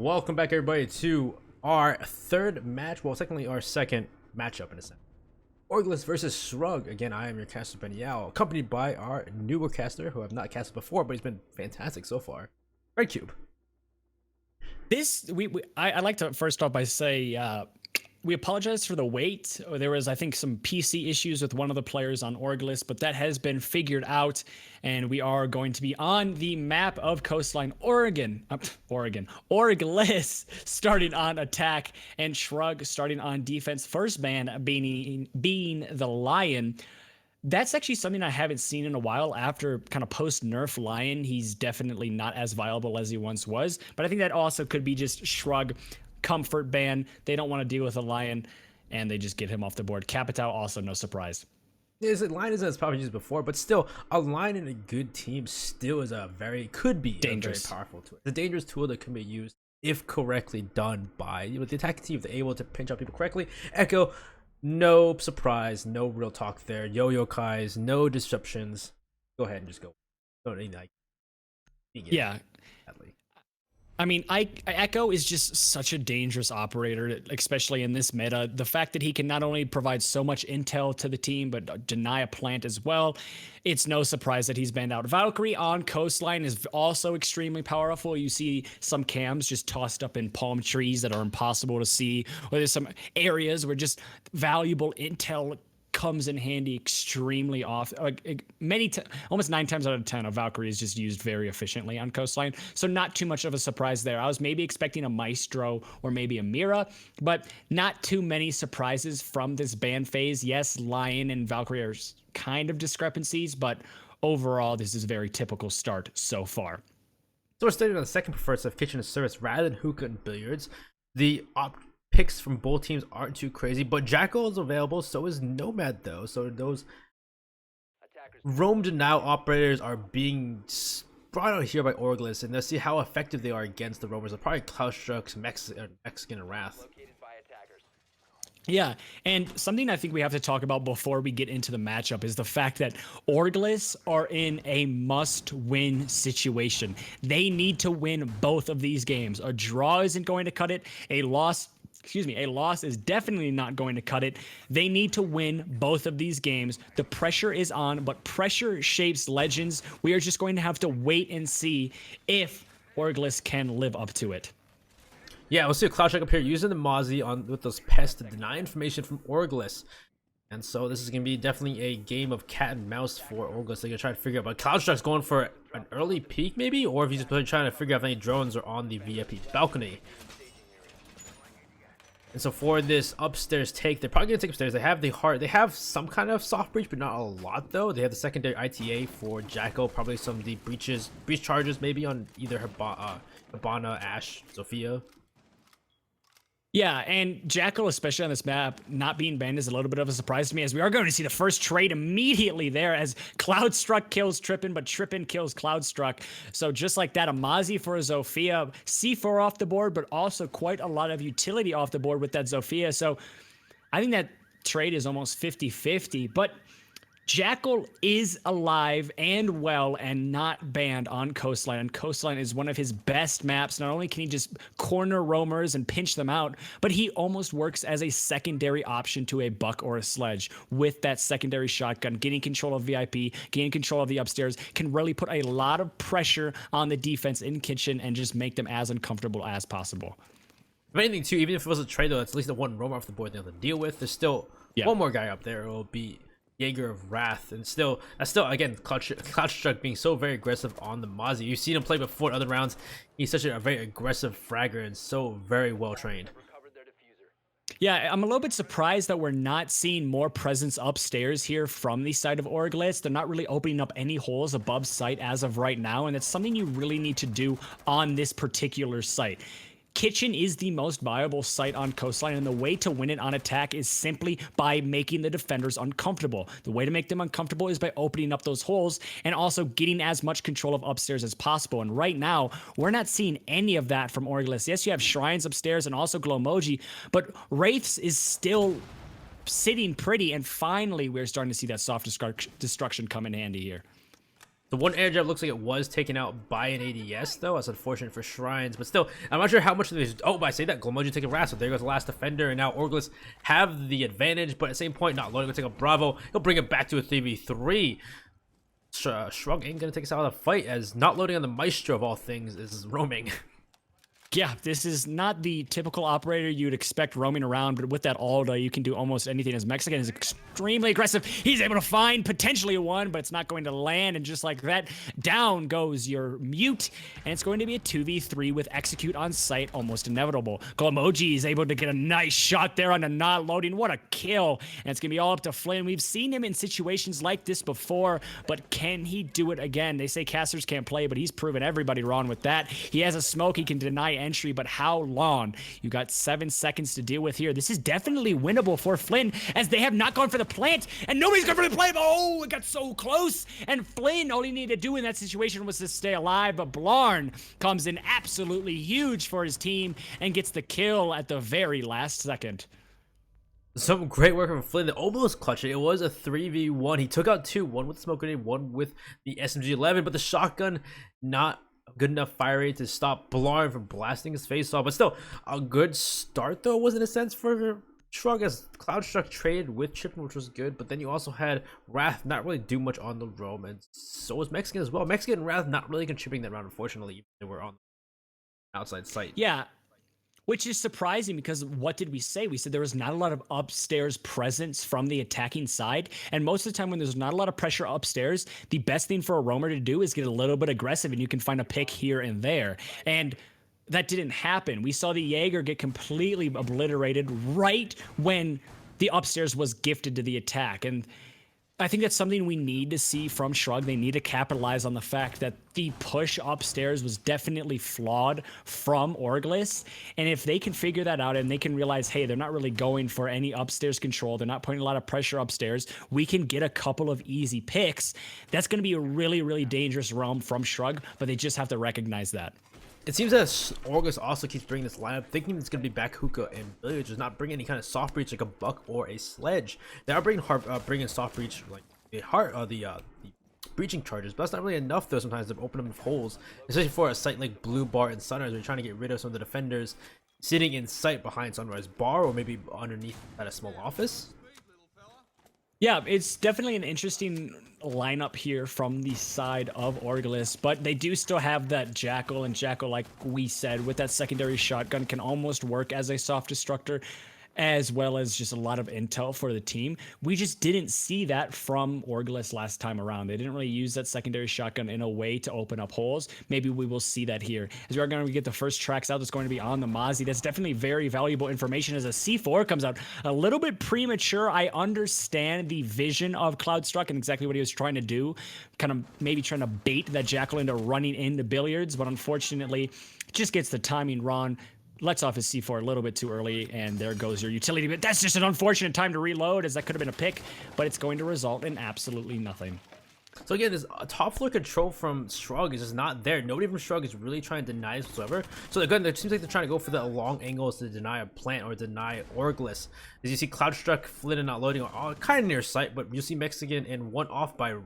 Welcome back, everybody, to our third match. Well, technically our second matchup in a sense. Orgless versus Shrug. Again, I am your caster, Ben Yao, accompanied by our newer caster, who I've not casted before, but he's been fantastic so far. Red Cube. I'd like to first off by say we apologize for the wait. There was, I think, some PC issues with one of the players on Orgless, but that has been figured out, and we are going to be on the map of Coastline, Orgless starting on attack, and Shrug starting on defense. First ban being the Lion. That's actually something I haven't seen in a while. After kind of post-nerf Lion, he's definitely not as viable as he once was. But I think that also could be just Shrug comfort ban. They don't want to deal with a Lion, and they just get him off the board. Capitao also no surprise. Is it Lion isn't as probably used before, but still a Lion in a good team still is could be dangerous, a very powerful tool. It's a dangerous tool that can be used if correctly done by with the attacking team. If they're able to pinch out people correctly. Echo. No surprise, no real talk there. Yo-yo Kais, no disruptions. Go ahead and just go. Don't need like. Yeah. Badly. I mean, Echo is just such a dangerous operator, especially in this meta. The fact that he can not only provide so much intel to the team, but deny a plant as well. It's no surprise that he's banned out. Valkyrie on Coastline is also extremely powerful. You see some cams just tossed up in palm trees that are impossible to see, or there's some areas where just valuable intel comes in handy extremely often. Like almost 9 times out of 10, a Valkyrie is just used very efficiently on Coastline. So not too much of a surprise there. I was maybe expecting a Maestro or maybe a Mira, but not too many surprises from this ban phase. Yes, Lion and Valkyrie are kind of discrepancies, but overall, this is a very typical start so far. So we're starting on the second preferred of kitchen and service rather than hookah and billiards. The picks from both teams aren't too crazy, but Jackal is available, so is Nomad though. So those roamed now operators are being brought out here by Orgless, and let's see how effective they are against the roamers. They're probably Cloudstruck, Mexican, and Wrath. Yeah, and something I think we have to talk about before we get into the matchup is the fact that Orgless are in a must-win situation. They need to win both of these games. A draw isn't going to cut it. A loss is definitely not going to cut it. They need to win both of these games. The pressure is on, but pressure shapes legends. We are just going to have to wait and see if Orgless can live up to it. Yeah, we'll see a Cloudstruck up here using the Mozzie with those pests to deny information from Orgless. And so this is going to be definitely a game of cat and mouse for Orgless. They're going to try to figure out, but Cloudstruck's going for an early peek maybe, or if he's just trying to figure out if any drones are on the VIP balcony. And so for this upstairs take, they're probably going to take upstairs. They have the heart. They have some kind of soft breach, but not a lot though. They have the secondary ITA for Jackal, probably some of the breach charges maybe on either Hibana, Ashe, Sophia. Yeah, and Jackal, especially on this map, not being banned is a little bit of a surprise to me, as we are going to see the first trade immediately there as Cloudstruck kills Trippin, but Trippin kills Cloudstruck. So just like that, a Mozzie for a Zofia, C4 off the board, but also quite a lot of utility off the board with that Zofia. So I think that trade is almost 50-50, but Jackal is alive and well and not banned on Coastline. And Coastline is one of his best maps. Not only can he just corner roamers and pinch them out, but he almost works as a secondary option to a Buck or a Sledge with that secondary shotgun. Getting control of VIP, getting control of the upstairs can really put a lot of pressure on the defense in kitchen and just make them as uncomfortable as possible. If anything too, even if it was a trade though, that's at least the one roamer off the board they have to deal with. There's still one more guy up there. It will be Jaeger of Wrath, and that's still again Cloudstruck being so very aggressive on the Mozzie. You've seen him play before in other rounds. He's such a very aggressive fragger and so very well trained. Yeah, I'm a little bit surprised that we're not seeing more presence upstairs here from the side of Orgless. They're not really opening up any holes above site as of right now, and it's something you really need to do on this particular site. Kitchen is the most viable site on Coastline, and the way to win it on attack is simply by making the defenders uncomfortable. The way to make them uncomfortable is by opening up those holes and also getting as much control of upstairs as possible. And right now, we're not seeing any of that from Orgless. Yes, you have Shrines upstairs and also Glowmoji, but Wraiths is still sitting pretty, and finally we're starting to see that soft destruction come in handy here. The one air jab looks like it was taken out by an ADS though. That's unfortunate for Shrines, but still, I'm not sure how much of this. Oh, but I say that Glomoji taking Wrath, so there goes the last defender, and now Orgless have the advantage. But at the same point, not loading, gonna take a Bravo. He'll bring it back to a 3v3. Shrug ain't gonna take us out of the fight, as not loading on the Maestro of all things is roaming. Yeah, this is not the typical operator you'd expect roaming around, but with that Alda, you can do almost anything. As Mexican is extremely aggressive, he's able to find potentially a one, but it's not going to land, and just like that, down goes your mute, and it's going to be a 2v3 with execute on site, almost inevitable. Glomoji is able to get a nice shot there on the not loading. What a kill, and it's going to be all up to Flynn. We've seen him in situations like this before, but can he do it again? They say casters can't play, but he's proven everybody wrong with that. He has a smoke, he can deny entry, but how long? You got 7 seconds to deal with here. This is definitely winnable for Flynn, as they have not gone for the plant, and nobody's gone for the plant. Oh, it got so close, and Flynn, all he needed to do in that situation was to stay alive, but Blarn comes in absolutely huge for his team and gets the kill at the very last second. Some great work from Flynn that almost clutched it. It was a 3v1. He took out two, one with the smoke grenade, one with the SMG-11, but the shotgun not good enough fire rate to stop Blarn from blasting his face off. But still, a good start though was in a sense for Shrug, as Cloudstruck traded with Chippen, which was good. But then you also had Wrath not really do much on the roam, and so was Mexican as well. Mexican and Wrath not really contributing that round, unfortunately, even they were on the outside site. Yeah, which is surprising, because what did we say? We said there was not a lot of upstairs presence from the attacking side. And most of the time when there's not a lot of pressure upstairs, the best thing for a roamer to do is get a little bit aggressive, and you can find a pick here and there. And that didn't happen. We saw the Jaeger get completely obliterated right when the upstairs was gifted to the attack. And I think that's something we need to see from Shrug. They need to capitalize on the fact that the push upstairs was definitely flawed from Orgless. And if they can figure that out and they can realize, hey, they're not really going for any upstairs control, they're not putting a lot of pressure upstairs, we can get a couple of easy picks. That's going to be a really, really dangerous realm from Shrug, but they just have to recognize that. It seems that Orgless also keeps bringing this lineup, thinking it's going to be back hookah and billiards, just not bringing any kind of soft breach like a buck or a sledge. They are bringing soft breach like the breaching charges, but that's not really enough though. Sometimes to open up holes, especially for a site like Blue Bar and Sunrise. We're trying to get rid of some of the defenders sitting in sight behind Sunrise Bar, or maybe underneath at a small office. Yeah, it's definitely an interesting lineup here from the side of Orgless, but they do still have that Jackal, and Jackal, like we said, with that secondary shotgun can almost work as a soft destructor, as well as just a lot of intel for the team. We just didn't see that from Orgless last time around. They didn't really use that secondary shotgun in a way to open up holes. Maybe we will see that here. As we are going to get the first tracks out, that's going to be on the Mozzie. That's definitely very valuable information as a C4 comes out a little bit premature. I understand the vision of Cloudstruck and exactly what he was trying to do, kind of maybe trying to bait that Jackal into running into billiards, but unfortunately, just gets the timing wrong. Lets off his C4 a little bit too early, and there goes your utility. But that's just an unfortunate time to reload, as that could have been a pick, but it's going to result in absolutely nothing. So again, this top floor control from Shrug is just not there. Nobody from Shrug is really trying to deny this whatsoever. So again, it seems like they're trying to go for the long angles to deny a plant or deny Orgless. As you see, Cloudstruck, Flynn, and not loading are all kind of near sight, but you see Mexican and one off by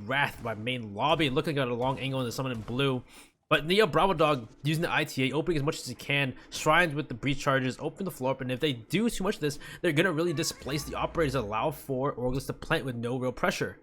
Wrath by main lobby, looking at a long angle into someone in blue. But Neo Bravo Dog using the ITA, opening as much as he can, Shrines with the breach charges, open the floor up, and if they do too much of this, they're going to really displace the operators, allow for Orgless to plant with no real pressure.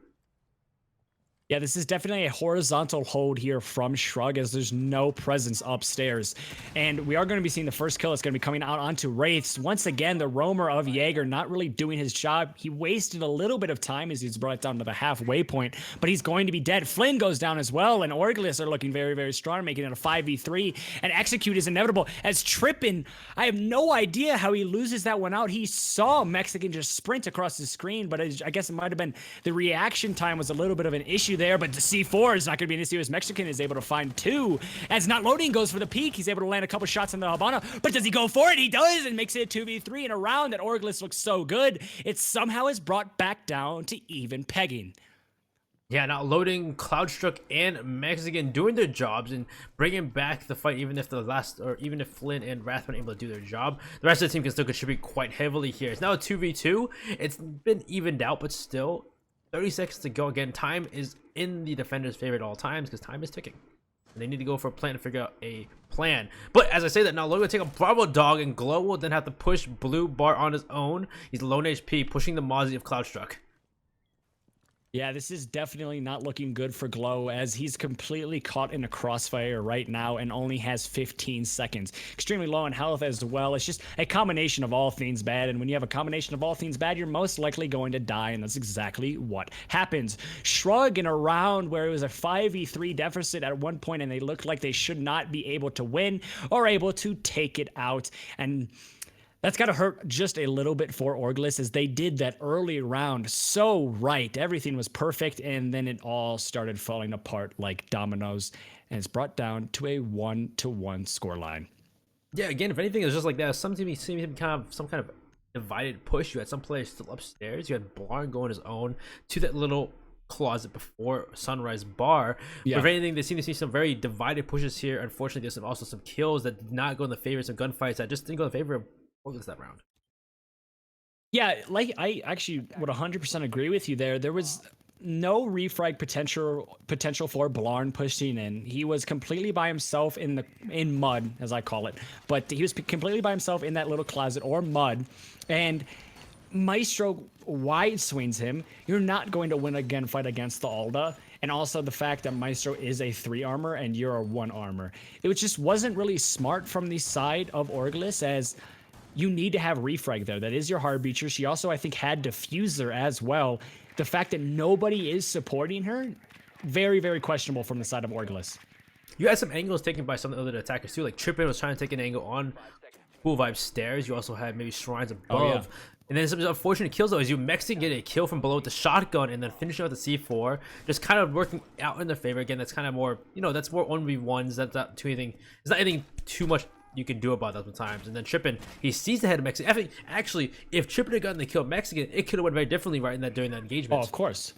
Yeah, this is definitely a horizontal hold here from Shrug, as there's no presence upstairs. And we are going to be seeing the first kill that's going to be coming out onto Wraiths. Once again, the roamer of Jaeger not really doing his job. He wasted a little bit of time as he's brought it down to the halfway point, but he's going to be dead. Flynn goes down as well, and Orgless are looking very, very strong, making it a 5v3. And execute is inevitable, as Trippin, I have no idea how he loses that one out. He saw Mexican just sprint across the screen, but I guess it might have been the reaction time was a little bit of an issue there, but the C4 is not going to be an issue, as Mexican is able to find two. As not loading goes for the peak, he's able to land a couple shots on the Habana, but does he go for it? He does, and makes it a 2v3 in a round that Orgless looks so good. It somehow is brought back down to even pegging. Yeah, not loading, Cloudstruck and Mexican doing their jobs and bringing back the fight, even if even if Flynn and Wrath weren't able to do their job. The rest of the team can still contribute quite heavily here. It's now a 2v2. It's been evened out, but still, 30 seconds to go. Again, time is in the defender's favor at all times because time is ticking. And they need to go for a plan to figure out a plan. But as I say that now, Logan will take a Bravo Dog, and Glow will then have to push Blue Bar on his own. He's lone HP, pushing the Mozzie of Cloudstruck. Yeah, this is definitely not looking good for Glow, as he's completely caught in a crossfire right now and only has 15 seconds. Extremely low in health as well. It's just a combination of all things bad, and when you have a combination of all things bad, you're most likely going to die, and that's exactly what happens. Shrug, in a round where it was a 5v3 deficit at one point and they looked like they should not be able to win or able to take it out, and that's got to hurt just a little bit for Orgless, as they did that early round so right. Everything was perfect, and then it all started falling apart like dominoes, and it's brought down to a 1-1 scoreline. Yeah, again, if anything, it was just like that. Some team seemed to be some kind of divided push. You had some players still upstairs. You had Blarn going his own to that little closet before Sunrise Bar. Yeah. But if anything, they seem to see some very divided pushes here. Unfortunately, there's also some kills that did not go in the favor, some gunfights that just didn't go in the favor of Orgless that round. Yeah, like I actually would 100% agree with you there. There was no refrag potential for Blarn pushing in. He was completely by himself in mud, as I call it. But he was completely by himself in that little closet or mud, and Maestro wide swings him. You're not going to win a gunfight against the Alda. And also the fact that Maestro is a 3 armor and you're a 1 armor. It just wasn't really smart from the side of Orgless, as you need to have refrag there. That is your hard breacher. She also, I think, had diffuser as well. The fact that nobody is supporting her, very, very questionable from the side of Orgless. You had some angles taken by some of the other attackers too. Like Trippin was trying to take an angle on Cool Vibe stairs. You also had maybe shrines above. Oh, yeah. And then some unfortunate kills though, is you Mexican get a kill from below with the shotgun and then finishing with the C4, just kind of working out in their favor. Again, that's kind of more, that's more 1v1s. That's not too anything. There's not anything too much you can do about that sometimes. And then Trippin, he sees the head of Mexican. I think actually, if Trippin had gotten the kill Mexican, it could have went very differently right in that during that engagement. Oh, of course.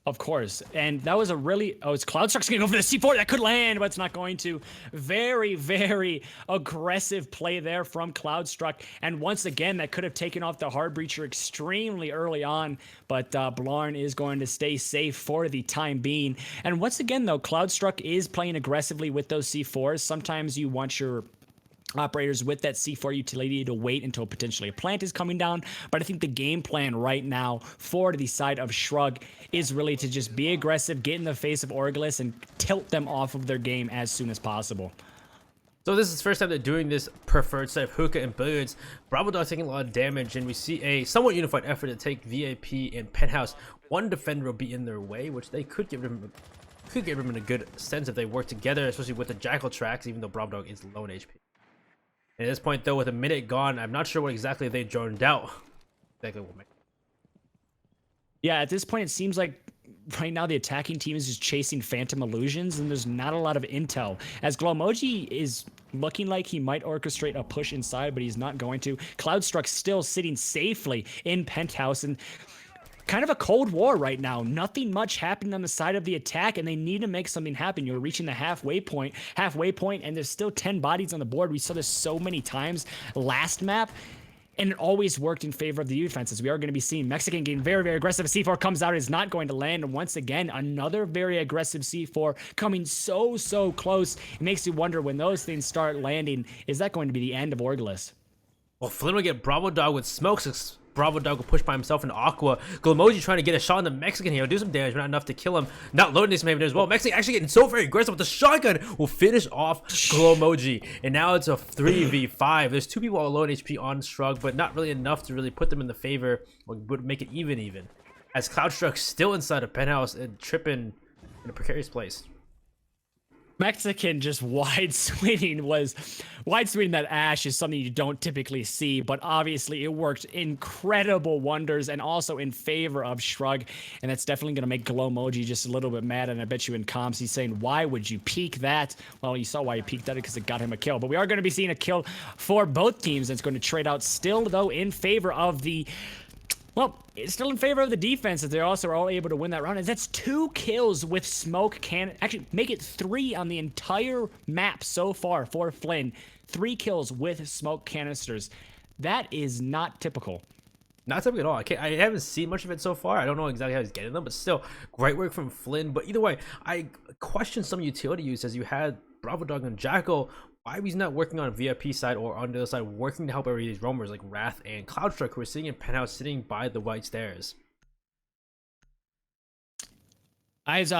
Of course. And that was a really... Oh, it's Cloudstruck's going to go for the C4. That could land, but it's not going to. Very, very aggressive play there from Cloudstruck. And once again, that could have taken off the hard breacher extremely early on. But Blarn is going to stay safe for the time being. And once again, though, Cloudstruck is playing aggressively with those C4s. Sometimes you want your operators with that C4 utility to wait until potentially a plant is coming down, but I think the game plan right now for the side of Shrug is really to just be aggressive, get in the face of Orgless, and tilt them off of their game as soon as possible. So this is the first time they're doing this preferred set of hookah and billiards. Bravo Dog taking a lot of damage, and we see a somewhat unified effort to take VIP and Penthouse. One defender will be in their way, which they could give them in a good sense if they work together, especially with the Jackal tracks, even though Bravo Dog is low in HP. At this point, though, with a minute gone, I'm not sure what exactly they droned out. Yeah, at this point, it seems like right now the attacking team is just chasing Phantom Illusions, and there's not a lot of intel. As Glowmoji is looking like he might orchestrate a push inside, but he's not going to. Cloudstruck still sitting safely in Penthouse, and kind of a cold war right now. Nothing much happening on the side of the attack, and they need to make something happen. You're reaching the halfway point, and there's still 10 bodies on the board. We saw this so many times last map, and it always worked in favor of the defenses. We are going to be seeing Mexican getting very, very aggressive. C4 comes out, is not going to land, and once again, another very aggressive C4 coming so, so close. It makes you wonder, when those things start landing, is that going to be the end of Orgless? Well, Flynn will get Bravo Dog with smokes. Bravo Dog will push by himself in Aqua. Glowmoji trying to get a shot on the Mexican here. He'll do some damage, but not enough to kill him. Not loading this Maven as well. Mexican actually getting so very aggressive with the shotgun. Will finish off Glowmoji. And now it's a 3v5. There's 2 people all low in HP on Shrug, but not really enough to really put them in the favor or would make it even. As Cloudstruck still inside of Penthouse and Trippin in a precarious place. Mexican just wide swinging that Ash is something you don't typically see, but obviously it worked incredible wonders and also in favor of Shrug, and that's definitely going to make Glowmoji just a little bit mad. And I bet you in comms he's saying, why would you peek that? Well, you saw why he peeked that, because it got him a kill. But we are going to be seeing a kill for both teams. It's going to trade out still, though, in favor of the... Well, it's still in favor of the defense, that they also are all able to win that round. And that's 2 kills with smoke cannon. Actually, make it 3 on the entire map so far for Flynn. 3 kills with smoke canisters. That is not typical. Not typical at all. I haven't seen much of it so far. I don't know exactly how he's getting them, but still, great work from Flynn. But either way, I question some utility use as you had Bravo Dog and Jackal. Why he's not working on VIP side or on the other side, working to help every these roamers like Wrath and Cloudstruck, who are sitting in penthouse, sitting by the white stairs. As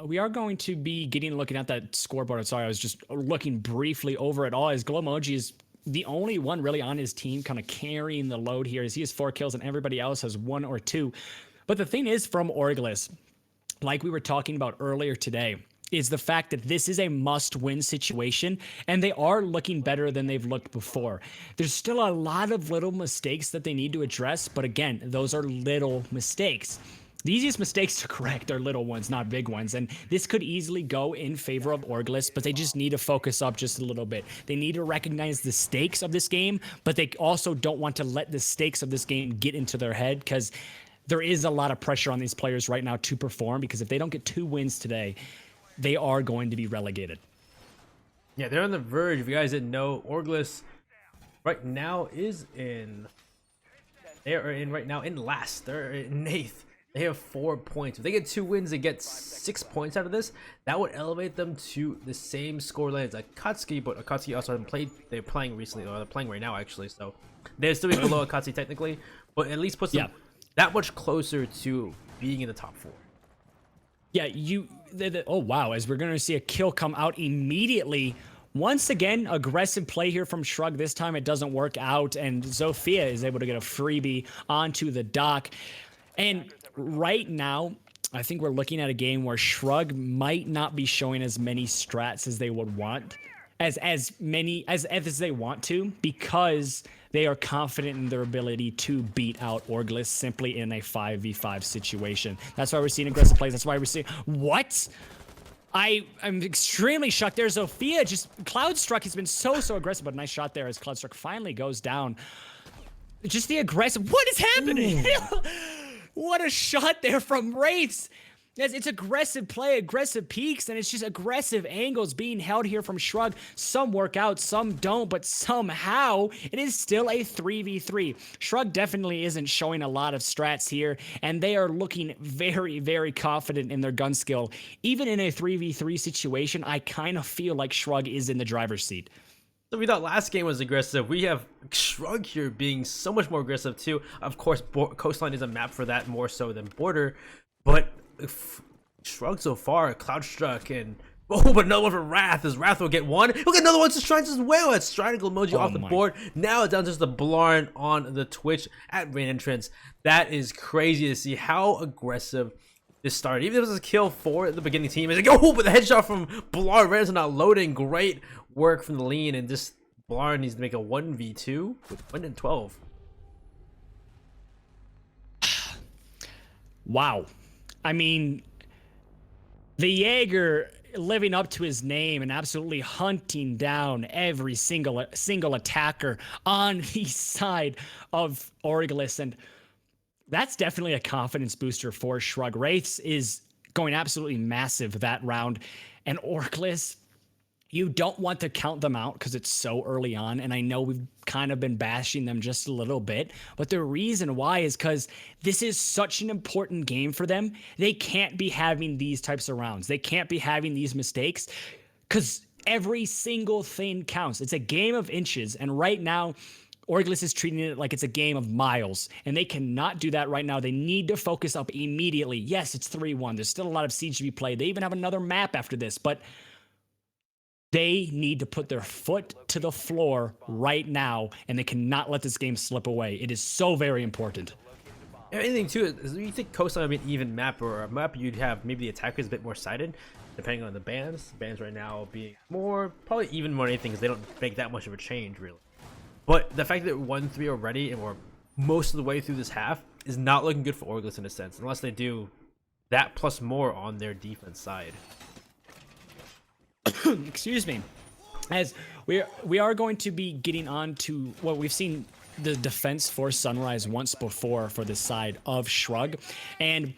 we are going to be looking at that scoreboard. Sorry, I was just looking briefly over it all. As Glowmoji is the only one really on his team kind of carrying the load here, as he has 4 kills and everybody else has 1 or 2. But the thing is, from Orgless, like we were talking about earlier today, is the fact that this is a must-win situation, and they are looking better than they've looked before. There's still a lot of little mistakes that they need to address, but again, those are little mistakes. The easiest mistakes to correct are little ones, not big ones, and this could easily go in favor of Orgless, but they just need to focus up just a little bit. They need to recognize the stakes of this game, but they also don't want to let the stakes of this game get into their head, because there is a lot of pressure on these players right now to perform, because if they don't get 2 wins today, they are going to be relegated. Yeah, they're on the verge. If you guys didn't know, Orgless right now they are in right now in last. They're in 8th. They have 4 points. If they get 2 wins, they get 6 points out of this. That would elevate them to the same scoreline as Akatsuki, but Akatsuki also haven't played. They're playing recently, or they're playing right now actually. So they're still below Akatsuki technically, but at least puts them that much closer to being in the top 4. Yeah, oh wow, as we're going to see a kill come out immediately. Once again, aggressive play here from Shrug. This time it doesn't work out, and Zofia is able to get a freebie onto the dock. And right now, I think we're looking at a game where Shrug might not be showing as many strats as they would want, as many as they want to, because they are confident in their ability to beat out Orgless simply in a 5v5 situation. That's why we're seeing aggressive plays. That's why we're seeing what? I'm extremely shocked. There's Zofia. Just Cloudstruck has been so aggressive, but nice shot there as Cloudstruck finally goes down. Just the aggressive. What is happening? What a shot there from Wraiths. It's aggressive play, aggressive peaks, and it's just aggressive angles being held here from Shrug. Some work out, some don't, but somehow it is still a 3v3. Shrug definitely isn't showing a lot of strats here, and they are looking very confident in their gun skill. Even in a 3v3 situation, I kind of feel like Shrug is in the driver's seat. So we thought last game was aggressive. We have Shrug here being so much more aggressive too. Of course, Coastline is a map for that more so than Border, but Shrug so far, Cloudstruck, and but another one for Wrath. As Wrath will get 1. Look at another one to Strides as well. That's Triangle emoji off the board. Now it's down just the Blarn on the Twitch at Rain Entrance. That is crazy to see how aggressive this started. Even if it was a kill for the beginning team, it's like, oh, but the headshot from Blarn, Raiders are not loading. Great work from the lean, and just Blarn needs to make a 1v2 with 1 and 12. Wow. I mean, the Jaeger living up to his name and absolutely hunting down every single attacker on the side of Orgless, and that's definitely a confidence booster for Shrug. Wraiths is going absolutely massive that round, and Orgless, you don't want to count them out because it's so early on, and I know we've kind of been bashing them just a little bit, but the reason why is because this is such an important game for them. They can't be having these types of rounds. They can't be having these mistakes because every single thing counts. It's a game of inches, and right now, Orgless is treating it like it's a game of miles, and they cannot do that right now. They need to focus up immediately. Yes, it's 3-1. There's still a lot of siege to be played. They even have another map after this, but they need to put their foot to the floor right now, and they cannot let this game slip away. It is so very important. Anything too is you think Coastline would be an even map, or a map you'd have maybe the attackers a bit more sided, depending on the bans. The bans right now being probably even more than anything, because they don't make that much of a change really. But the fact that 1-3 already, and we're most of the way through this half, is not looking good for Orgless in a sense, unless they do that plus more on their defense side. Excuse me. As we are going to be getting on to what we've seen the defense for Sunrise once before for the side of Shrug, and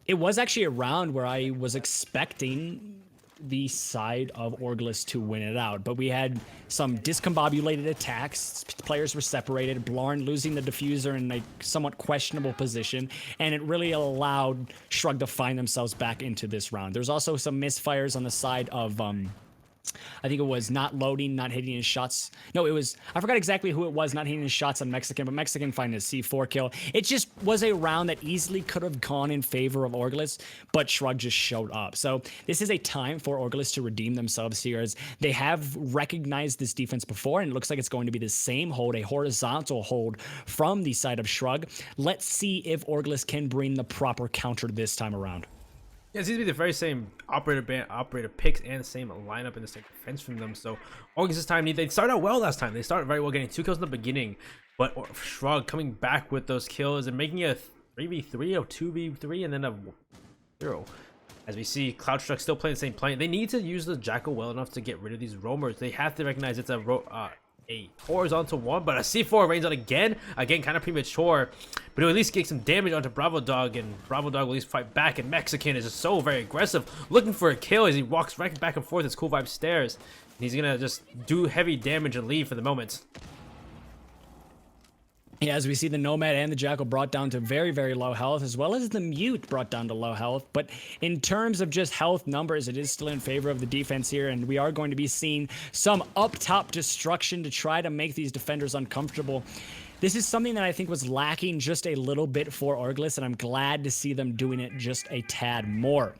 it was actually a round where I was expecting the side of Orgless to win it out, but we had some discombobulated attacks. Players were separated, Blarn losing the diffuser in a somewhat questionable position, and it really allowed Shrug to find themselves back into this round. There's also some misfires on the side of I think it was not loading, not hitting his shots. No, it was, I forgot exactly who it was not hitting his shots on Mexican, but Mexican finding a C4 kill. It just was a round that easily could have gone in favor of Orgless, but Shrug just showed up. So this is a time for Orgless to redeem themselves here, as they have recognized this defense before, and it looks like it's going to be the same hold, a horizontal hold from the side of Shrug. Let's see if Orgless can bring the proper counter this time around. Yeah, it seems to be the very same operator picks and the same lineup and the same defense from them. So Orgless this time, they started out well last time. They started very well, getting 2 kills in the beginning, but Shrug coming back with those kills and making a 3v3 or 2v3 and then a 0. As we see, Cloudstruck still playing the same play. They need to use the Jackal well enough to get rid of these roamers. They have to recognize it's a horizontal one, but a C4 rains out again kind of premature, but it'll at least get some damage onto Bravo Dog, and Bravo Dog will at least fight back, and Mexican is just so very aggressive, looking for a kill as he walks right back and forth as Cool Vibe stairs, and he's gonna just do heavy damage and leave for the moment. Yeah, as we see the Nomad and the Jackal brought down to very, very low health, as well as the Mute brought down to low health. But in terms of just health numbers, it is still in favor of the defense here, and we are going to be seeing some up-top destruction to try to make these defenders uncomfortable. This is something that I think was lacking just a little bit for Orgless, and I'm glad to see them doing it just a tad more.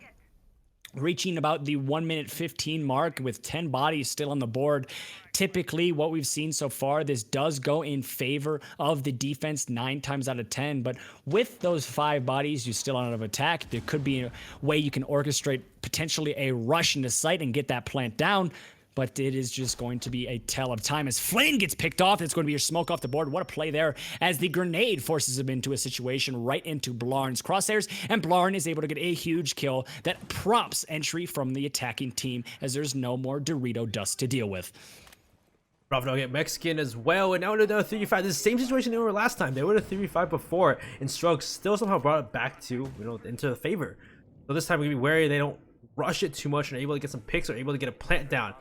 Reaching about the 1 minute 15 mark with 10 bodies still on the board. Typically, what we've seen so far, this does go in favor of the defense 9 times out of 10. But with those 5 bodies, you still out of attack. There could be a way you can orchestrate potentially a rush into sight and get that plant down. But it is just going to be a tell of time as Flame gets picked off. It's going to be your smoke off the board. What a play there, as the grenade forces him into a situation right into Blarn's crosshairs, and Blarn is able to get a huge kill that prompts entry from the attacking team, as there's no more Dorito dust to deal with. Bravo Dog get Mexican as well, and now they're 3v5. This is the same situation they were last time. They were a 3v5 before, and Shrug still somehow brought it back to, into favor. So this time we're gonna be wary they don't rush it too much and are able to get some picks or able to get a plant down.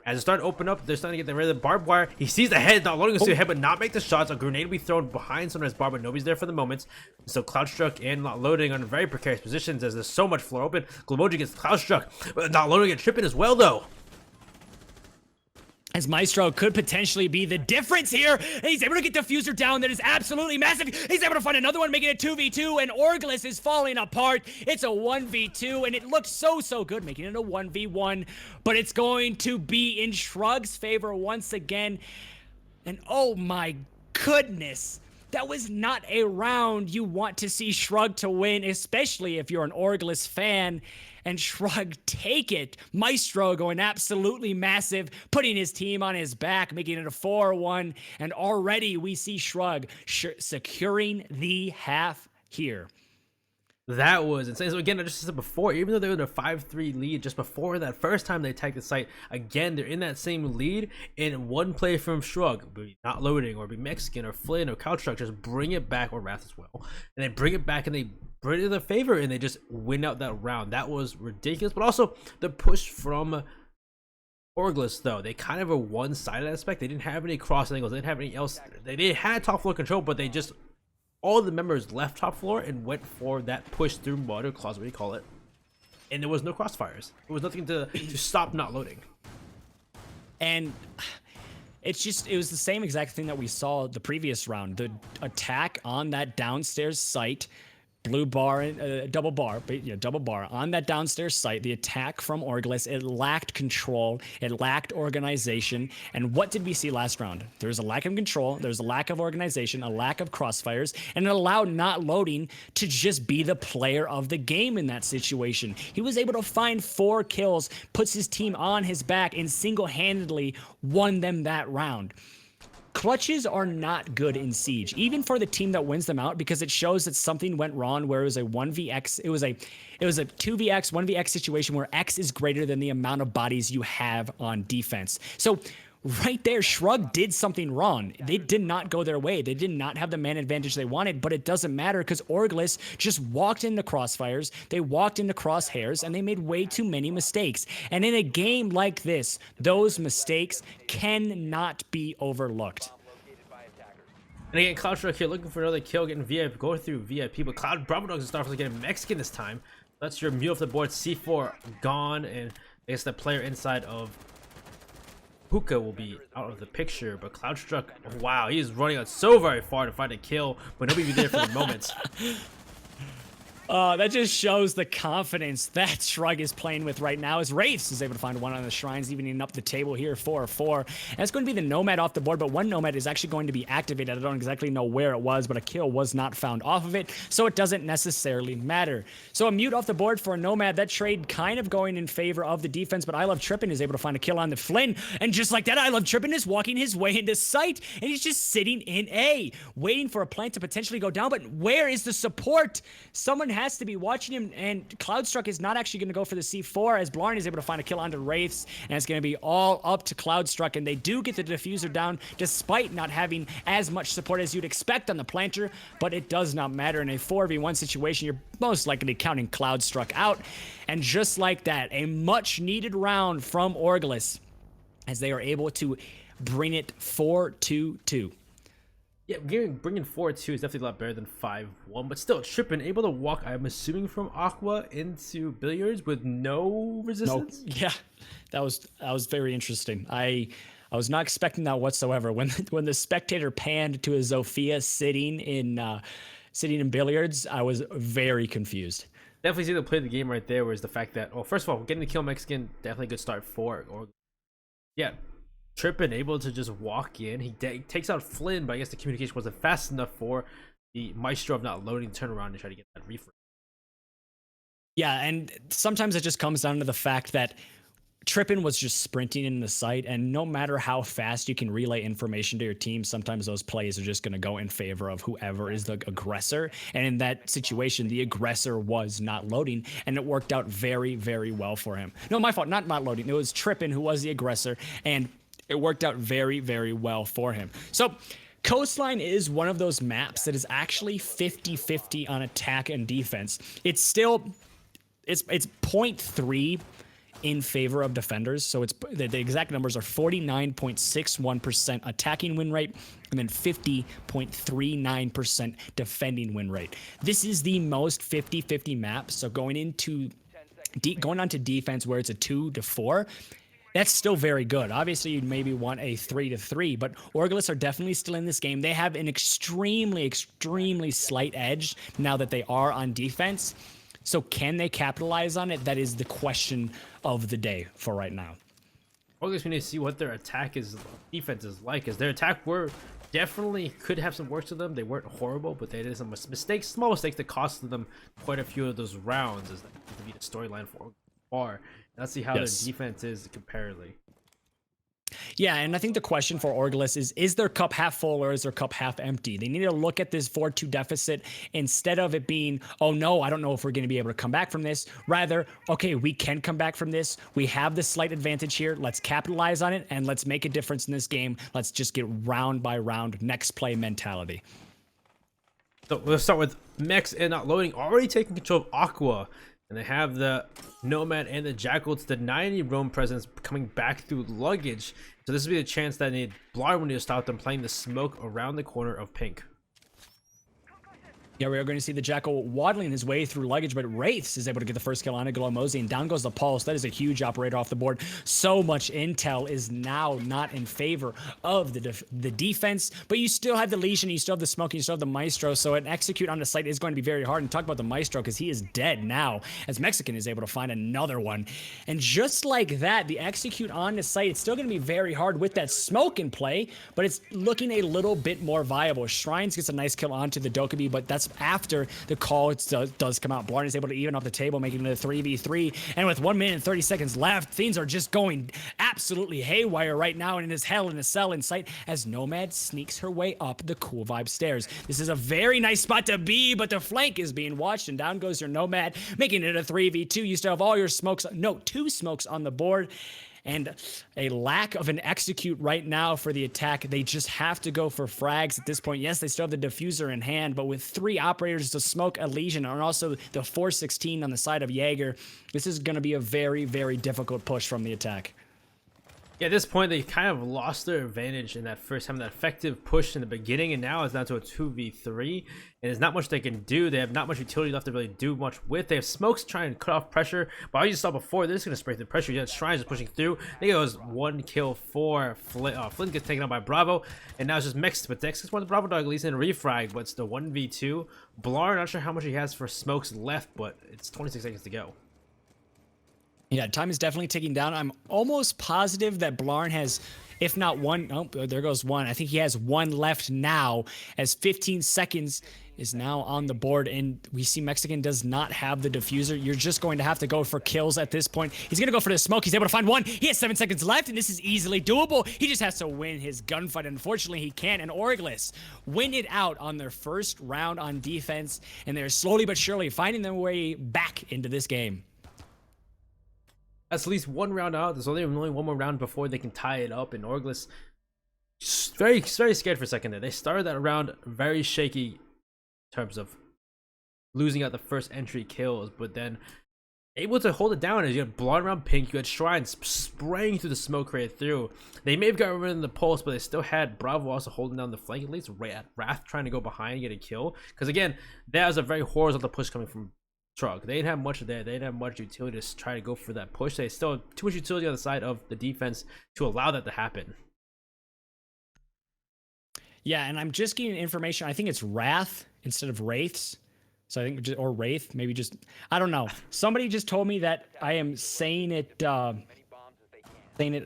As it started to open up, they're starting to get rid of the barbed wire. He sees the head, not loading us to the head, but not make the shots. A grenade will be thrown behind Sunrise Bar, but nobody's there for the moment. So Cloudstruck and not loading are in very precarious positions as there's so much floor open. Glomoji gets Cloudstruck, but not loading and tripping as well, though. As Maestro could potentially be the difference here. He's able to get Diffuser down. That is absolutely massive. He's able to find another one, making it 2v2, and Orgless is falling apart. It's a 1v2, and it looks so good, making it a 1v1, but it's going to be in Shrug's favor once again. And oh my goodness, that was not a round you want to see Shrug to win, especially if you're an Orgless fan. And Shrug take it. Maestro going absolutely massive, putting his team on his back, making it a 4-1. And already we see Shrug securing the half here. That was insane. So again, I just said before, even though they were in a 5-3 lead just before that first time they attacked the site, again, they're in that same lead, and one play from Shrug, be not loading, or be Mexican, or Flynn, or Cloudstruck, just bring it back, or Wrath as well, and they bring it back, and they bring it in their favor, and they just win out that round. That was ridiculous. But also, the push from Orgless, though, they kind of a one-sided aspect. They didn't have any cross angles, they didn't have anything else. They had top floor control, but they just, all the members left top floor and went for that push through water closet, what do you call it, and there was no crossfires. There was nothing to stop not loading. And it was the same exact thing that we saw the previous round. The attack on that downstairs site, blue bar, double bar on that downstairs site. The attack from Orgless, it lacked control, it lacked organization. And what did we see last round? There was a lack of control, there was a lack of organization, a lack of crossfires, and it allowed not loading to just be the player of the game in that situation. He was able to find 4 kills, puts his team on his back, and single-handedly won them that round. Clutches are not good in Siege, even for the team that wins them out, because it shows that something went wrong where it was a 1vx, it was a 2vx, 1vx situation where X is greater than the amount of bodies you have on defense. So right there, Shrug did something wrong. They did not go their way. They did not have the man advantage they wanted, but it doesn't matter because Orgless just walked into crossfires, they walked into crosshairs, and they made way too many mistakes. And in a game like this, those mistakes cannot be overlooked. And again, Cloud Shrug here looking for another kill, getting VIP, going through VIP, but Cloud Bravo Dogs and Starfleet getting Mexican this time. That's your mute off the board. C4 gone, and I guess the player inside of Hookah will be out of the picture. But Cloud Shrug, wow, he is running out so very far to find a kill, but nobody be there for the moment. That just shows the confidence that Shrug is playing with right now, as Wraiths is able to find one on the Shrines, evening up the table here, 4-4. And it's going to be the Nomad off the board, but one Nomad is actually going to be activated. I don't exactly know where it was, but a kill was not found off of it, so it doesn't necessarily matter. So a mute off the board for a Nomad. That trade kind of going in favor of the defense, but I Love Trippin is able to find a kill on the Flynn, and just like that, I Love Trippin is walking his way into sight, and he's just sitting in A, waiting for a plant to potentially go down, but where is the support? Someone has to be watching him, and Cloudstruck is not actually going to go for the C4 as Blarn is able to find a kill onto Wraiths, and it's going to be all up to Cloudstruck, and they do get the diffuser down despite not having as much support as you'd expect on the planter, but it does not matter. In a 4v1 situation, you're most likely counting Cloudstruck out, and just like that, a much needed round from Orgless as they are able to bring it 4-2-2. Yeah, bringing 4-2 is definitely a lot better than 5-1, but still, Trippin able to walk, I'm assuming, from Aqua into Billiards with no resistance? No. Yeah, that was very interesting. I was not expecting that whatsoever. When the spectator panned to a Zofia sitting in Billiards, I was very confused. Definitely see the play of the game right there was the fact that, well, first of all, getting the kill Mexican, definitely a good start for, or yeah, Trippin able to just walk in. He takes out Flynn, but I guess the communication wasn't fast enough for the Maestro of not loading, turn around and try to get that refresh. Yeah, and sometimes it just comes down to the fact that Trippin was just sprinting in the site, and no matter how fast you can relay information to your team, sometimes those plays are just going to go in favor of whoever is the aggressor. And in that situation, the aggressor was not loading, and it worked out very, very well for him. No, my fault, not loading. It was Trippin who was the aggressor, and it worked out very, very well for him. So Coastline is one of those maps that is actually 50-50 on attack and defense. It's still, it's 0.3 in favor of defenders. So it's the exact numbers are 49.61% attacking win rate and then 50.39% defending win rate. This is the most 50-50 map. So going on to defense where it's a 2-4, that's still very good. Obviously, you'd maybe want a 3-3, but Orgless are definitely still in this game. They have an extremely, extremely slight edge now that they are on defense. So can they capitalize on it? That is the question of the day for right now. Orgless, we need to see what their defense is like, as their attack definitely could have some work to them. They weren't horrible, but they did some mistakes, small mistakes that costed them quite a few of those rounds, as that could be the storyline for Orgless. Let's see how their defense is comparatively. Yeah, and I think the question for Orgless is their cup half full or is their cup half empty? They need to look at this 4-2 deficit instead of it being, oh no, I don't know if we're going to be able to come back from this. Rather, okay, we can come back from this. We have the slight advantage here. Let's capitalize on it and let's make a difference in this game. Let's just get round by round next play mentality. So we'll start with Mex and not loading, already taking control of Aqua. And they have the Nomad and the Jackal to deny any roam presence coming back through luggage. So this would be the chance that Blarn would need to stop them playing the smoke around the corner of Pink. Yeah, we are going to see the Jackal waddling his way through luggage, but Wraiths is able to get the first kill on Aglomosi, and down goes the Pulse. That is a huge operator off the board. So much intel is now not in favor of the defense, but you still have the Legion, you still have the Smoke, you still have the Maestro, so an execute on the site is going to be very hard. And talk about the Maestro, because he is dead now, as Mexican is able to find another one. And just like that, the execute on the site, it's still going to be very hard with that Smoke in play, but it's looking a little bit more viable. Shrines gets a nice kill onto the Dokkaebi, but that's after the call does come out. Blarn is able to even up the table, making it a 3v3. And with 1 minute and 30 seconds left, things are just going absolutely haywire right now. And it is hell in a cell in sight as Nomad sneaks her way up the Cool Vibe stairs. This is a very nice spot to be, but the flank is being watched, and down goes your Nomad, making it a 3v2. You still have all your smokes, no, 2 smokes on the board. and a lack of an execute right now for the attack. They just have to go for frags at this point. Yes, they still have the diffuser in hand, but with 3 operators to smoke a Legion and also the 416 on the side of Jaeger, this is going to be a very, very difficult push from the attack. Yeah, at this point, they kind of lost their advantage in that first time, that effective push in the beginning, and now it's down to a 2v3, and there's not much they can do. They have not much utility left to really do much with. They have smokes trying to cut off pressure, but as you saw before, they're just going to spray through pressure. You had Shrines just pushing through. I think it was 1 kill for Flint. Flint gets taken out by Bravo, and now it's just mixed, but Dex gets one of the Bravo Dog, at least in refrag, but it's the 1v2. Blar, not sure how much he has for smokes left, but it's 26 seconds to go. Yeah, time is definitely ticking down. I'm almost positive that Blarn has, if not one, oh, there goes one. I think he has 1 left now, as 15 seconds is now on the board, and we see Mexican does not have the diffuser. You're just going to have to go for kills at this point. He's going to go for the smoke. He's able to find 1. He has 7 seconds left, and this is easily doable. He just has to win his gunfight. Unfortunately, he can't, and Orgless win it out on their first round on defense, and they're slowly but surely finding their way back into this game. That's at least 1 round out. There's only 1 more round before they can tie it up. And Orgless, very scared for a second there. They started that round very shaky in terms of losing out the first entry kills, but then able to hold it down as you had Blonde around pink. You had Shrines spraying through the smoke right through. They may have got rid of the pulse, but they still had Bravo also holding down the flank. At least Wrath trying to go behind and get a kill. Because again, that was a very horizontal push coming from Shrug. They didn't have much of that. They didn't have much utility to try to go for that push. They still had too much utility on the side of the defense to allow that to happen. Yeah, and I'm just getting information. I think it's Wrath instead of Wraiths. So I think, or Wraith, maybe just, I don't know. Somebody just told me that I am saying it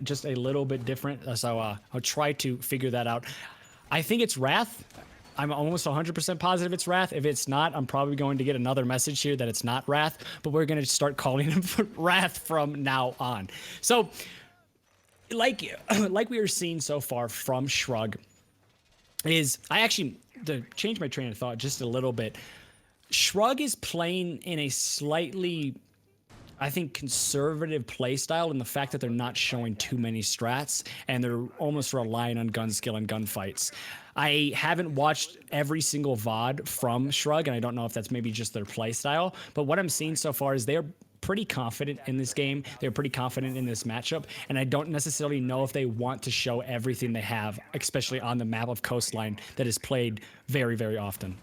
just a little bit different. So I'll try to figure that out. I think it's Wrath. I'm almost 100% positive it's Wrath. If it's not, I'm probably going to get another message here that it's not Wrath, but we're going to start calling him Wrath from now on. So like we are seeing so far from Shrug is, I actually, to change my train of thought just a little bit, Shrug is playing in a slightly, I think, conservative play style in the fact that they're not showing too many strats and they're almost relying on gun skill and gunfights. I haven't watched every single VOD from Shrug, and I don't know if that's maybe just their play style, but what I'm seeing so far is they're pretty confident in this game. They're pretty confident in this matchup, and I don't necessarily know if they want to show everything they have, especially on the map of Coastline that is played very, very often.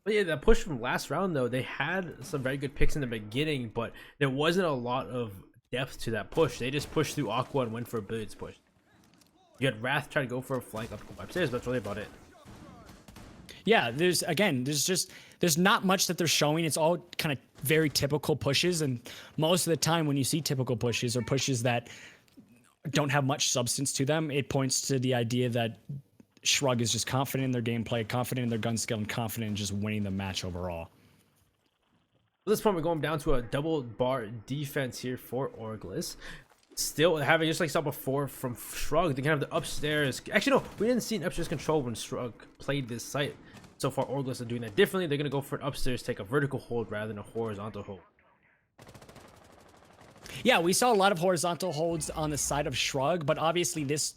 But yeah, that push from last round, though, they had some very good picks in the beginning, but there wasn't a lot of depth to that push. They just pushed through Aqua and went for a Billiards push. You had Wrath try to go for a flank up upstairs, but that's really about it. Yeah, there's not much that they're showing. It's all kind of very typical pushes, and most of the time when you see typical pushes or pushes that don't have much substance to them, it points to the idea that Shrug is just confident in their gameplay, confident in their gun skill, and confident in just winning the match overall. At this point, we're going down to a double bar defense here for Orgless. Still having, just like I saw before from Shrug, they can have the upstairs. Actually, no, we didn't see an upstairs control when Shrug played this site. So far, Orgless are doing that differently. They're going to go for an upstairs, take a vertical hold rather than a horizontal hold. Yeah, we saw a lot of horizontal holds on the side of Shrug, but obviously this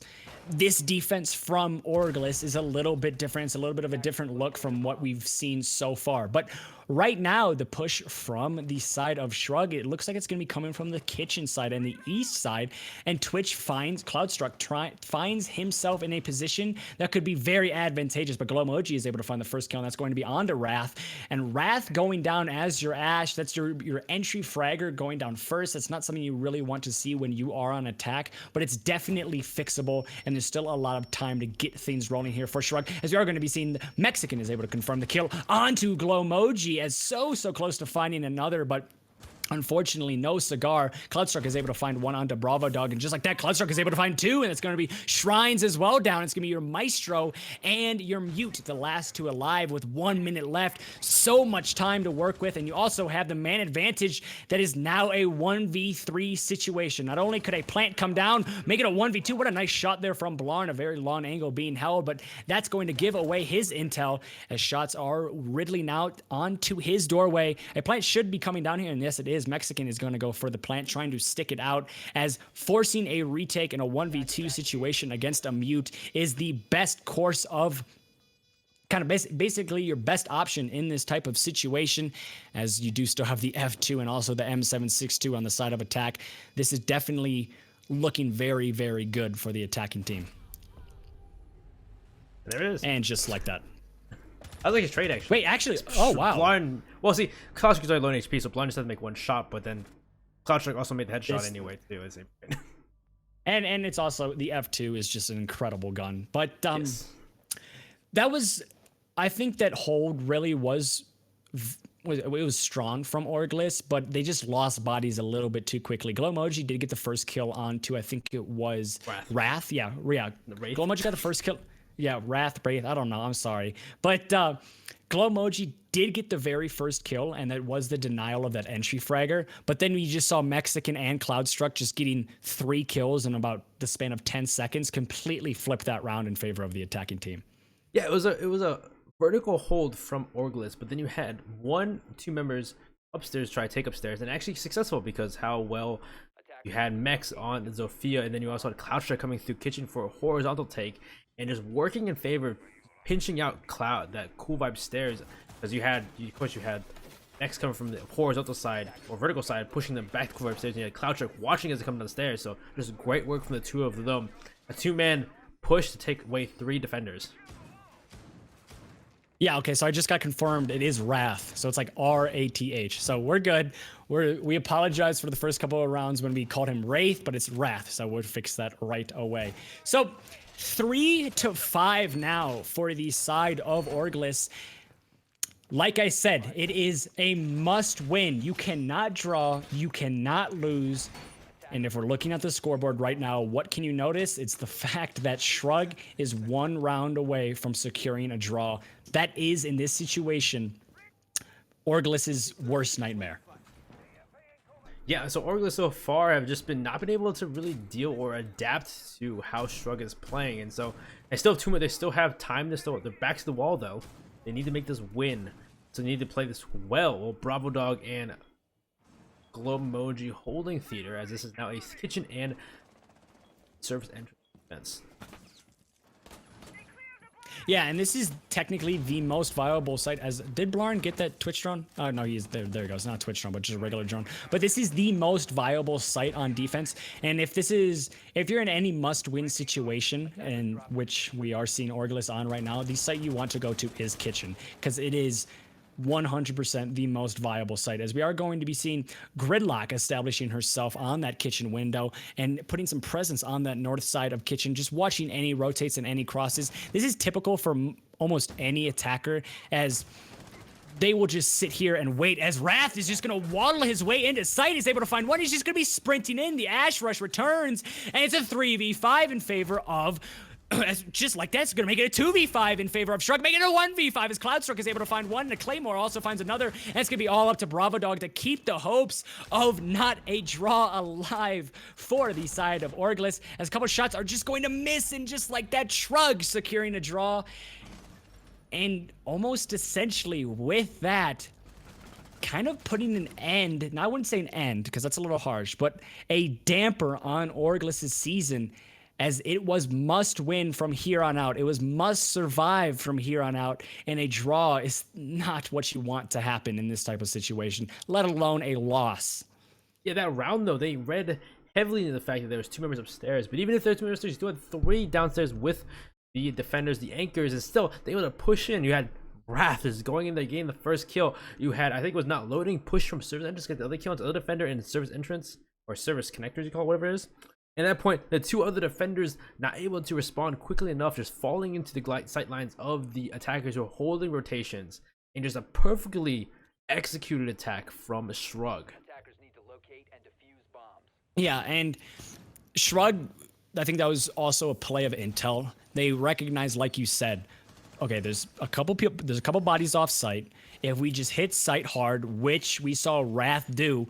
defense from Orgless is a little bit different. It's a little bit of a different look from what we've seen so far. But right now, the push from the side of Shrug, it looks like it's going to be coming from the kitchen side and the east side. And Twitch finds, Cloudstruck finds himself in a position that could be very advantageous. But Glowmoji is able to find the first kill, and that's going to be onto Wrath. And Wrath going down as your Ash, that's your entry fragger going down first. That's not something you really want to see when you are on attack, but it's definitely fixable, and there's still a lot of time to get things rolling here for Shrug, as we are going to be seeing Mexican is able to confirm the kill onto Glowmoji, as so close to finding another, but unfortunately, no cigar. Cloudstruck is able to find one onto Bravo Dog, and just like that, Cloudstruck is able to find 2, and it's going to be Shrines as well down. It's going to be your Maestro and your Mute, the last 2 alive with 1 minute left. So much time to work with, and you also have the man advantage that is now a 1v3 situation. Not only could a plant come down, make it a 1v2. What a nice shot there from Blarn, a very long angle being held, but that's going to give away his intel as shots are riddling out onto his doorway. A plant should be coming down here, and yes, it is. is Mexican is going to go for the plant, trying to stick it out, as forcing a retake in a 1v2 situation against a mute is the best course of kind of basically your best option in this type of situation, as you do still have the F2 and also the M762 on the side of attack. This is definitely looking very, very good for the attacking team. There it is. And just like that. I like his trade, actually. Wait, actually, oh, wow. Blind, well, see, Cloud is only low HP, so Blind just has to make one shot, but then Cloud also made the headshot anyway, too. And it's also, the F2 is just an incredible gun. But yes. That was, I think that hold really was it was strong from Orgless, but they just lost bodies a little bit too quickly. Glowmoji did get the first kill onto, I think it was Wrath. Yeah. Glowmoji got the first kill. Yeah, Wraith, I don't know. I'm sorry. But Glowmoji did get the very first kill, and that was the denial of that entry fragger. But then we just saw Mexican and Cloudstruck just getting 3 kills in about the span of 10 seconds, completely flipped that round in favor of the attacking team. Yeah, it was a vertical hold from Orgless, but then you had 2 members upstairs try to take upstairs, and actually successful because how well you had Mex on Zofia, and then you also had Cloudstruck coming through kitchen for a horizontal take, and just working in favor, pinching out Cloud, that cool vibe stairs, because you had Mex coming from the horizontal side or vertical side, pushing them back to cool vibe stairs, and you had Cloudstruck watching as they come down the stairs. So just great work from the 2 of them. A 2-man push to take away 3 defenders. Yeah, okay, so I just got confirmed it is Wrath, so it's like R-A-T-H. So we're good. We apologize for the first couple of rounds when we called him Wraith, but it's Wrath, so we'll fix that right away. So 3-5 now for the side of Orgless. Like I said, it is a must-win. You cannot draw, you cannot lose. And if we're looking at the scoreboard right now, what can you notice? It's the fact that Shrug is 1 round away from securing a draw. That is, in this situation, Orgless's worst nightmare. Yeah, so Orgless so far have just not been able to really deal or adapt to how Shrug is playing, and so they still have 2 more. They still have time. They're back to the wall though. They need to make this win, so they need to play this well. Well, Bravo Dog and Glowmoji holding theater, as this is now a kitchen and service entrance defense. Yeah, and this is technically the most viable site. As did Blarn get that Twitch drone? Oh no, he's there. There he goes. Not a Twitch drone, but just a regular drone. But this is the most viable site on defense. And if you're in any must-win situation, in which we are seeing Orgless on right now, the site you want to go to is kitchen, because it is 100% the most viable site, as we are going to be seeing Gridlock establishing herself on that kitchen window and putting some presence on that north side of kitchen, just watching any rotates and any crosses. This is typical for almost any attacker, as they will just sit here and wait, as Wrath is just going to waddle his way into sight. He's able to find one. He's just going to be sprinting in. The Ash Rush returns, and it's a 3v5 in favor of just like that's going to make it a 2v5 in favor of Shrug, making it a 1v5 as Cloudstruck is able to find one, and Claymore also finds another, and it's going to be all up to Bravo Dog to keep the hopes of not a draw alive for the side of Orgless, as a couple shots are just going to miss, and just like that, Shrug securing a draw. And almost essentially with that, kind of putting an end, and I wouldn't say an end because that's a little harsh, but a damper on Orgless's season, as it was must win from here on out. It was must survive from here on out, and a draw is not what you want to happen in this type of situation, let alone a loss. Yeah, that round though, they read heavily into the fact that there was 2 members upstairs, but even if there's 2 members upstairs, you still had 3 downstairs with the defenders, the anchors, and still they were able to push in. You had Wrath is going in the game, the first kill. You had, I think it was not loading, push from service entrance, get the other kill into the other defender in service entrance, or service connectors you call it, whatever it is. And at that point, the 2 other defenders not able to respond quickly enough, just falling into the sight lines of the attackers who are holding rotations, and just a perfectly executed attack from Shrug. Attackers need to locate and defuse bombs. Yeah, and Shrug, I think that was also a play of intel. They recognized, like you said, okay, there's a couple bodies off site. If we just hit site hard, which we saw Wrath do,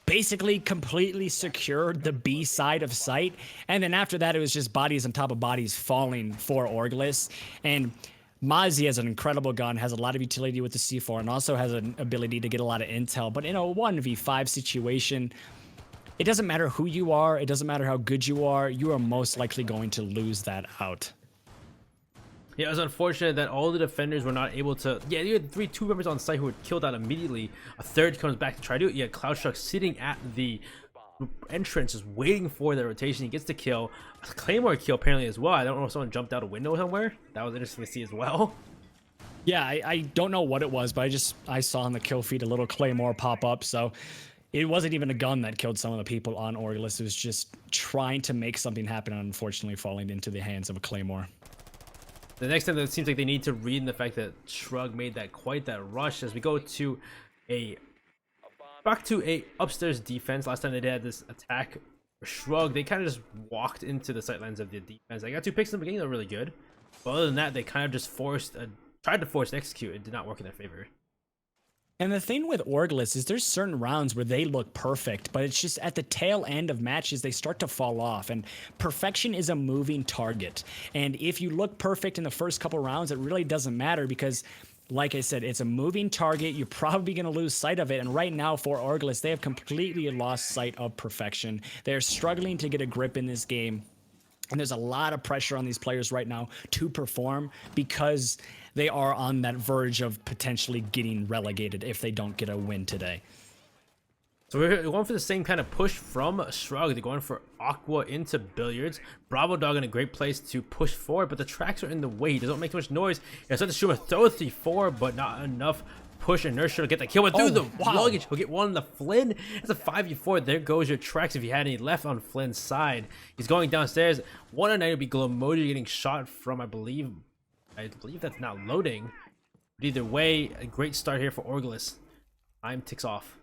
basically completely secured the B side of site, and then after that it was just bodies on top of bodies falling for Orgless. And Mozzie has an incredible gun, has a lot of utility with the C4, and also has an ability to get a lot of intel. But in a 1v5 situation, it doesn't matter who you are, it doesn't matter how good you are most likely going to lose that out. Yeah, it was unfortunate that all the defenders were not able to. Yeah, you had two members on site who were killed out immediately. A third comes back to try to do it. You had Cloudstruck sitting at the entrance, just waiting for the rotation. He gets the kill. A Claymore kill apparently as well. I don't know if someone jumped out a window somewhere. That was interesting to see as well. Yeah, I don't know what it was, but I saw on the kill feed a little Claymore pop up. So it wasn't even a gun that killed some of the people on Orgless. It was just trying to make something happen and unfortunately falling into the hands of a Claymore. The next time, it seems like they need to read in the fact that Shrug made that rush as we go to back to a upstairs defense. Last time they did this attack, Shrug, they kind of just walked into the sightlines of the defense. They got 2 picks in the beginning, they're really good. But other than that, they kind of just tried to force execute. It did not work in their favor. And the thing with Orgless is there's certain rounds where they look perfect, but it's just at the tail end of matches, they start to fall off. And perfection is a moving target. And if you look perfect in the first couple rounds, it really doesn't matter because, like I said, it's a moving target. You're probably going to lose sight of it. And right now for Orgless, they have completely lost sight of perfection. They're struggling to get a grip in this game. And there's a lot of pressure on these players right now to perform because they are on that verge of potentially getting relegated if they don't get a win today. So we're going for the same kind of push from Shrug. They're going for Aqua into Billiards. Bravo Dog in a great place to push forward, but the tracks are in the way. He doesn't make too much noise. He has to shoot a throw 3-4, but not enough push inertia to get the kill. But through the luggage, he'll get one on the Flynn. It's a 5v4. There goes your tracks if you had any left on Flynn's side. He's going downstairs. 1 night will be Glomoji getting shot from, I believe that's not loading. But either way, a great start here for Orgless. Time ticks off.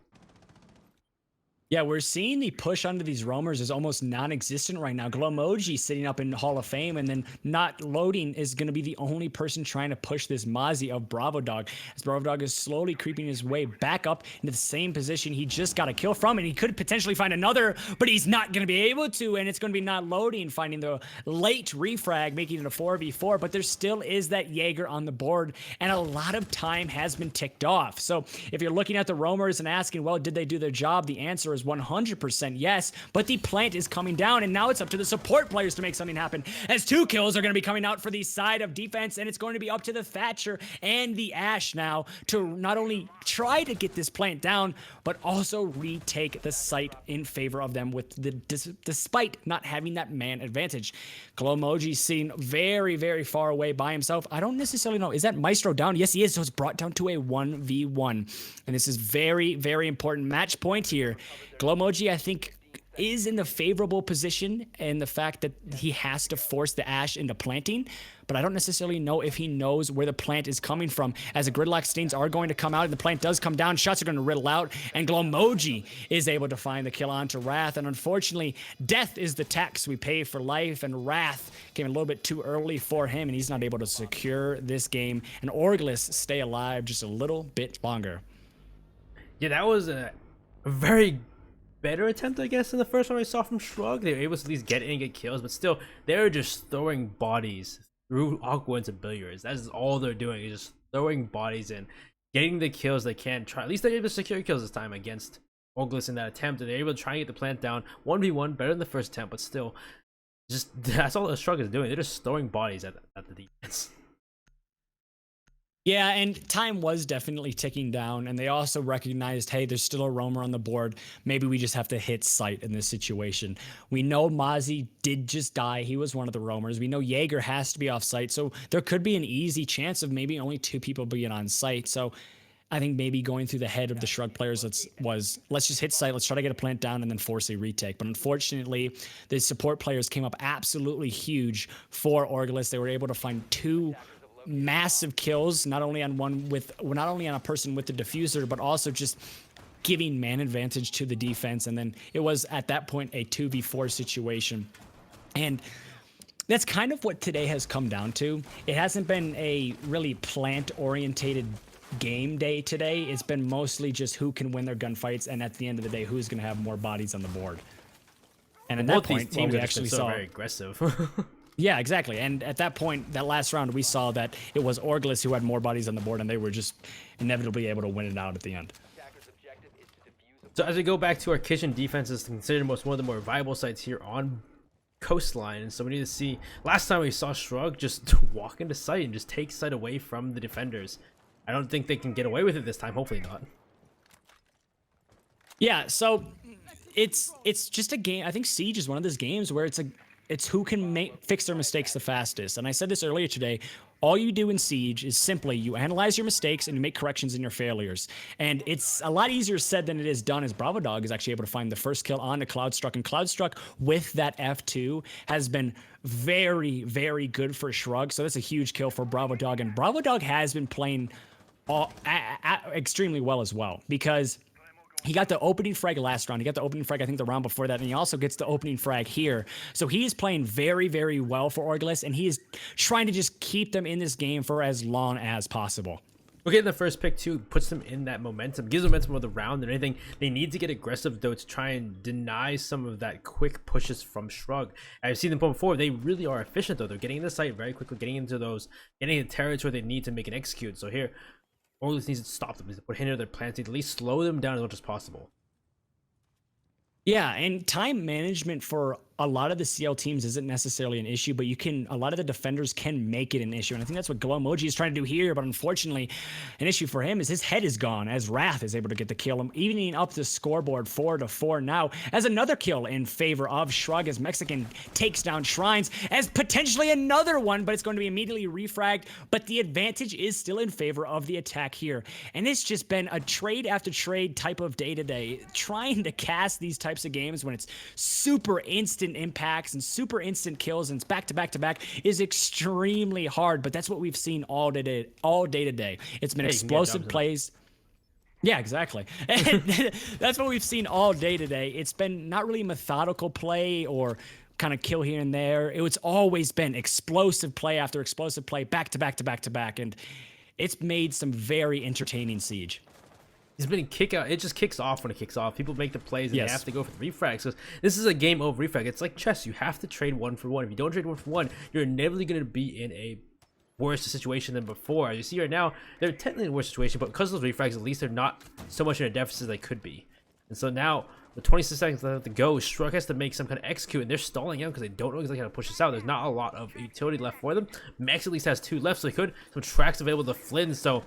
Yeah, we're seeing the push onto these roamers is almost non-existent right now. Glomoji sitting up in Hall of Fame and then not loading is going to be the only person trying to push this Mozzie of Bravo Dog. As Bravo Dog is slowly creeping his way back up into the same position he just got a kill from, and he could potentially find another, but he's not going to be able to, and it's going to be not loading, finding the late refrag, making it a 4v4, but there still is that Jaeger on the board, and a lot of time has been ticked off. So if you're looking at the roamers and asking, well, did they do their job? The answer is 100% yes, but the plant is coming down, and now it's up to the support players to make something happen, as 2 kills are going to be coming out for the side of defense, and it's going to be up to the Thatcher and the Ash now to not only try to get this plant down, but also retake the site in favor of them with despite not having that man advantage. Glomoji seen very, very far away by himself. I don't necessarily know. Is that Maestro down? Yes, he is. So it's brought down to a 1v1. And this is very, very important match point here. Glomoji, I think, is in the favorable position in the fact that he has to force the Ash into planting, but I don't necessarily know if he knows where the plant is coming from, as the Gridlock Stains are going to come out and the plant does come down. Shots are going to riddle out, and Glomoji is able to find the kill onto Wrath, and unfortunately, death is the tax we pay for life, and Wrath came a little bit too early for him, and he's not able to secure this game, and Orgless stay alive just a little bit longer. Yeah, that was a very better attempt, I guess, than the first one I saw from Shrug. They were able to at least get in and get kills, but still, they're just throwing bodies through Aqua into Billiards. That is all they're doing, is just throwing bodies in, getting the kills they can. At least they're able to secure kills this time against Orgless in that attempt, and they're able to try and get the plant down. 1v1, better than the first attempt, but still, just that's all the Shrug is doing. They're just throwing bodies at the defense. Yeah, and time was definitely ticking down, and they also recognized, hey, there's still a roamer on the board. Maybe we just have to hit sight in this situation. We know Mozzie did just die. He was one of the roamers. We know Jaeger has to be off site, so there could be an easy chance of maybe only 2 people being on site. So I think maybe going through the head of the Shrug players let's just hit site, let's try to get a plant down and then force a retake. But unfortunately, the support players came up absolutely huge for Orgless. They were able to find 2 massive kills, not only on a person with the diffuser, but also just giving man advantage to the defense. And then it was at that point a 2v4 situation, and that's kind of what today has come down to. It hasn't been a really plant orientated game day today. It's been mostly just who can win their gunfights, and at the end of the day, who's going to have more bodies on the board. And at that point, teams we are actually so saw very aggressive. Yeah, exactly. And at that point, that last round, we saw that it was Orgless who had more bodies on the board, and they were just inevitably able to win it out at the end. Attacker's objective is to defuse a So as we go back to our kitchen defenses, considered one of the more viable sites here on coastline, and so we need to see. Last time we saw Shrug just walk into sight and just take sight away from the defenders. I don't think they can get away with it this time. Hopefully not. Yeah, so it's just a game. I think Siege is one of those games where it's who can fix their mistakes the fastest. And I said this earlier today. All you do in Siege is simply you analyze your mistakes and you make corrections in your failures. And it's a lot easier said than it is done, as Bravo Dog is actually able to find the first kill on the Cloudstruck. And Cloudstruck with that F2 has been very, very good for Shrug. So that's a huge kill for Bravo Dog. And Bravo Dog has been playing extremely well as well, because he got the opening frag last round. He got the opening frag, I think, the round before that. And he also gets the opening frag here. So he is playing very, very well for Orgless. And he is trying to just keep them in this game for as long as possible. We're getting the first pick too, puts them in that momentum, gives them momentum of the round and anything. They need to get aggressive though to try and deny some of that quick pushes from Shrug. I've seen them before. They really are efficient though. They're getting in the site very quickly, getting into the territory they need to make an execute. So here, Orgless needs to stop them, needs to put hinder their plans, need to at least slow them down as much as possible. Yeah, and time management for a lot of the CL teams isn't necessarily an issue, but a lot of the defenders can make it an issue. And I think that's what Glow Emoji is trying to do here. But unfortunately, an issue for him is his head is gone, as Wrath is able to get the kill, evening up the scoreboard 4-4 now, as another kill in favor of Shrug, as Mexican takes down Shrines, as potentially another one, but it's going to be immediately refragged. But the advantage is still in favor of the attack here. And it's just been a trade after trade type of day-to-day, trying to cast these types of games when it's super instant impacts and super instant kills and it's back to back to back is extremely hard. But that's what we've seen all day today. It's been explosive plays. Yeah, exactly. And that's what we've seen all day today. It's been not really methodical play or kind of kill here and there. It's always been explosive play after explosive play, back to back to back to back, and it's made some very entertaining Siege. He's been kick out. It just kicks off when it kicks off. People make the plays and they have to go for the refrags. So this is a game of refrag. It's like chess. You have to trade 1 for 1. If you don't trade 1 for 1, you're inevitably going to be in a worse situation than before. As you see right now, they're technically in a worse situation, but because of those refrags, at least they're not so much in a deficit as they could be. And so now, with 26 seconds left to go, Shrug has to make some kind of execute, and they're stalling out because they don't know exactly how to push this out. There's not a lot of utility left for them. Max at least has 2 left, so he could. Some tracks available to Flynn, so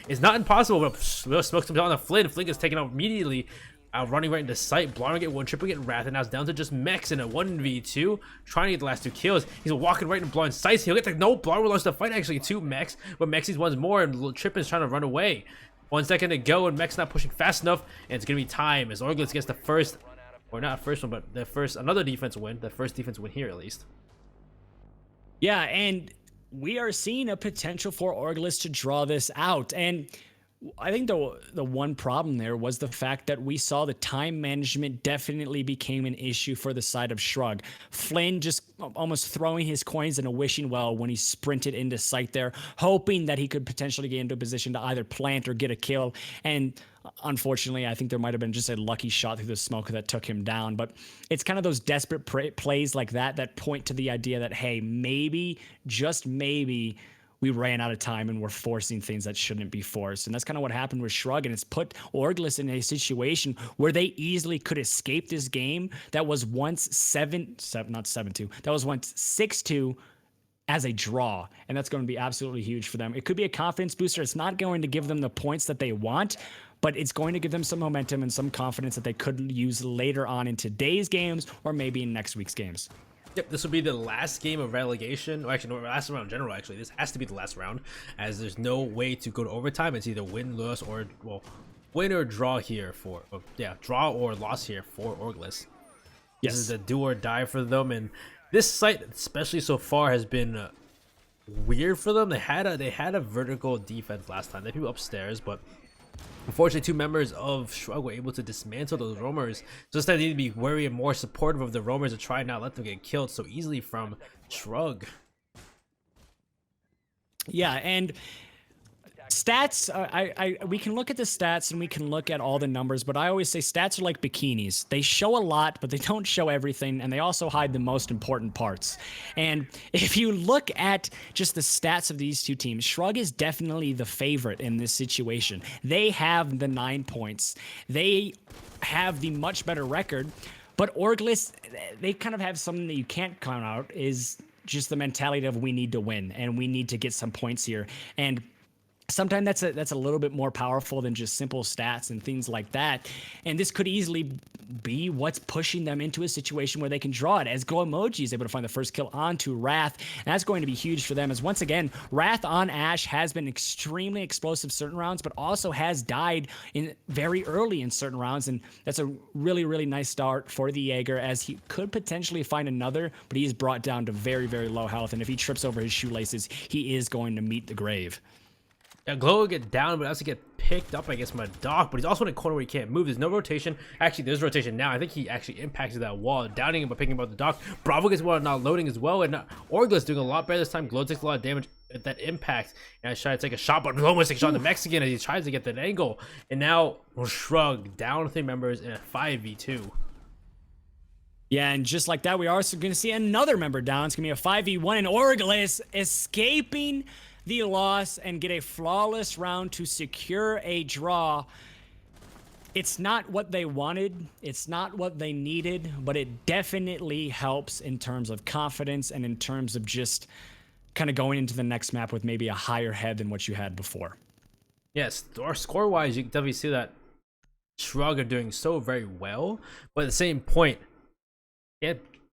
it's not impossible, but smokes him down to Flynn. Flynn gets taken out immediately, running right into sight. Blonde get 1, Triple get Wrath, and now it's down to just Mex in a 1v2, trying to get the last 2 kills. He's walking right into Blonde's sights. He'll get the no. Blonde will lose the fight actually to Mex, but Mex sees once more, and Tripp is trying to run away. 1 second to go, and Mex not pushing fast enough, and it's gonna be time as Orgless gets the first, or not first one, but the first another defense win. The first defense win here at least. Yeah, and we are seeing a potential for Orgless to draw this out. And I think the one problem there was the fact that we saw the time management definitely became an issue for the side of Shrug. Flynn just almost throwing his coins in a wishing well when he sprinted into sight there, hoping that he could potentially get into a position to either plant or get a kill. And unfortunately, I think there might have been just a lucky shot through the smoke that took him down. But it's kind of those desperate plays like that point to the idea that, hey, maybe, just maybe, we ran out of time and we're forcing things that shouldn't be forced. And that's kind of what happened with Shrug. And it's put Orgless in a situation where they easily could escape this game that was once 7-2. That was once 6-2 as a draw. And that's going to be absolutely huge for them. It could be a confidence booster. It's not going to give them the points that they want, but it's going to give them some momentum and some confidence that they could use later on in today's games or maybe in next week's games. Yep, this will be the last game of relegation. Or actually, no, last round in general, actually. This has to be the last round, as there's no way to go to overtime. It's either win, lose, or, well, win or draw here for, draw or loss here for Orgless. Yes. This is a do or die for them, and this site, especially so far, has been weird for them. They had a vertical defense last time. They had people upstairs, but unfortunately, 2 members of Shrug were able to dismantle those roamers. So this time they need to be wary and more supportive of the roamers to try and not let them get killed so easily from Shrug. Yeah, and Stats, we can look at the stats and we can look at all the numbers, but I always say stats are like bikinis. They show a lot, but they don't show everything, and they also hide the most important parts. And if you look at just the stats of these two teams, Shrug is definitely the favorite in this situation. They have the 9 points. They have the much better record, but Orgless, they kind of have something that you can't count out, is just the mentality of we need to win and we need to get some points here. And sometimes that's a little bit more powerful than just simple stats and things like that. And this could easily be what's pushing them into a situation where they can draw it, as Go Emoji is able to find the first kill onto Wrath. And that's going to be huge for them, as once again, Wrath on Ashe has been extremely explosive certain rounds, but also has died in very early in certain rounds. And that's a really, really nice start for the Jaeger, as he could potentially find another, but he is brought down to very, very low health. And if he trips over his shoelaces, he is going to meet the grave. Yeah, Glow will get down, but also get picked up, I guess, by Doc. But he's also in a corner where he can't move. There's no rotation. Actually, there's rotation now. I think he actually impacted that wall, downing him by picking up the Doc. Bravo gets one not loading as well, and Orgless doing a lot better this time. Glow takes a lot of damage at that impact. And I try to take a shot, but Glow almost takes a shot on the Mexican as he tries to get that angle. And now Shrug down 3 members in a 5v2. Yeah, and just like that, we are also going to see another member down. It's going to be a 5v1, and Orgless escaping the loss and get a flawless round to secure a draw. It's not what they wanted, it's not what they needed, but it definitely helps in terms of confidence and in terms of just kind of going into the next map with maybe a higher head than what you had before. Yes, or score-wise, you can definitely see that Shrug are doing so very well, but at the same point,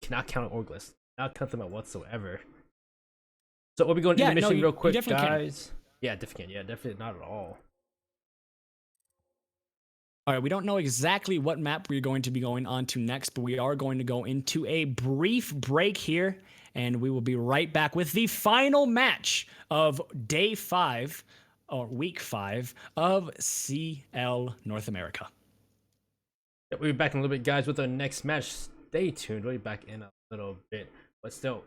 cannot count Orgless. Not count them out whatsoever. So we'll be going into the mission real quick, guys. Yeah, definitely. Yeah, definitely not at all. All right, we don't know exactly what map we're going to be going on to next, but we are going to go into a brief break here, and we will be right back with the final match of day 5 or week 5 of CL North America. Yeah, we'll be back in a little bit, guys, with our next match. Stay tuned. We'll be back in a little bit, but still,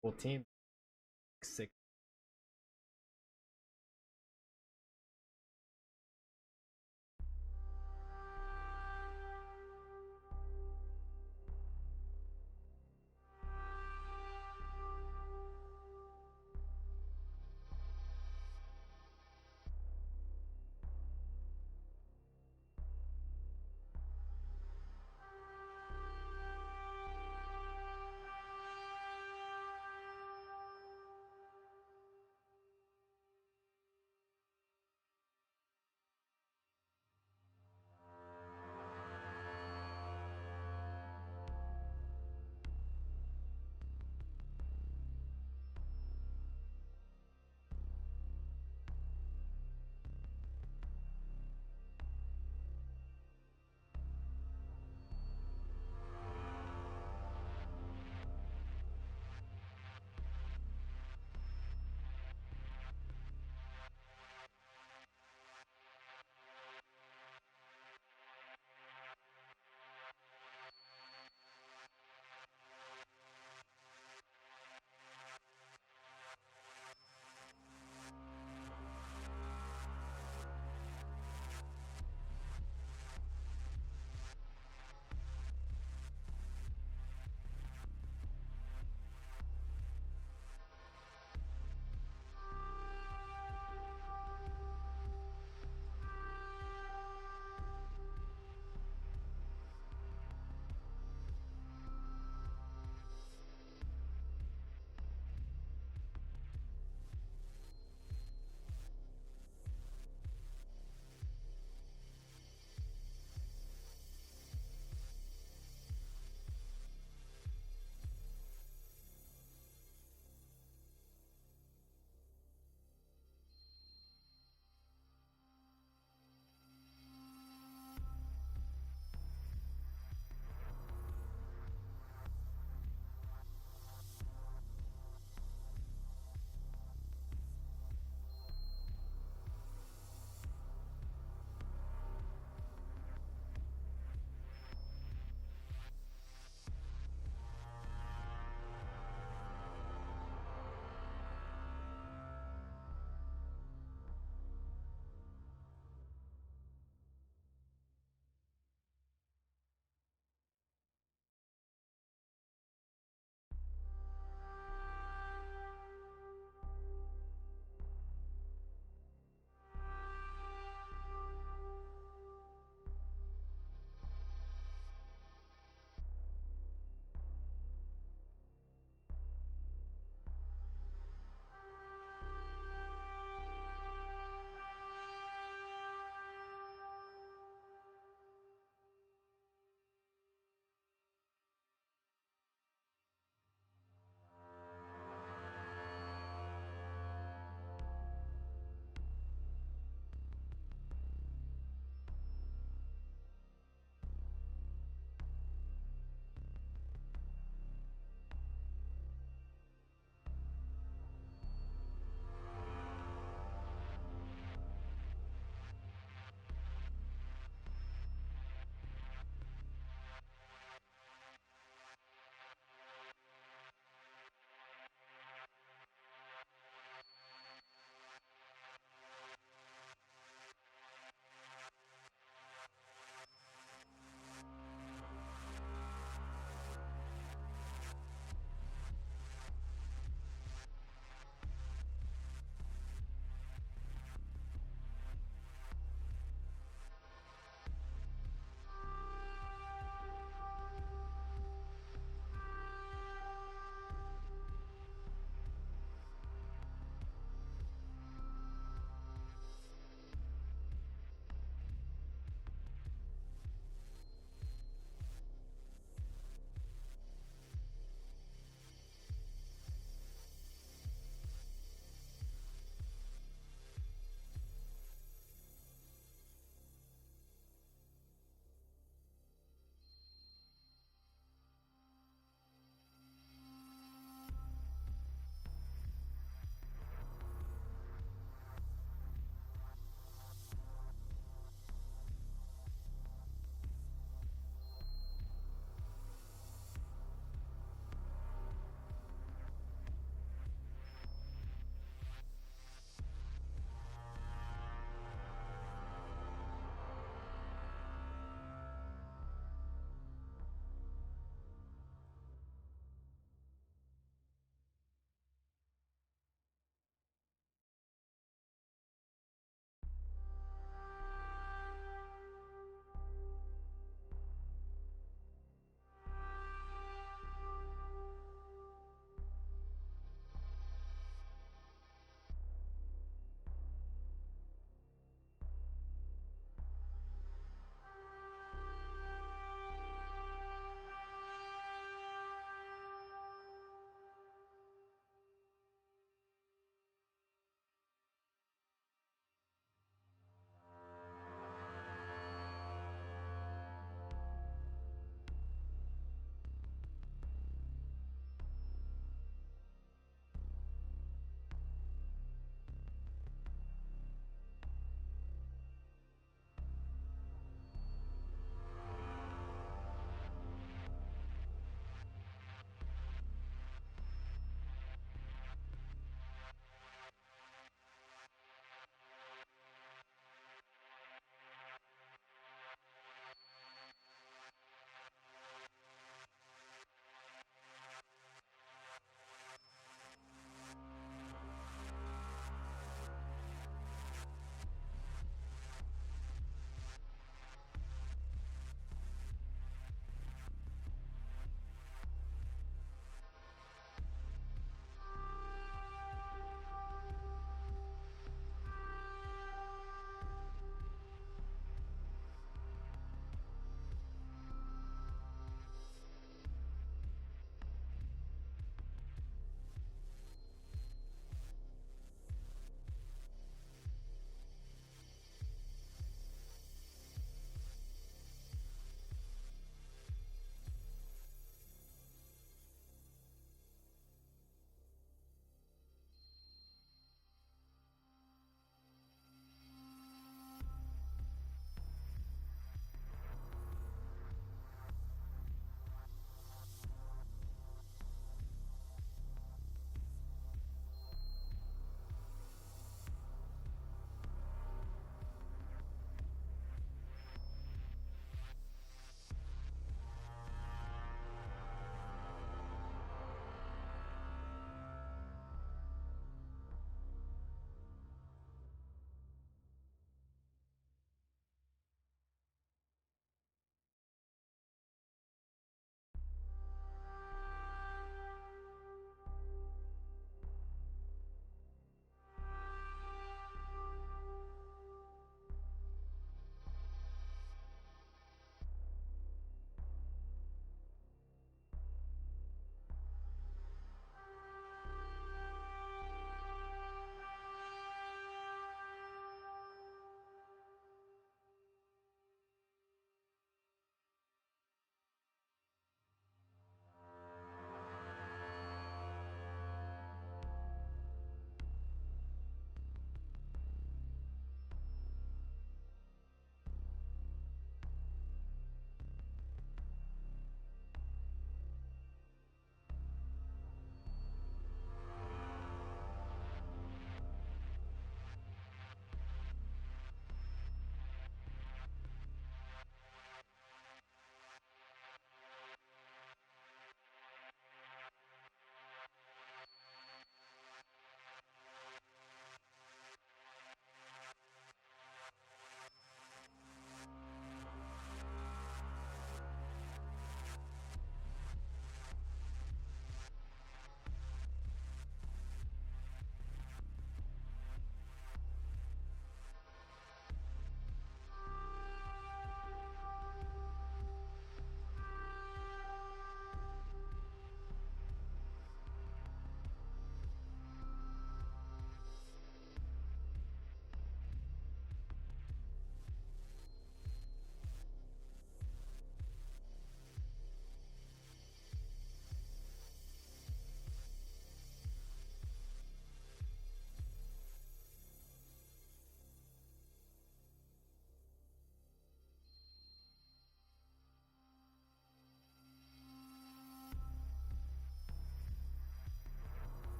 full team. 6.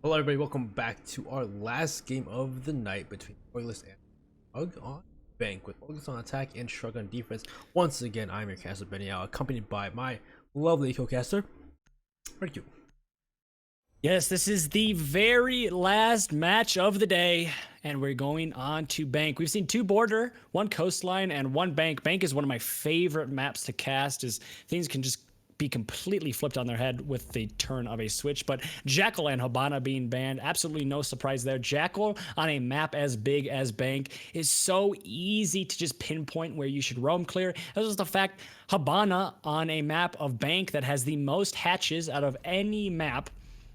Hello everybody, welcome back to our last game of the night between Orgless and Shrug on Bank, with Orgless on attack and Shrug on defense. Once again, I'm your caster Benny, accompanied by my lovely co-caster. Thank you. Yes, this is the very last match of the day, and we're going on to Bank. We've seen two border, one coastline, and one Bank. Bank is one of my favorite maps to cast, as things can just be completely flipped on their head with the turn of a switch. But Jackal and Hibana being banned, absolutely no surprise there. Jackal on a map as big as Bank is so easy to just pinpoint where you should roam clear. As is the fact Hibana on a map of Bank that has the most hatches out of any map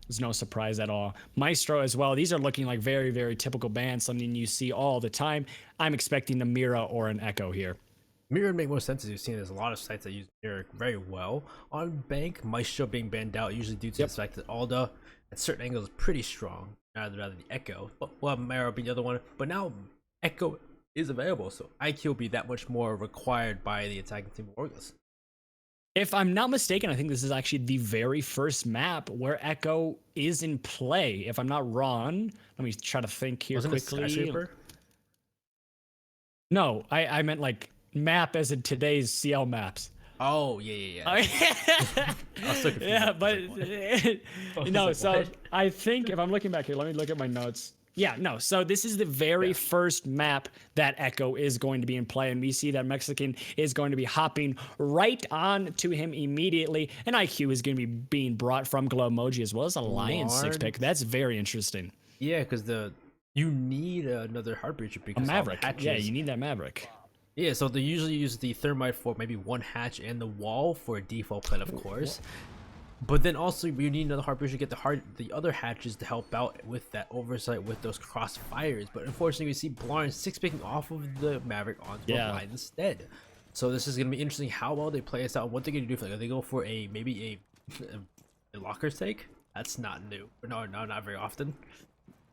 is no surprise at all. Maestro as well. These are looking like very, very typical bans, something you see all the time. I'm expecting a Mira or an Echo here. Mirror would make more sense, as you've seen there's a lot of sites that use Mirror very well. On Bank, Maestro being banned out usually due to the fact that Alda at certain angles is pretty strong, rather than the Echo. But well, Mara being the other one. But now Echo is available, so IQ will be that much more required by the attacking team of Orgless. If I'm not mistaken, I think this is actually the very first map where Echo is in play. If I'm not wrong, let me try to think here quickly. No, I meant like map as in today's CL maps. Oh yeah. Yeah, but no. So I think if I'm looking back here, let me look at my notes. Yeah, no. So this is the very first map that Echo is going to be in play, and we see that Mexican is going to be hopping right on to him immediately, and IQ is going to be being brought from Glow Emoji as well as a Lion 6-pick. That's very interesting. Yeah, because you need another Heartbreacher because a Maverick. Yeah, you need that Maverick. Yeah, so they usually use the Thermite for maybe one hatch and the wall for a default plan, of course. But then also you need another Heartbreacher to get the other hatches to help out with that oversight with those crossfires. But unfortunately, we see Blarn 6-picking off of the Maverick onto a Lion instead. So this is going to be interesting how well they play this out. What they're going to do for they go for maybe a Locker's take. That's not new. No, not very often.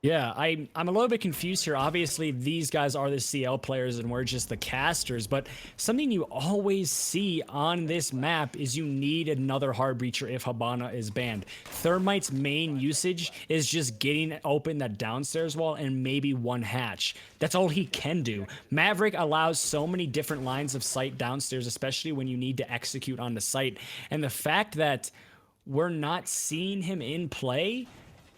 Yeah, I'm a little bit confused here. Obviously, these guys are the CL players and we're just the casters, but something you always see on this map is you need another hard breacher if Hibana is banned. Thermite's main usage is just getting open that downstairs wall and maybe one hatch. That's all he can do. Maverick allows so many different lines of sight downstairs, especially when you need to execute on the site. And the fact that we're not seeing him in play,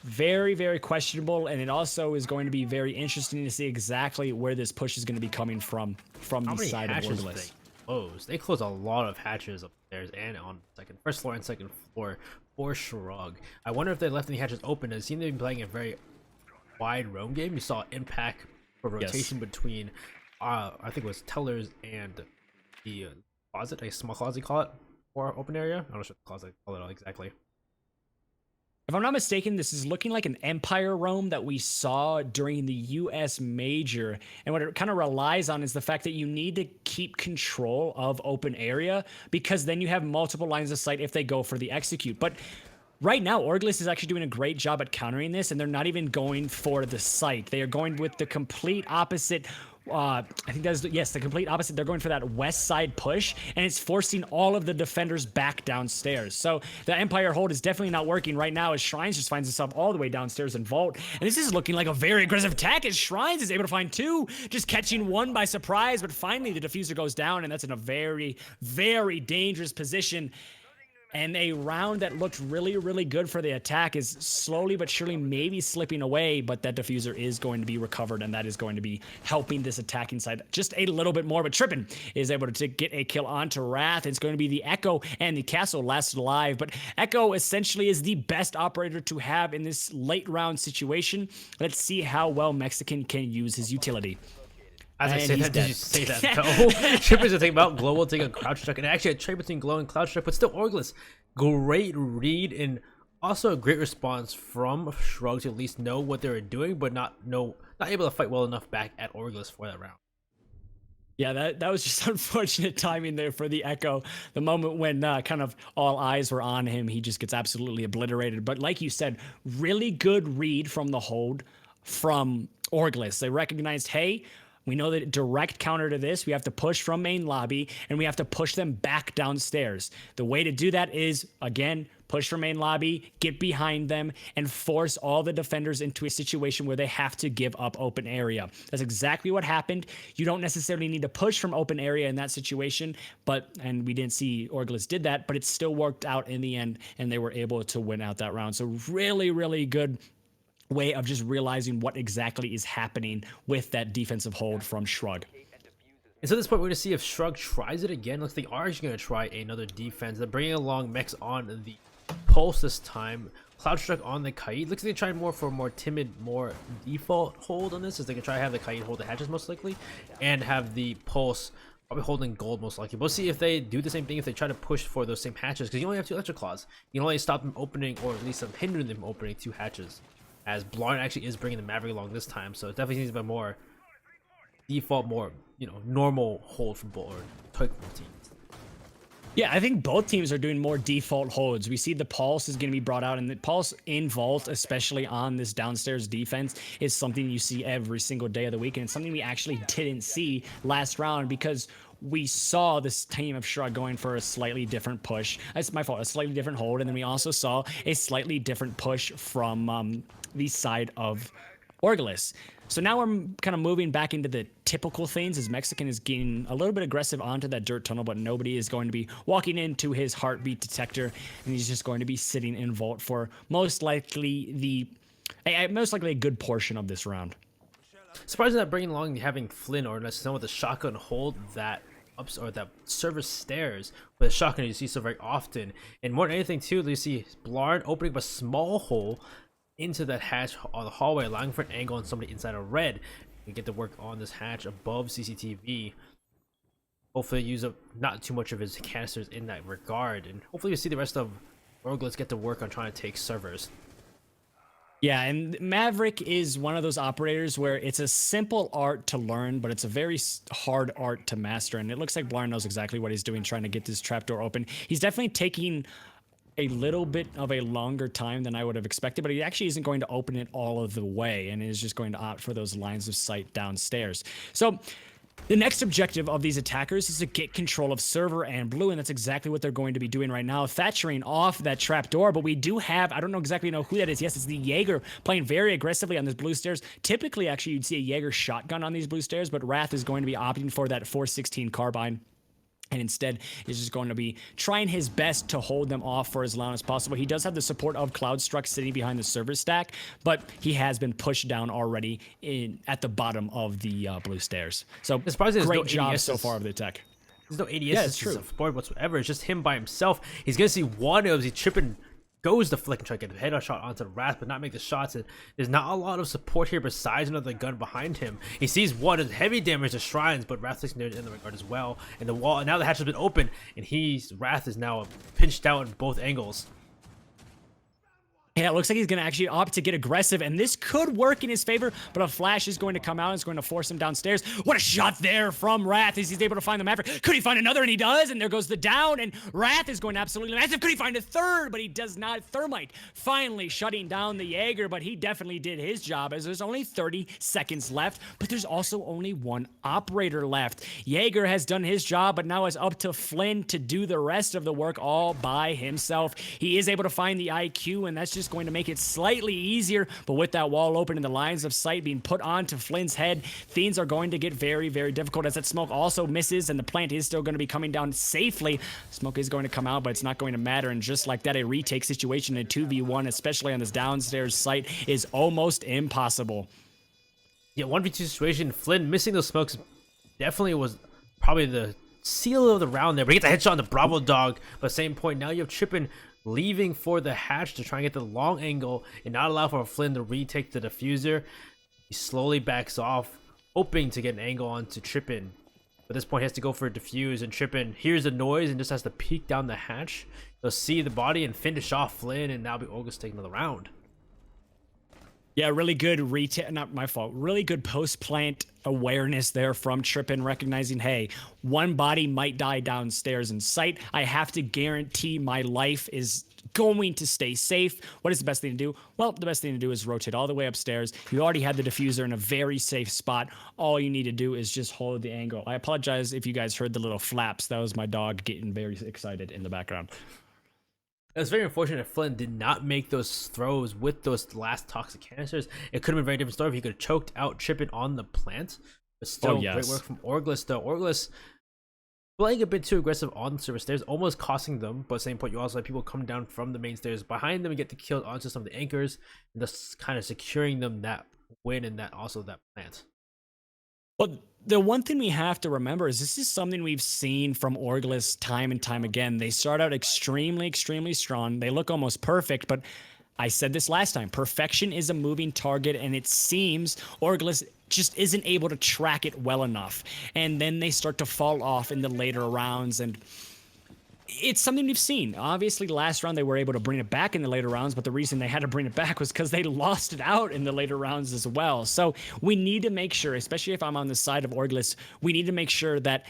very, very questionable, and it also is going to be very interesting to see exactly where this push is going to be coming from the side of Orgless. They close a lot of hatches upstairs and on first floor and second floor for Shrug. I wonder if they left any hatches open. It seemed they've been playing a very wide roam game. You saw impact for rotation between I think it was tellers and the closet, a small closet, call it, or open area. I'm not sure what the closet call it exactly. If I'm not mistaken, this is looking like an Empire roam that we saw during the US Major. And what it kind of relies on is the fact that you need to keep control of open area, because then you have multiple lines of sight if they go for the execute. But right now, Orgless is actually doing a great job at countering this, and they're not even going for the site. They are going with the complete opposite. I think that's the complete opposite. They're going for that west side push, and it's forcing all of the defenders back downstairs. So the Empire hold is definitely not working right now, as Shrines just finds himself all the way downstairs in Vault. And this is looking like a very aggressive attack, as Shrines is able to find two, just catching one by surprise. But finally, the diffuser goes down, and that's in a very, very dangerous position. And a round that looked really, really good for the attack is slowly but surely maybe slipping away, but that diffuser is going to be recovered, and that is going to be helping this attacking side just a little bit more. But Trippin is able to get a kill onto Wrath. It's going to be the Echo and the Castle last alive, but Echo essentially is the best operator to have in this late round situation. Let's see how well Mexican can use his utility. As I say that, did you say that though? Trippers are thinking about Glow will take a crouch strike, and actually a trade between Glow and crouch strike, but still Orgless. Great read, and also a great response from Shrug to at least know what they were doing, but not able to fight well enough back at Orgless for that round. Yeah, that was just unfortunate timing there for the Echo. The moment when kind of all eyes were on him, he just gets absolutely obliterated. But like you said, really good read from the hold from Orgless. They recognized, hey, we know that direct counter to this, we have to push from main lobby, and we have to push them back downstairs. The way to do that is, again, push from main lobby, get behind them, and force all the defenders into a situation where they have to give up open area. That's exactly what happened. You don't necessarily need to push from open area in that situation, and we didn't see Orgless did that, but it still worked out in the end, and they were able to win out that round. So really, really good way of just realizing what exactly is happening with that defensive hold from Shrug. And so at this point, we're going to see if Shrug tries it again. Looks like they are actually going to try another defense. They're bringing along mechs on the Pulse this time. Cloudstruck on the Kite. Looks like they tried more for a more timid, more default hold on this, as they can try to have the Kite hold the hatches most likely, and have the Pulse probably holding gold most likely. We'll see if they do the same thing, if they try to push for those same hatches, because you only have 2 Electric Claws. You can only stop them opening, or at least hindering them opening 2 hatches. As Blarn actually is bringing the Maverick along this time, so it definitely seems to be more default, more, you know, normal hold from both teams. Yeah, I think both teams are doing more default holds. We see the Pulse is going to be brought out, and the Pulse in Vault, especially on this downstairs defense, is something you see every single day of the week, and it's something we actually didn't see last round because we saw this team of Shrug going for a slightly different push. That's my fault, a slightly different hold, and then we also saw a slightly different push from the side of Orgless. So now we're kind of moving back into the typical things as Mexican is getting a little bit aggressive onto that dirt tunnel, but nobody is going to be walking into his heartbeat detector, and he's just going to be sitting in Vault for most likely a good portion of this round. Surprising that bringing along having Flynn or someone with a shotgun hold that that server stairs with a shotgun you see so very often, and more than anything too, you see Blarn opening up a small hole into that hatch on the hallway, allowing for an angle on somebody inside of red. We get to work on this hatch above CCTV. Hopefully use up not too much of his canisters in that regard, and hopefully we see the rest of Orgless get to work on trying to take servers. Yeah, and Maverick is one of those operators where it's a simple art to learn, but it's a very hard art to master, and it looks like Blarn knows exactly what he's doing trying to get this trapdoor open. He's definitely taking a little bit of a longer time than I would have expected, but he actually isn't going to open it all of the way and is just going to opt for those lines of sight downstairs. So the next objective of these attackers is to get control of server and blue, and that's exactly what they're going to be doing right now, thatchering off that trap door. But we do have, I don't exactly know who that is. Yes, it's the Jaeger playing very aggressively on this blue stairs. Typically, actually, you'd see a Jaeger shotgun on these blue stairs, but Wrath is going to be opting for that 416 carbine, and instead is just going to be trying his best to hold them off for as long as possible. He does have the support of Cloudstruck sitting behind the server stack, but he has been pushed down already at the bottom of the blue stairs. So great job so far of the tech. There's no ADS support whatsoever. It's just him by himself. He's gonna see one of he's tripping, goes to flick and try to get the head shot onto the Wrath, but not make the shots. And there's not a lot of support here besides another gun behind him. He sees one of heavy damage to shrines, but Wrath takes in the regard as well. And the wall, now the hatch has been open, and Wrath is now pinched out in both angles. Yeah, it looks like he's going to actually opt to get aggressive, and this could work in his favor, but a flash is going to come out and it's going to force him downstairs. What a shot there from Wrath as he's able to find the Maverick. Could he find another? And he does, and there goes the down, and Wrath is going absolutely massive. Could he find a third? But he does not. Thermite finally shutting down the Jaeger, but he definitely did his job as there's only 30 seconds left, but there's also only one operator left. Jaeger has done his job, but now it's up to Flynn to do the rest of the work all by himself. He is able to find the IQ, and that's just going to make it slightly easier, but with that wall open and the lines of sight being put onto Flynn's head, things are going to get very, very difficult as that smoke also misses, and the plant is still going to be coming down safely. Smoke is going to come out, but it's not going to matter, and just like that, a retake situation in 2v1, especially on this downstairs site, is almost impossible. Yeah, 1v2 situation, Flynn missing those smokes definitely was probably the seal of the round there, but he gets a headshot on the Bravo Dog, but at the same point, now you have Trippin leaving for the hatch to try and get the long angle and not allow for Flynn to retake the diffuser. He slowly backs off, hoping to get an angle onto Trippin. But at this point, he has to go for a diffuse, and Trippin hears the noise and just has to peek down the hatch. He'll see the body and finish off Flynn, and now be Orgless taking another round. Yeah, really good not my fault. Really good post-plant awareness there from Trippin, recognizing, hey, one body might die downstairs in sight. I have to guarantee my life is going to stay safe. What is the best thing to do? Well, the best thing to do is rotate all the way upstairs. You already had the diffuser in a very safe spot. All you need to do is just hold the angle. I apologize if you guys heard the little flaps. That was my dog getting very excited in the background. It's very unfortunate Flynn did not make those throws with those last toxic canisters. It could have been a very different story if he could have choked out Chippin on the plant. But still, great work from Orgless though. Orgless playing a bit too aggressive on the server stairs, almost costing them. But at the same point, you also have people come down from the main stairs behind them and get the kill onto some of the anchors, and thus kind of securing them that win and that plant. But the one thing we have to remember is this is something we've seen from Orgless time and time again. They start out extremely strong. They look almost perfect, but I said this last time, perfection is a moving target, and it seems Orgless just isn't able to track it well enough. And then they start to fall off in the later rounds, and it's something we've seen. Obviously, last round they were able to bring it back in the later rounds, but the reason they had to bring it back was because they lost it out in the later rounds as well. So we need to make sure, especially if I'm on the side of Orgless, we need to make sure that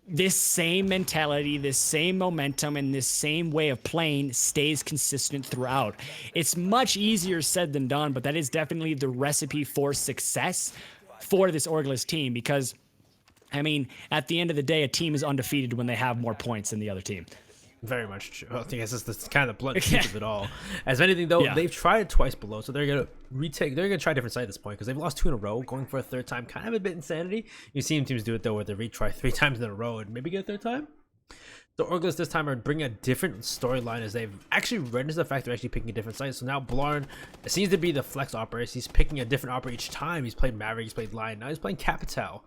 this same mentality, this same momentum, and this same way of playing stays consistent throughout. It's much easier said than done, but that is definitely the recipe for success for this Orgless team, because I mean, at the end of the day, a team is undefeated when they have more points than the other team. Very much true. I think that's just kind of the blunt truth of it all. As anything, though, they've tried it twice below, so they're gonna retake. They're gonna try a different side at this point because they've lost 2 in a row. Going for a third time, kind of a bit insanity. You've seen teams do it though, where they retry 3 times in a row and maybe get a third time. So Orgless this time are bringing a different storyline, as they've actually read into the fact they're actually picking a different side. So now Blarn, it seems to be the flex operator. He's picking a different operator each time. He's played Maverick, he's played Lion, now he's playing Capital.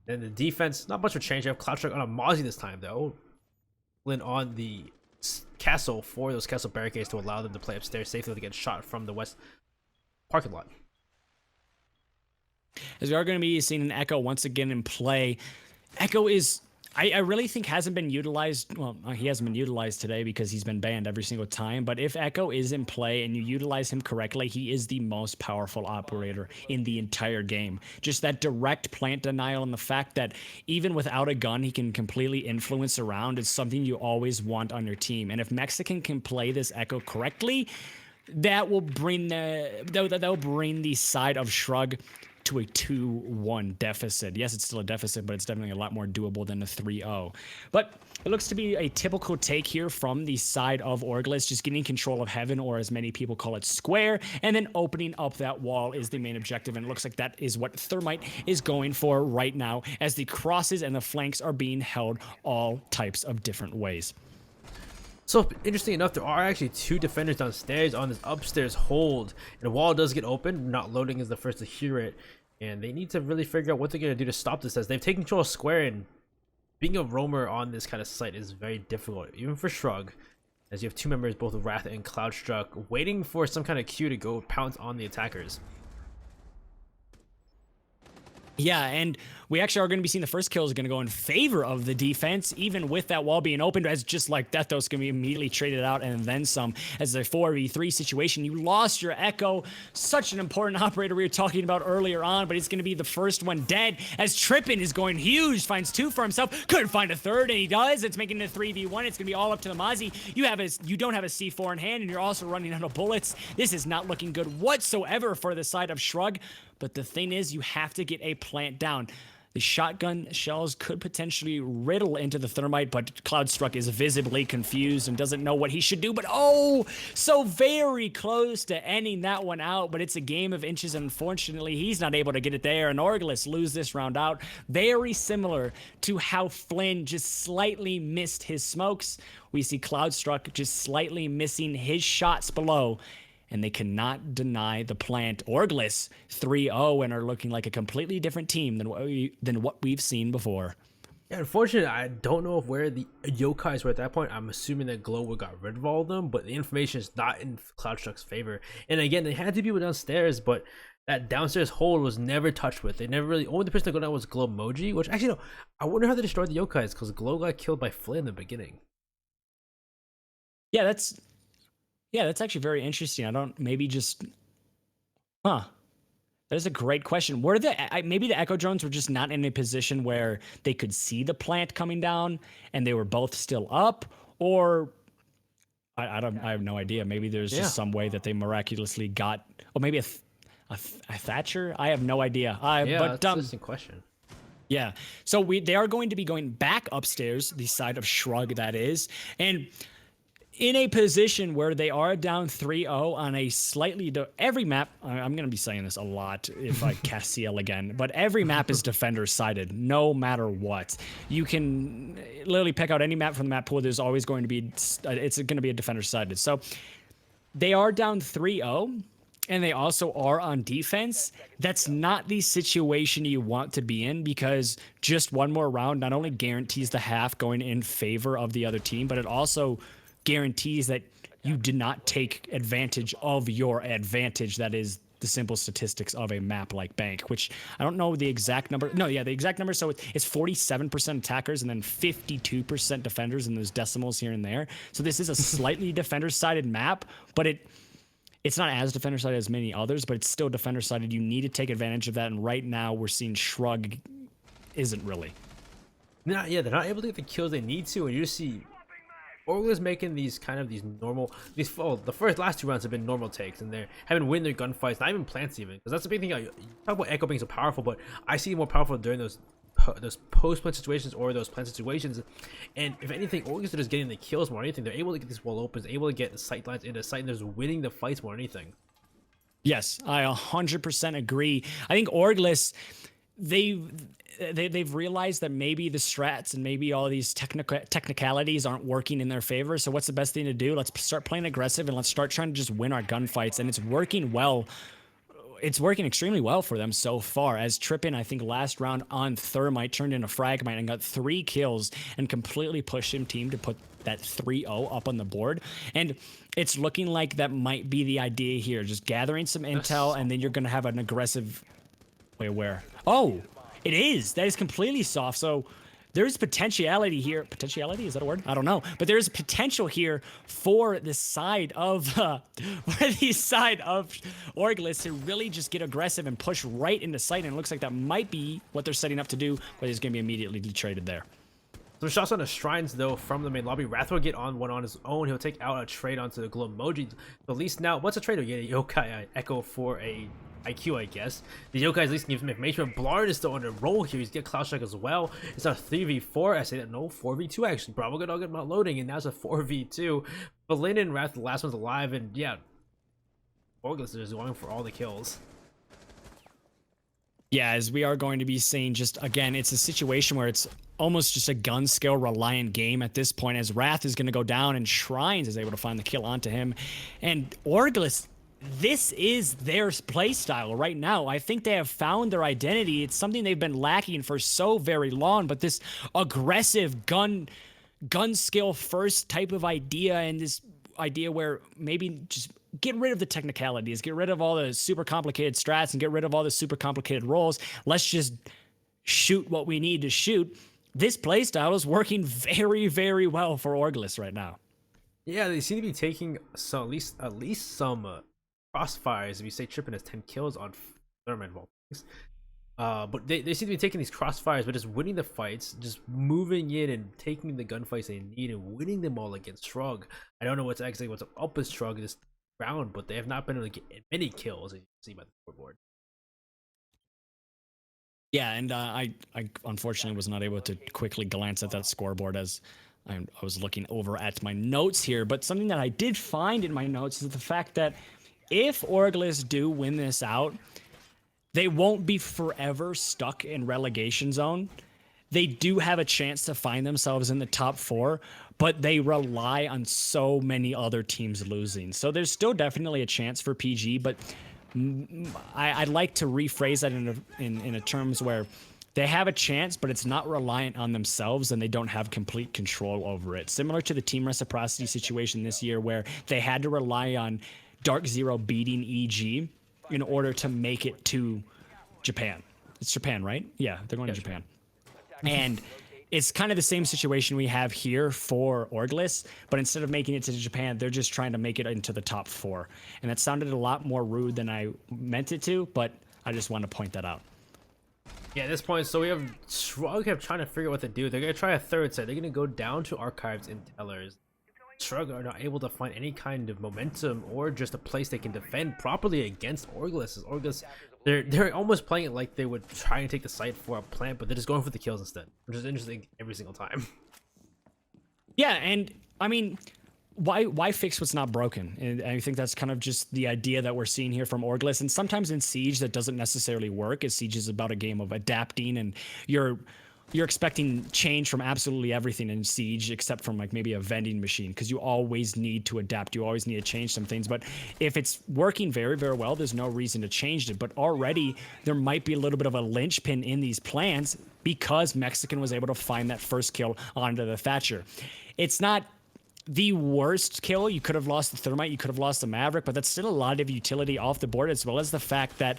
Then the defense, not much of a change. You have Cloud Shrug on a Mozzie this time though. Flynn on the castle for those castle barricades to allow them to play upstairs safely to get shot from the west parking lot. As we are going to be seeing an Echo once again in play. Echo is, I really think hasn't been utilized. Well, he hasn't been utilized today because he's been banned every single time. But if Echo is in play and you utilize him correctly, he is the most powerful operator in the entire game. Just that direct plant denial and the fact that even without a gun, he can completely influence around is something you always want on your team. And if Mexican can play this Echo correctly, that will bring the side of Shrug to a 2-1 deficit. Yes, it's still a deficit, but it's definitely a lot more doable than a 3-0. But it looks to be a typical take here from the side of Orgless, just getting control of Heaven, or as many people call it, Square, and then opening up that wall is the main objective, and it looks like that is what Thermite is going for right now, as the crosses and the flanks are being held all types of different ways. So, interesting enough, there are actually 2 defenders downstairs on this upstairs hold, and the wall does get open. Not loading is the first to hear it, and they need to really figure out what they're going to do to stop this, as they've taken control of Square, and being a roamer on this kind of site is very difficult, even for Shrug, as you have 2 members, both Wrath and Cloudstruck, waiting for some kind of cue to go pounce on the attackers. Yeah, and we actually are going to be seeing the first kill is going to go in favor of the defense, even with that wall being opened, as just like that, those going to be immediately traded out and then some. As a 4v3 situation, you lost your Echo, such an important operator we were talking about earlier on, but he's going to be the first one dead, as Trippin is going huge, finds 2 for himself, couldn't find a third, and he does. It's making it a 3v1. It's going to be all up to the Mozzie. You don't have a C4 in hand, and you're also running out of bullets. This is not looking good whatsoever for the side of Shrug. But the thing is, you have to get a plant down. The shotgun shells could potentially riddle into the Thermite, but Cloudstruck is visibly confused and doesn't know what he should do. But oh, so very close to ending that one out. But it's a game of inches, and unfortunately, he's not able to get it there. And Orgless lose this round out. Very similar to how Flynn just slightly missed his smokes. We see Cloudstruck just slightly missing his shots below. And they cannot deny the plant. Orgless 3-0 and are looking like a completely different team than what we've seen before. Yeah, unfortunately, I don't know where the Yokais were at that point. I'm assuming that Glowwood got rid of all of them, but the information is not in Cloudstruck's favor. And again, they had 2 people downstairs, but that downstairs hold was never touched with. They never really, only the person that got down was Glowmoji, which actually, no, I wonder how they destroyed the Yokais, because Glow got killed by Flynn in the beginning. Yeah, that's actually very interesting. That is a great question. Maybe the Echo drones were just not in a position where they could see the plant coming down and they were both still up, or I have no idea. Maybe there's just some way that they miraculously got, or maybe a Thatcher. I have no idea. That's an interesting question. Yeah. So they are going to be going back upstairs, the side of Shrug that is, and in a position where they are down 3-0 on a slightly every map. I'm going to be saying this a lot if I cast CL again, but every map is defender sided no matter what. You can literally pick out any map from the map pool. There's always going to be it's going to be a defender sided. So they are down 3-0 and they also are on defense. That's not the situation you want to be in, because just one more round not only guarantees the half going in favor of the other team, but it also guarantees that you did not take advantage of your advantage. That is the simple statistics of a map like Bank, which I don't know the exact number. No, yeah, the exact number. So it's 47% attackers and then 52% defenders, and there's decimals here and there. So this is a slightly defender-sided map, but it's not as defender-sided as many others, but it's still defender-sided. You need to take advantage of that, and right now we're seeing Shrug isn't really. Yeah, they're not able to get the kills they need to, and you just see Orgless making these the last 2 rounds have been normal takes, and they're having win their gunfights, not even plants even, because that's the big thing. You talk about Echo being so powerful, but I see it more powerful during those post-plant situations or those plant situations. And if anything, Orgless are just getting the kills more than anything. They're able to get these wall opens, able to get the sight lines into sight, and they're just winning the fights more than anything. Yes, I 100% agree. I think Orgless, they've realized that maybe the strats and maybe all these technicalities aren't working in their favor. So what's the best thing to do? Let's start playing aggressive and let's start trying to just win our gunfights. And it's working well. It's working extremely well for them so far, as Trippin, I think last round on Thermite, turned into Fragmite and got 3 kills and completely pushed him team to put that 3-0 up on the board. And it's looking like that might be the idea here, just gathering some intel, and then you're going to have an aggressive... Wait, where? Oh, it is. That is completely soft. So there's potentiality here. Potentiality? Is that a word? I don't know. But there's potential here for the side of Orgless to really just get aggressive and push right into sight. And it looks like that might be what they're setting up to do, but he's going to be immediately detraded there. Some shots on the shrines though from the main lobby. Wrath will get on one on his own. He'll take out a trade onto the glow emoji. At least now, what's a trade? He'll get a yokai echo for a IQ, I guess. The yokai at least can give him information. But Blard is still on a roll here. He's got Cloud Strike as well. It's a 3v4. I say that no, 4v2 actually. Bravo good get not loading, and now it's a 4v2. But Lin and Wrath, the last one's alive, and yeah, Orgless is going for all the kills. Yeah, as we are going to be seeing, just again, it's a situation where it's almost just a gun skill reliant game at this point, as Wrath is going to go down and Shrines is able to find the kill onto him. And Orgless, this is their play style right now. I think they have found their identity. It's something they've been lacking for so very long, but this aggressive gun skill first type of idea, and this idea where maybe just get rid of the technicalities, get rid of all the super complicated strats, and get rid of all the super complicated roles. Let's just shoot what we need to shoot. This playstyle is working very, very well for Orgless right now. Yeah, they seem to be taking some, at least some crossfires. If you say Trippin has 10 kills on Thurman, but they seem to be taking these crossfires, but just winning the fights, just moving in and taking the gunfights they need and winning them all against Shrug. I don't know what's up with Shrug this round, but they have not been able to get many kills, as you can see by the scoreboard. Yeah, and I unfortunately was not able to quickly glance at that scoreboard as I was looking over at my notes here. But something that I did find in my notes is the fact that if Orgless do win this out, they won't be forever stuck in relegation zone. They do have a chance to find themselves in the top 4, but they rely on so many other teams losing. So there's still definitely a chance for PG, but I'd like to rephrase that in a terms where they have a chance, but it's not reliant on themselves and they don't have complete control over it. Similar to the team reciprocity situation this year, where they had to rely on Dark Zero beating EG in order to make it to Japan. It's Japan, right? Yeah, they're going to Japan. And it's kind of the same situation we have here for Orgless, but instead of making it to Japan, they're just trying to make it into the top 4. And that sounded a lot more rude than I meant it to, but I just want to point that out. Yeah, at this point, so we have Shrug trying to figure out what to do. They're going to try a third set. They're going to go down to Archives and Tellers. Shrug are not able to find any kind of momentum or just a place they can defend properly against Orgless. Orgless, they're almost playing it like they would try and take the site for a plant, but they're just going for the kills instead, which is interesting every single time. Yeah, and I mean, why fix what's not broken? And I think that's kind of just the idea that we're seeing here from Orgless. And sometimes in Siege that doesn't necessarily work, as Siege is about a game of adapting, and you're expecting change from absolutely everything in Siege except from like maybe a vending machine, because you always need to adapt. You always need to change some things. But if it's working very, very well, there's no reason to change it. But already there might be a little bit of a linchpin in these plans because Mexican was able to find that first kill onto the Thatcher. It's not the worst kill. You could have lost the Thermite, you could have lost the Maverick, but that's still a lot of utility off the board, as well as the fact that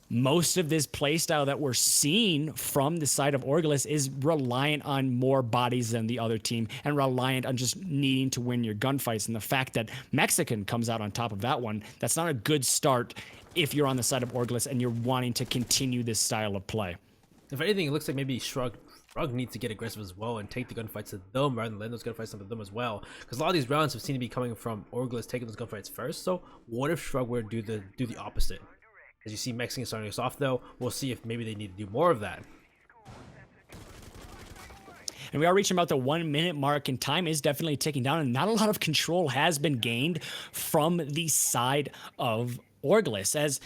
most of this playstyle that we're seeing from the side of Orgless is reliant on more bodies than the other team and reliant on just needing to win your gunfights. And the fact that Mexican comes out on top of that one, that's not a good start if you're on the side of Orgless and you're wanting to continue this style of play. If anything, it looks like maybe Shrug needs to get aggressive as well and take the gunfights to them rather than letting those gunfights to them as well. Because a lot of these rounds have seemed to be coming from Orgless taking those gunfights first. So what if Shrug were to do the opposite? As you see Mexican starting us off though, we'll see if maybe they need to do more of that. And we are reaching about the 1 minute mark, and time is definitely ticking down, and not a lot of control has been gained from the side of Orgless, as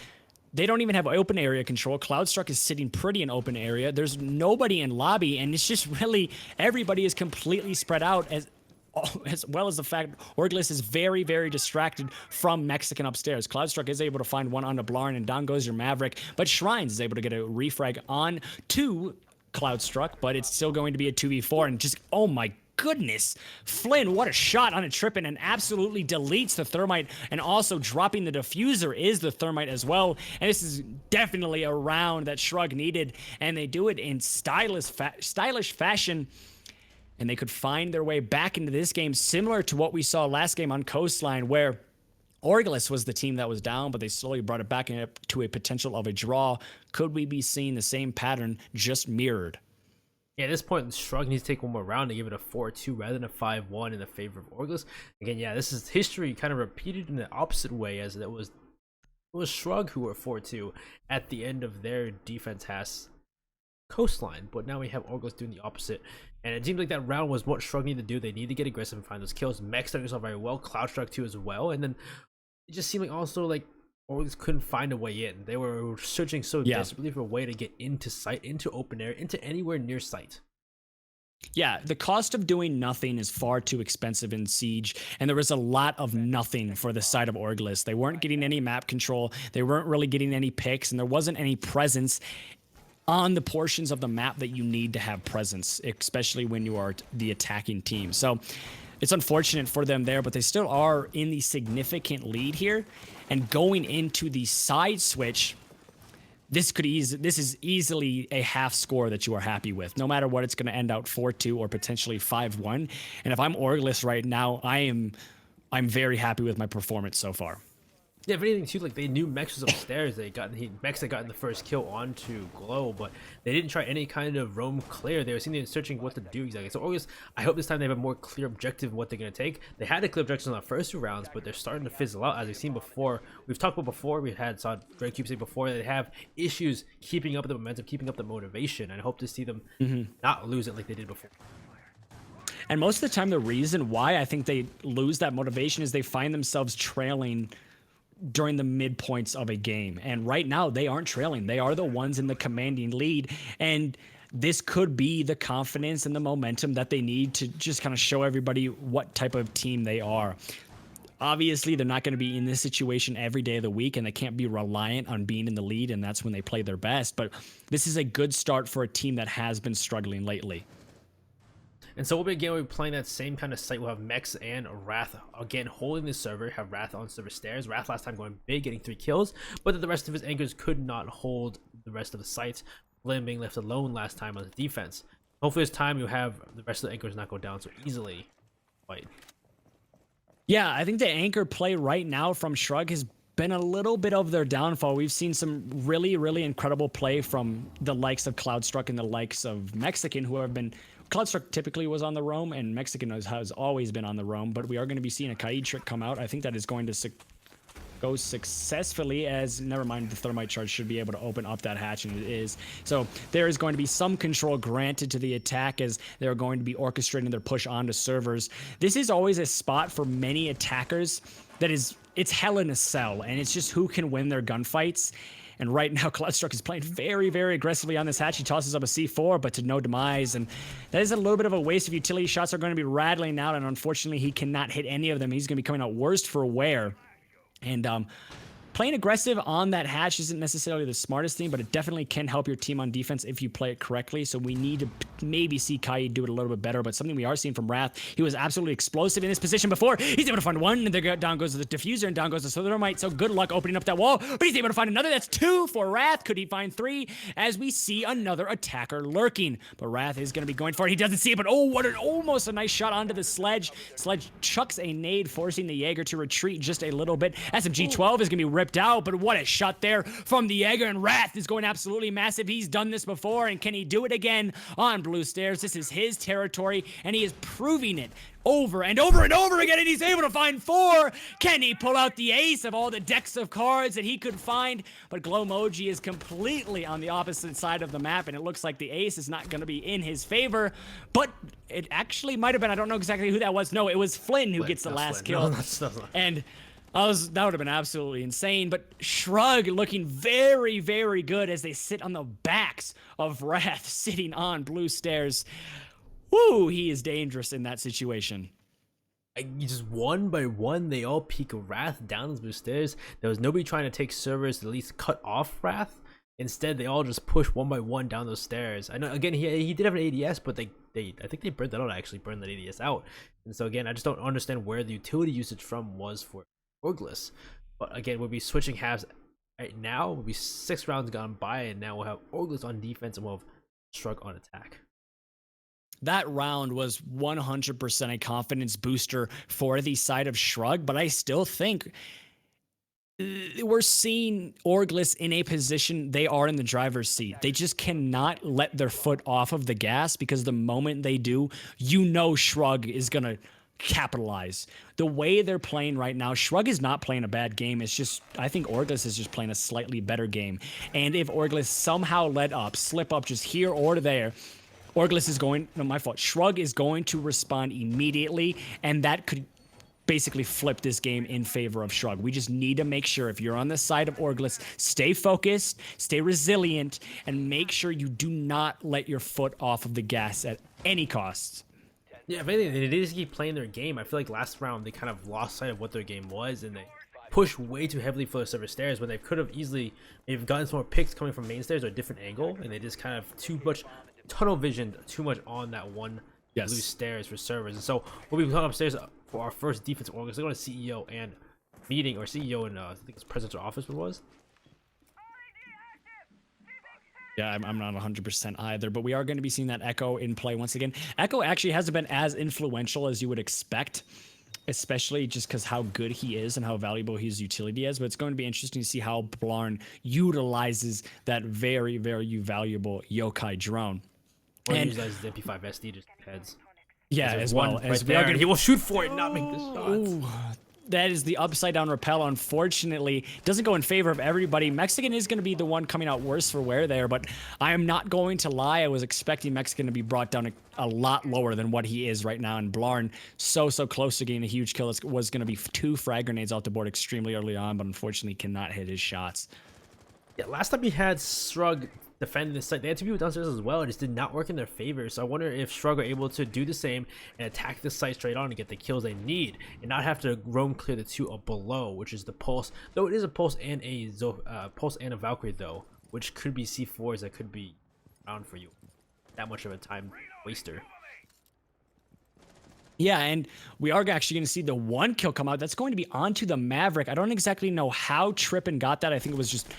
they don't even have open area control. Cloudstruck is sitting pretty in open area. There's nobody in lobby, and it's just really everybody is completely spread out, as well as the fact Orgless is very, very distracted from Mexican upstairs. Cloudstruck is able to find one onto Blarn, and down goes your Maverick, but Shrines is able to get a refrag on to Cloudstruck, but it's still going to be a 2v4, and just, oh my goodness, Flynn, what a shot on a Trippin, and absolutely deletes the Thermite, and also dropping the diffuser is the Thermite as well. And this is definitely a round that Shrug needed, and they do it in stylish fashion, and they could find their way back into this game, similar to what we saw last game on Coastline, where Orgless was the team that was down, but they slowly brought it back to a potential of a draw. Could we be seeing the same pattern just mirrored? Yeah, at this point, Shrug needs to take one more round to give it a 4-2 rather than a 5-1 in the favor of Orgless. Again, yeah, this is history kind of repeated in the opposite way, as it was Shrug who were 4-2 at the end of their defense has Coastline, but now we have Orgless doing the opposite. And it seems like that round was what Shrug needed to do. They need to get aggressive and find those kills. Mech started himself very well, Cloudstruck too as well, and then it just seemed like also like Orgless couldn't find a way in. They were searching so desperately for a way to get into sight, into open air, into anywhere near sight. Yeah, the cost of doing nothing is far too expensive in Siege, and there was a lot of nothing for the side of Orgless. They weren't getting any map control, they weren't really getting any picks, and there wasn't any presence on the portions of the map that you need to have presence, especially when you are the attacking team. So it's unfortunate for them there, but they still are in the significant lead here. And going into the side switch, this is easily a half score that you are happy with. No matter what, it's going to end out 4-2 or potentially 5-1. And if I'm Orgless right now, I'm very happy with my performance so far. Yeah, if anything too, like they knew Mex was upstairs. Mex had gotten the first kill onto Glow, but they didn't try any kind of roam clear. They were searching what to do exactly. So Orgless, I hope this time they have a more clear objective of what they're going to take. They had a clear objective on the first 2 rounds, but they're starting to fizzle out, as we've seen before. We've talked about before. We had saw Greg Cube say before they have issues keeping up the momentum, keeping up the motivation, and I hope to see them not lose it like they did before. And most of the time, the reason why I think they lose that motivation is they find themselves trailing during the midpoints of a game. And right now they aren't trailing. They are the ones in the commanding lead. And this could be the confidence and the momentum that they need to just kind of show everybody what type of team they are. Obviously, they're not going to be in this situation every day of the week, and they can't be reliant on being in the lead, and that's when they play their best. But this is a good start for a team that has been struggling lately. And so we'll be playing that same kind of site. We'll have Mex and Wrath again holding the server, have Wrath on server stairs. Wrath last time going big, getting 3 kills, but the rest of his anchors could not hold the rest of the site. Flynn being left alone last time on the defense. Hopefully this time you have the rest of the anchors not go down so easily. Fight. Yeah, I think the anchor play right now from Shrug has been a little bit of their downfall. We've seen some really, really incredible play from the likes of Cloudstruck and the likes of Mexican, who have been... Cloudstruck typically was on the roam, and Mexican has always been on the roam, but we are going to be seeing a Kaid trick come out. I think that is going to goes successfully, as never mind, the thermite charge should be able to open up that hatch, and it is. So there is going to be some control granted to the attack as they're going to be orchestrating their push onto servers. This is always a spot for many attackers that is, it's hell in a cell, and it's just who can win their gunfights. And right now, Shrug is playing very, very aggressively on this hatch. He tosses up a C4, but to no demise. And that is a little bit of a waste of utility. Shots are going to be rattling out, and unfortunately, he cannot hit any of them. He's going to be coming out worst for wear. And playing aggressive on that hatch isn't necessarily the smartest thing, but it definitely can help your team on defense if you play it correctly. So we need to maybe see Kai do it a little bit better, but something we are seeing from Wrath, he was absolutely explosive in this position before. He's able to find one, and there down goes the diffuser, and down goes the thermite. So good luck opening up that wall, but he's able to find another. That's 2 for Wrath. Could he find 3? As we see another attacker lurking, but Wrath is going to be going for it. He doesn't see it, but oh, what an almost a nice shot onto the sledge. Sledge chucks a nade, forcing the Jaeger to retreat just a little bit. SMG-12 is going to be ripped out, but what a shot there from the Jaeger, and Wrath is going absolutely massive. He's done this before, and can he do it again on blue stairs? This is his territory, and he is proving it over and over and over again, and he's able to find 4. Can he pull out the ace of all the decks of cards that he could find? But Glowmoji is completely on the opposite side of the map, and it looks like the ace is not going to be in his favor, but it actually might have been. I don't know exactly who that was. No, it was Flynn who gets the last kill. No, that's not. And that would have been absolutely insane. But Shrug looking very, very good as they sit on the backs of Wrath sitting on blue stairs. Woo, he is dangerous in that situation. You just one by one, they all peek Wrath down those blue stairs. There was nobody trying to take servers to at least cut off Wrath. Instead, they all just push one by one down those stairs. I know, again, he did have an ADS, but I think they burned that out, actually burned that ADS out. And so again, I just don't understand where the utility usage from was for Orgless. But again, we'll be switching halves right now. We'll be 6 rounds gone by, and now we'll have Orgless on defense and we'll have Shrug on attack. That round was 100% a confidence booster for the side of Shrug, but I still think we're seeing Orgless in a position they are in the driver's seat. They just cannot let their foot off of the gas, because the moment they do, you know Shrug is going to capitalize. The way they're playing right now, Shrug is not playing a bad game. It's just, I think Orgless is just playing a slightly better game. And if Orgless somehow slip up just here or there, Orgless is going, no, my fault. Shrug is going to respond immediately, and that could basically flip this game in favor of Shrug. We just need to make sure, if you're on the side of Orgless, stay focused, stay resilient, and make sure you do not let your foot off of the gas at any cost. Yeah, if anything, they just keep playing their game. I feel like last round they kind of lost sight of what their game was, and they pushed way too heavily for the server stairs when they could have easily maybe gotten some more picks coming from main stairs or a different angle, and they just kind of too much tunnel vision too much on that one blue stairs for servers. And so we'll be going upstairs for our first defensive Orgless. They're going to CEO and meeting, or CEO and I think it's president's office. What it was? Yeah, I'm not 100% either, but we are going to be seeing that Echo in play once again. Echo actually hasn't been as influential as you would expect, especially just because how good he is and how valuable his utility is. But it's going to be interesting to see how Blarn utilizes that very, very valuable yokai drone. Or he uses the MP5 SD just heads. Yeah, as well. As we are gonna, he will shoot for it, not make the shots. Ooh, that is the upside down rappel. Unfortunately, doesn't go in favor of everybody. Mexican is going to be the one coming out worse for wear there, but I am not going to lie. I was expecting Mexican to be brought down a lot lower than what he is right now. And Blarn so close to getting a huge kill. It was going to be 2 frag grenades off the board extremely early on, but unfortunately cannot hit his shots. Yeah, last time he had Shrug defending the site, they had 2 people downstairs as well. It just did not work in their favor. So I wonder if Shrug are able to do the same and attack the site straight on and get the kills they need, and not have to roam clear the 2 up below, which is the Pulse. Though it is a Pulse and a Pulse and a Valkyrie though, which could be C4s that could be around for you. That much of a time waster. Yeah, and we are actually going to see the 1 kill come out. That's going to be onto the Maverick. I don't exactly know how Trippin got that. I think it was just,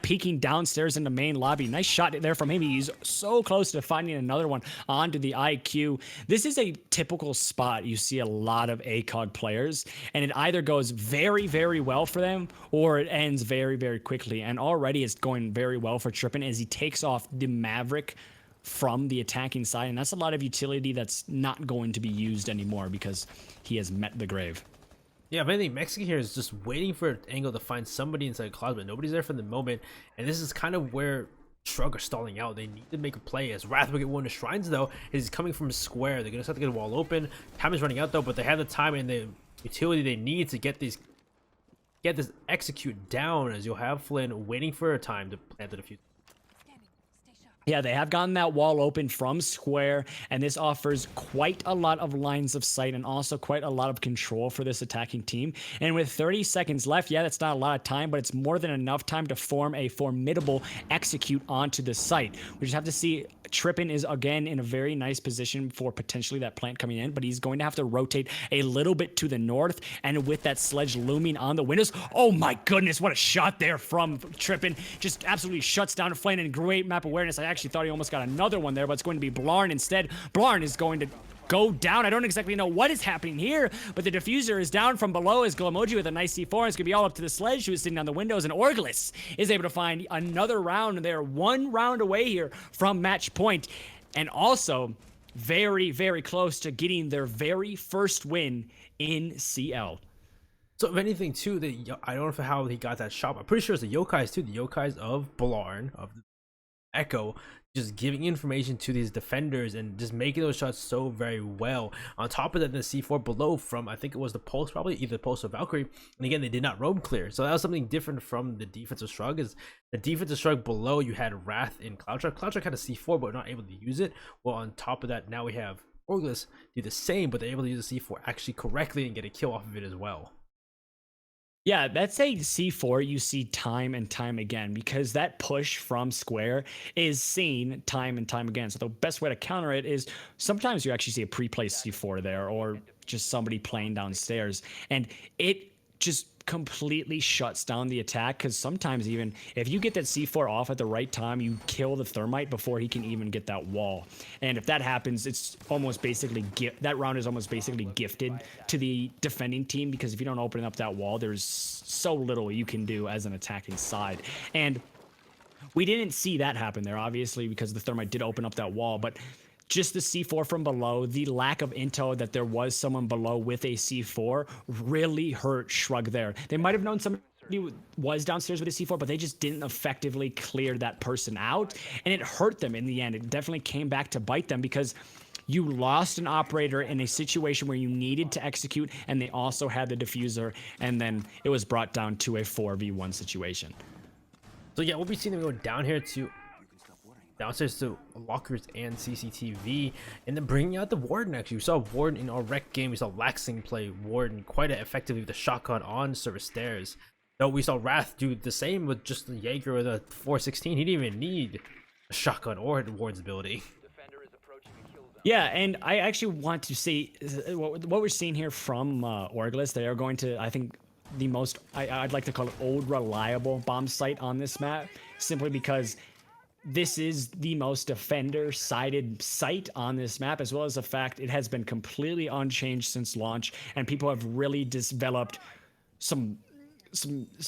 peeking downstairs in the main lobby. Nice shot there from him. He's so close to finding another one onto the IQ. This is a typical spot you see a lot of ACOG players, and it either goes very, very well for them, or it ends very, very quickly. And already it's going very well for Trippin as he takes off the Maverick from the attacking side, and that's a lot of utility that's not going to be used anymore because he has met the grave. Yeah, if anything, Mexican here is just waiting for an angle to find somebody inside the closet, but nobody's there for the moment. And this is kind of where Shrug are stalling out. They need to make a play as Wrath will get one of the shrines though. Is coming from square. They're gonna have to get a wall open. Time is running out though, but they have the time and the utility they need to get this execute down, as you'll have Flynn waiting for a time to plant the defuse. Yeah, they have gotten that wall open from square, and this offers quite a lot of lines of sight and also quite a lot of control for this attacking team. And with 30 seconds left, yeah, that's not a lot of time, but it's more than enough time to form a formidable execute onto the site. We just have to see. Trippin is again in a very nice position for potentially that plant coming in, but he's going to have to rotate a little bit to the north, and with that sledge looming on the windows, oh my goodness, what a shot there from Trippin. Just absolutely shuts down Flame and great map awareness. I actually thought he almost got another one there, but it's going to be Blarn instead. Blarn is going to go down. I don't exactly know what is happening here, but the diffuser is down from below as Glamoji with a nice C4. It's going to be all up to the sledge who is sitting on the windows, and Orgless is able to find another round, and they're one round away here from match point, and also very, very close to getting their very first win in CL. So if anything too, I don't know how he got that shot. I'm pretty sure it's the Yokais too. The Yokais of Blarn, of the Echo, just giving information to these defenders and just making those shots so very well. On top of that, the C4 below from, I think it was the Pulse, probably either Pulse or Valkyrie, and again, they did not roam clear. So that was something different from the defensive Shrug. Is the defensive Shrug below, you had Wrath in Cloudstruck. Cloudstruck had a C4 but not able to use it. Well, on top of that, now we have Orgless do the same, but they're able to use the C4 actually correctly and get a kill off of it as well. Yeah, that's a C4 you see time and time again, because that push from square is seen time and time again. So the best way to counter it is sometimes you actually see a pre-placed C4 there, or just somebody playing downstairs, and it just completely shuts down the attack, because sometimes even if you get that C4 off at the right time, you kill the Thermite before he can even get that wall. And if that happens, it's almost basically that round is almost basically gifted to the defending team, because if you don't open up that wall, there's so little you can do as an attacking side. And we didn't see that happen there, obviously, because the Thermite did open up that wall, but just the C4 from below, the lack of intel that there was someone below with a C4 really hurt Shrug there. They might have known somebody was downstairs with a C4, but they just didn't effectively clear that person out, and it hurt them in the end. It definitely came back to bite them, because you lost an operator in a situation where you needed to execute, and they also had the diffuser, and then it was brought down to a 4v1 situation. So yeah, we'll be seeing them go down here to downstairs to lockers and CCTV, and then bringing out the Warden. Actually, we saw Warden in our rec game. We saw Laxing play Warden quite effectively with the shotgun on service stairs. Though we saw Wrath do the same with just the Jaeger or the 416. He didn't even need a shotgun or Warden's ability. Yeah, and I actually want to see what we're seeing here from Orgless. They are going to, I think, the most, I'd like to call it old reliable bomb site on this map, simply because this is the most defender-sided site on this map, as well as the fact it has been completely unchanged since launch, and people have really developed some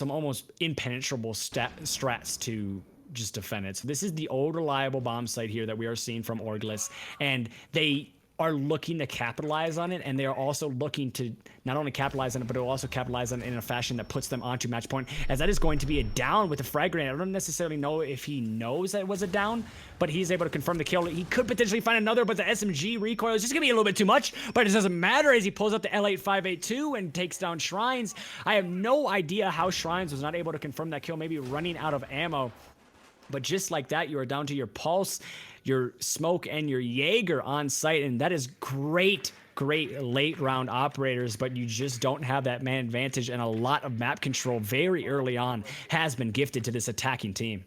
almost impenetrable strats to just defend it. So this is the old reliable bomb site here that we are seeing from Orgless, and they are looking to capitalize on it, and they are also looking to not only capitalize on it, but they'll also capitalize on it in a fashion that puts them onto match point, as that is going to be a down with a frag grenade. I don't necessarily know if he knows that it was a down, but he's able to confirm the kill. He could potentially find another, but the SMG recoil is just gonna be a little bit too much, but it doesn't matter as he pulls up the L8582 and takes down Shrines. I have no idea how Shrines was not able to confirm that kill, maybe running out of ammo. But just like that, you are down to your Pulse, your Smoke, and your Jaeger on site, and that is great late round operators, but you just don't have that man advantage, and a lot of map control very early on has been gifted to this attacking team.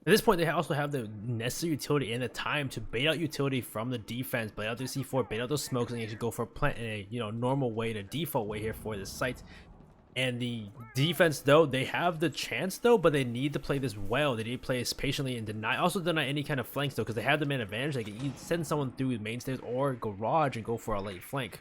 At this point, they also have the necessary utility and the time to bait out utility from the defense, bait out the C4, bait out those smokes, and actually go for a plant in a normal way, to default way here for this site. And the defense, though, they have the chance, though, but they need to play this well. They need to play this patiently and also deny any kind of flanks, though, because they have the man advantage. They can send someone through main stairs or garage and go for a late flank.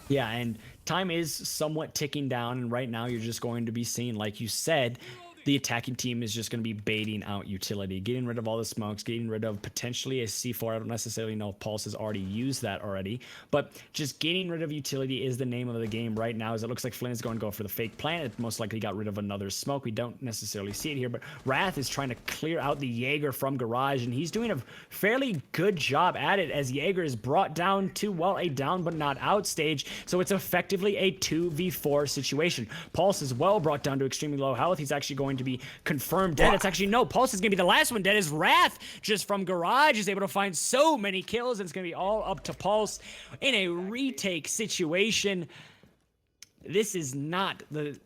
Yeah, and time is somewhat ticking down, and right now you're just going to be seeing, like you said, the attacking team is just going to be baiting out utility, getting rid of all the smokes, getting rid of potentially a C4. I don't necessarily know if Pulse has already used that already, but just getting rid of utility is the name of the game right now, as it looks like Flynn is going to go for the fake plant. It most likely got rid of another smoke. We don't necessarily see it here, but Wrath is trying to clear out the Jaeger from Garage, and he's doing a fairly good job at it, as Jaeger is brought down to, well, a down but not out stage, so it's effectively a 2v4 situation. Pulse is well brought down to extremely low health. He's actually going to be confirmed dead. It's actually, no, Pulse is going to be the last one dead, as Wrath, just from Garage, is able to find so many kills, and it's going to be all up to Pulse in a retake situation. This is not the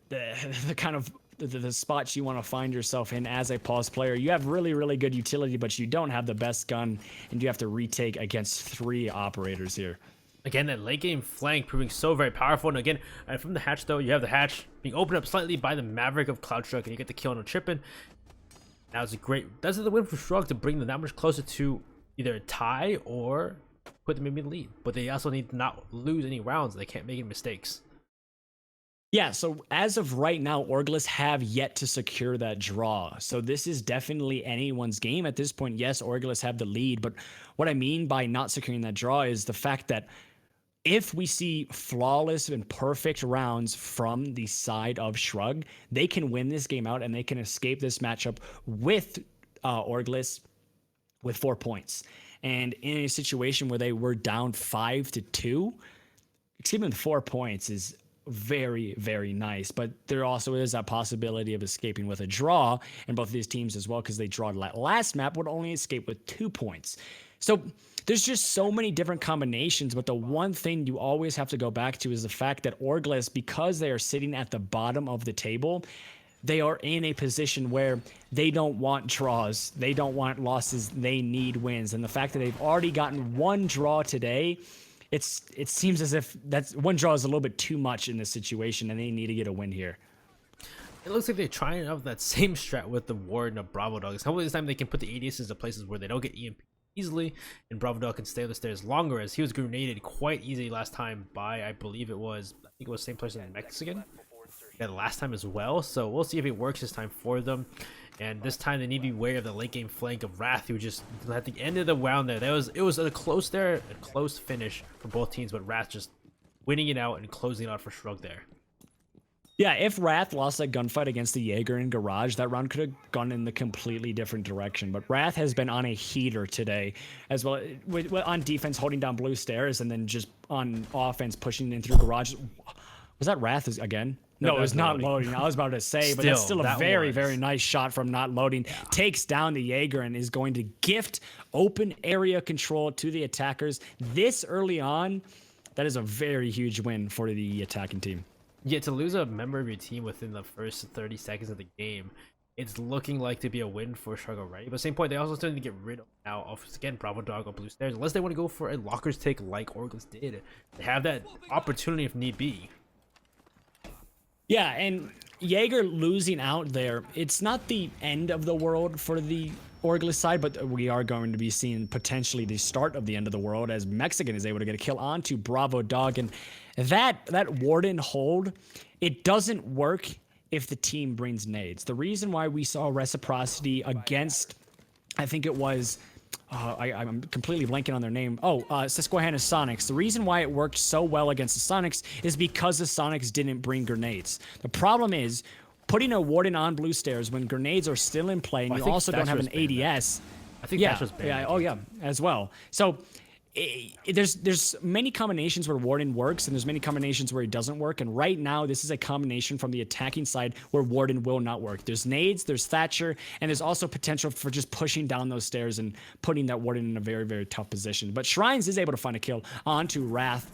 kind of the spots you want to find yourself in as a Pulse player. You have really good utility, but you don't have the best gun, and you have to retake against 3 operators here. Again, that late game flank proving so very powerful. And again, from the hatch though, you have the hatch being opened up slightly by the Maverick of Cloud Shrug, and you get the kill on a Trippin. That was a great, that's the win for Shrug to bring them that much closer to either a tie or put them in the lead. But they also need to not lose any rounds. They can't make any mistakes. Yeah, so as of right now, Orgless have yet to secure that draw. So this is definitely anyone's game at this point. Yes, Orgless have the lead, but what I mean by not securing that draw is the fact that if we see flawless and perfect rounds from the side of Shrug, they can win this game out and they can escape this matchup with Orgless with 4 points. And in a situation where they were down 5-2, escaping with 4 points is very nice, but there also is that possibility of escaping with a draw in both of these teams as well, because they draw last map would only escape with 2 points. So there's just so many different combinations, but the one thing you always have to go back to is the fact that Orgless, because they are sitting at the bottom of the table, they are in a position where they don't want draws, they don't want losses, they need wins. And the fact that they've already gotten 1 draw today, it seems as if that's 1 draw is a little bit too much in this situation, and they need to get a win here. It looks like they're trying out that same strat with the Warden of Bravo Dog. Hopefully this time they can put the ADSs in places where they don't get EMP easily, and Bravo Dog can stay on the stairs longer, as he was grenaded quite easily last time by, I think it was the same person in Mexican. Yeah, the last time as well. So we'll see if it works this time for them. And this time they need to be wary of the late game flank of Wrath, who just at the end of the round there, it was a close finish for both teams, but Wrath just winning it out and closing it out for Shrug there. Yeah, if Wrath lost that gunfight against the Jaeger in Garage, that round could have gone in the completely different direction. But Wrath has been on a heater today, as well on defense, holding down blue stairs, and then just on offense, pushing in through Garage. Was that Wrath again? No, it was not loading. I was about to say, but that's still a very nice shot from not loading. Yeah. Takes down the Jaeger and is going to gift open area control to the attackers this early on. That is a very huge win for the attacking team. Yeah, to lose a member of your team within the first 30 seconds of the game, it's looking like to be a win for Shrug already. But same point, they also still need to get rid of now of, again, Bravo Dog or Blue Stairs, unless they want to go for a Locker's take like Orgless did. They have that opportunity if need be. Yeah, and Jaeger losing out there, it's not the end of the world for the Orgless side, but we are going to be seeing potentially the start of the end of the world, as Mexican is able to get a kill onto Bravo Dog. And that Warden hold, it doesn't work if the team brings nades. The reason why we saw reciprocity against, I think it was, I'm completely blanking on their name. Susquehanna Sonics. The reason why it worked so well against the Sonics is because the Sonics didn't bring grenades. The problem is putting a Warden on blue stairs when grenades are still in play, and you also don't have an ADS. I think that was banned. Yeah, oh yeah, as well. So there's many combinations where Warden works, and there's many combinations where it doesn't work. And right now, this is a combination from the attacking side where Warden will not work. There's nades, there's Thatcher, and there's also potential for just pushing down those stairs and putting that Warden in a very tough position. But Shrines is able to find a kill onto Wrath.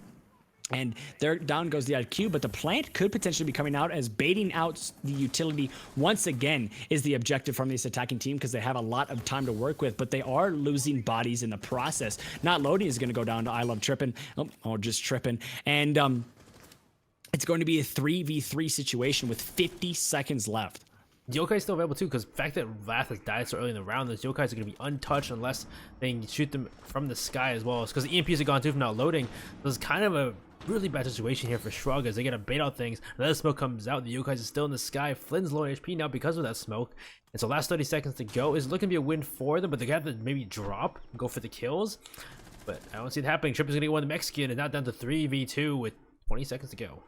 And there down goes the IQ, but the plant could potentially be coming out, as baiting out the utility once again is the objective from this attacking team, because they have a lot of time to work with, but they are losing bodies in the process. Not loading is going to go down to I Love Trippin', or just Trippin', and it's going to be a 3v3 situation with 50 seconds left. Yokai is still available too, because the fact that Wrath has died so early in the round, those Yokais are going to be untouched unless they can shoot them from the sky as well. Because the EMPs are gone too from not loading. So it's kind of a really bad situation here for Shrug as they get to bait out things. Another smoke comes out. The Yokais is still in the sky. Flynn's low on HP now because of that smoke. And so last 30 seconds to go is looking to be a win for them, but they have to maybe drop and go for the kills. But I don't see it happening. Trip is going to get one of the Mexican and now down to 3v2 with 20 seconds to go.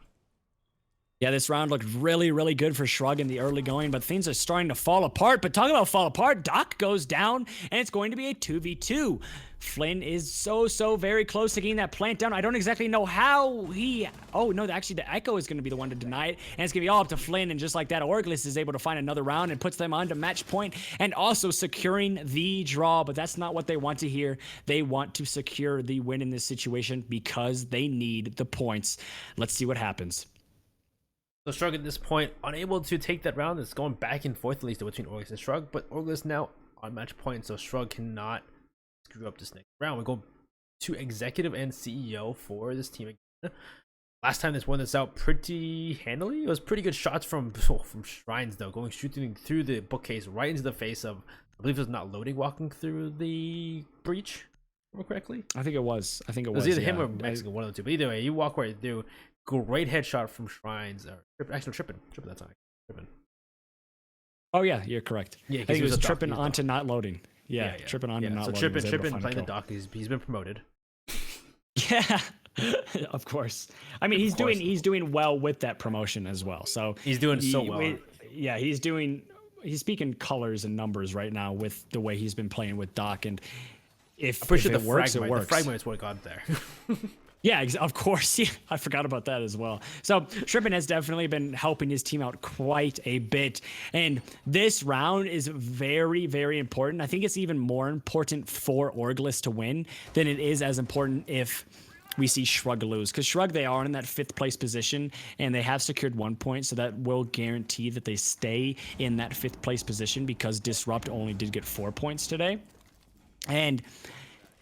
Yeah, this round looked really, really good for Shrug in the early going, but things are starting to fall apart. But talking about fall apart, Doc goes down, and it's going to be a 2v2. Flynn is so very close to getting that plant down. I don't exactly know how he... Oh, no, actually, the Echo is going to be the one to deny it, and it's going to be all up to Flynn, and just like that, Orgless is able to find another round and puts them on to match point, and also securing the draw, but that's not what they want to hear. They want to secure the win in this situation because they need the points. Let's see what happens. So Shrug at this point, unable to take that round. It's going back and forth at least between Orgless and Shrug, but Orgless now on match point, so Shrug cannot screw up this next round. We go to Executive and CEO for this team again. Last time this won this out pretty handily. It was pretty good shots from Shrines though, going shooting through the bookcase right into the face of, I believe it was not loading, walking through the breach. Correctly? I think it was. It was either him or Mexican, one of the two. But either way, you walk right through. Great headshot from Shrines. Actually, tripping that time. Tripping. Oh yeah, you're correct. Yeah, I think he was tripping onto not loading. Yeah, tripping onto not loading. So tripping playing the dock. He's been promoted. Yeah, of course. I mean, he's doing well with that promotion as well. So he's doing so well. Yeah, he's speaking colors and numbers right now with the way he's been playing with Doc. And if it works, it works. The fragment is what got there. Yeah, of course. Yeah, I forgot about that as well. So Trippin has definitely been helping his team out quite a bit. And this round is very, very important. I think it's even more important for Orgless to win than it is as important if we see Shrug lose. Because Shrug, they are in that 5th place position, and they have secured 1 point, so that will guarantee that they stay in that 5th place position because Disrupt only did get 4 points today. And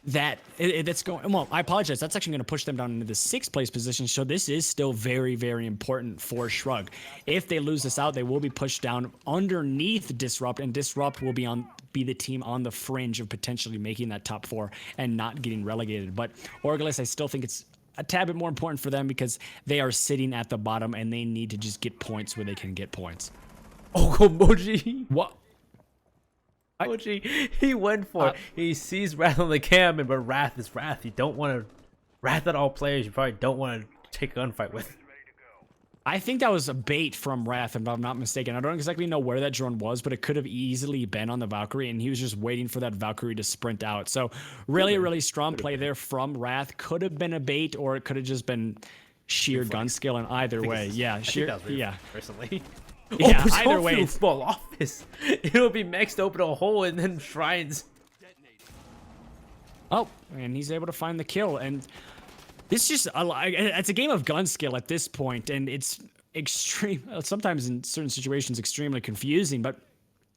that's going, well, I apologize, that's actually going to push them down into the 6th place position, so this is still very, very important for Shrug. If they lose this out, they will be pushed down underneath Disrupt, and Disrupt will be the team on the fringe of potentially making that top 4 and not getting relegated. But Orgless, I still think it's a tad bit more important for them because they are sitting at the bottom and they need to just get points where they can get points. Oh, Moji! What? He went for it. He sees Wrath on the cam, but Wrath is Wrath. You don't want to Wrath at all players. You probably don't want to take a gunfight with. I think that was a bait from Wrath, if I'm not mistaken. I don't exactly know where that drone was, but it could have easily been on the Valkyrie, and he was just waiting for that Valkyrie to sprint out. So really strong play there from Wrath. Could have been a bait, or it could have just been sheer gun skill. And either way, yeah, Personally. Yeah, either way, it's small office. It'll be Mex to open a hole and then Shrines. Oh, and he's able to find the kill. And this just, it's a game of gun skill at this point, and it's extreme. Sometimes in certain situations, extremely confusing, but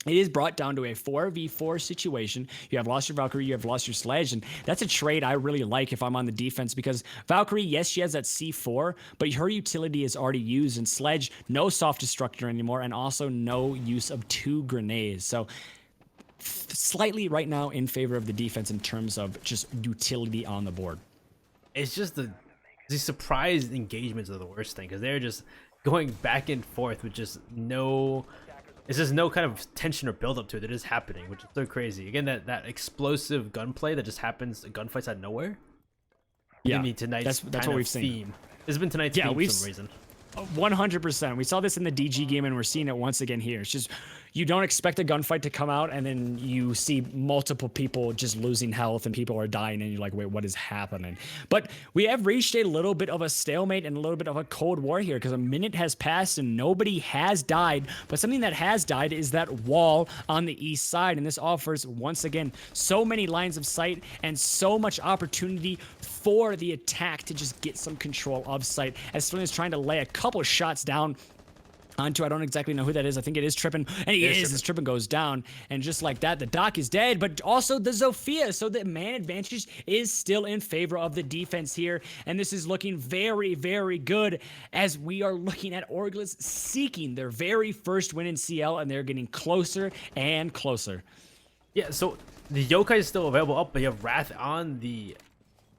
it is brought down to a 4v4 situation. You have lost your Valkyrie, you have lost your Sledge, and that's a trade I really like if I'm on the defense because Valkyrie, yes, she has that C4, but her utility is already used, and Sledge, no soft destructor anymore, and also no use of 2 grenades. So slightly right now in favor of the defense in terms of just utility on the board. It's just the surprise engagements are the worst thing because they're just going back and forth with just no... It's just no kind of tension or build up to it. It is happening, which is so crazy. Again, that explosive gunplay that just happens, gunfights out of nowhere. Yeah, tonight's that's what we've seen. This has been tonight's theme for some reason. 100%. We saw this in the DG game, and we're seeing it once again here. It's just you don't expect a gunfight to come out, and then you see multiple people just losing health, and people are dying, and you're like, wait, what is happening? But we have reached a little bit of a stalemate and a little bit of a cold war here, because a minute has passed, and nobody has died. But something that has died is that wall on the east side, and this offers, once again, so many lines of sight and so much opportunity for the attack to just get some control of sight, as Flynn is trying to lay a couple of shots down onto, I don't exactly know who that is. I think it is Trippin, and he is. As Trippin goes down, and just like that, the Doc is dead, but also the Zofia. So the man advantage is still in favor of the defense here, and this is looking very, very good as we are looking at Orgless seeking their very first win in CL, and they're getting closer and closer. Yeah, so the Yokai is still available up, but you have Wrath on the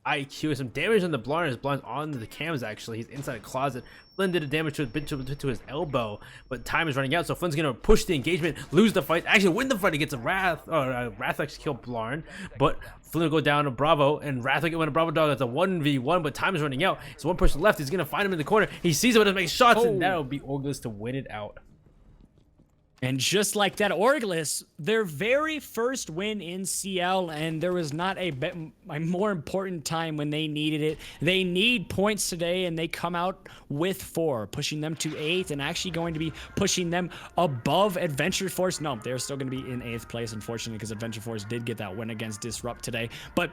IQ. Some damage on the Blarn. His Blarn's on the cams, actually. He's inside a closet. Flynn did a damage to his elbow, but time is running out, so Flynn's gonna push the engagement, lose the fight, actually win the fight against Wrath. Wrath actually killed Blarn, but Flynn will go down to Bravo, and Wrath will get one of Bravo Dog. That's a 1v1, but time is running out. So one person left. He's gonna find him in the corner. He sees him and makes shots, and that'll be Orgless to win it out. And just like that, Orgless, their very first win in CL, and there was not a more important time when they needed it. They need points today, and they come out with 4, pushing them to 8th, and actually going to be pushing them above Adventure Force. No, they're still going to be in 8th place, unfortunately, because Adventure Force did get that win against Disrupt today. But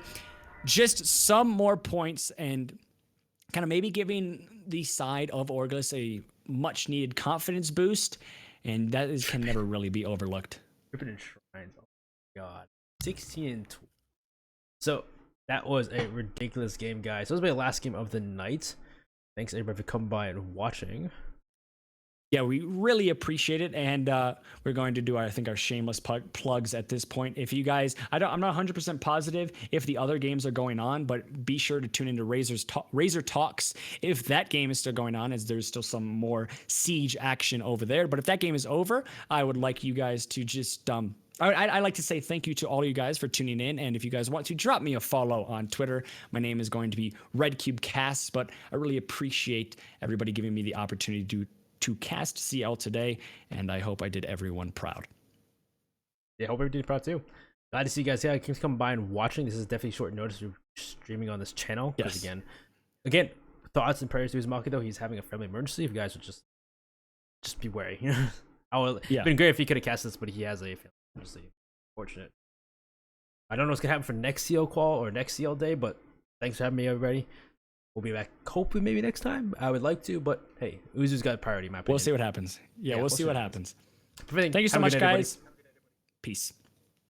just some more points, and kind of maybe giving the side of Orgless a much-needed confidence boost. And that can never really be overlooked. Ripping in Shrines. Oh my god. 16 and 12. So that was a ridiculous game, guys. So this was my last game of the night. Thanks everybody for coming by and watching. Yeah, we really appreciate it, and we're going to do our shameless plugs at this point. If you guys, I'm not 100% positive if the other games are going on, but be sure to tune into Razor Talks if that game is still going on, as there's still some more Siege action over there. But if that game is over, I would like you guys to just I'd like to say thank you to all you guys for tuning in, and if you guys want to, drop me a follow on Twitter. My name is going to be RedCubeCasts, but I really appreciate everybody giving me the opportunity to cast CL today, and I hope I did everyone proud. Yeah, hope everybody did proud too. Glad to see you guys. Yeah, keep coming by and watching. This is definitely short notice. We're streaming on this channel because again, thoughts and prayers to Uzumaki, though. He's having a family emergency. If you guys would just be wary. It'd been great if he could have cast this, but he has a family emergency. Fortunate. I don't know what's gonna happen for next CL qual or next CL day, but thanks for having me, everybody. We'll be back hopefully maybe next time. I would like to, but hey, Uzu's got priority in my opinion. We'll see what happens. Yeah, we'll see what happens. Thank you so much, guys. Peace.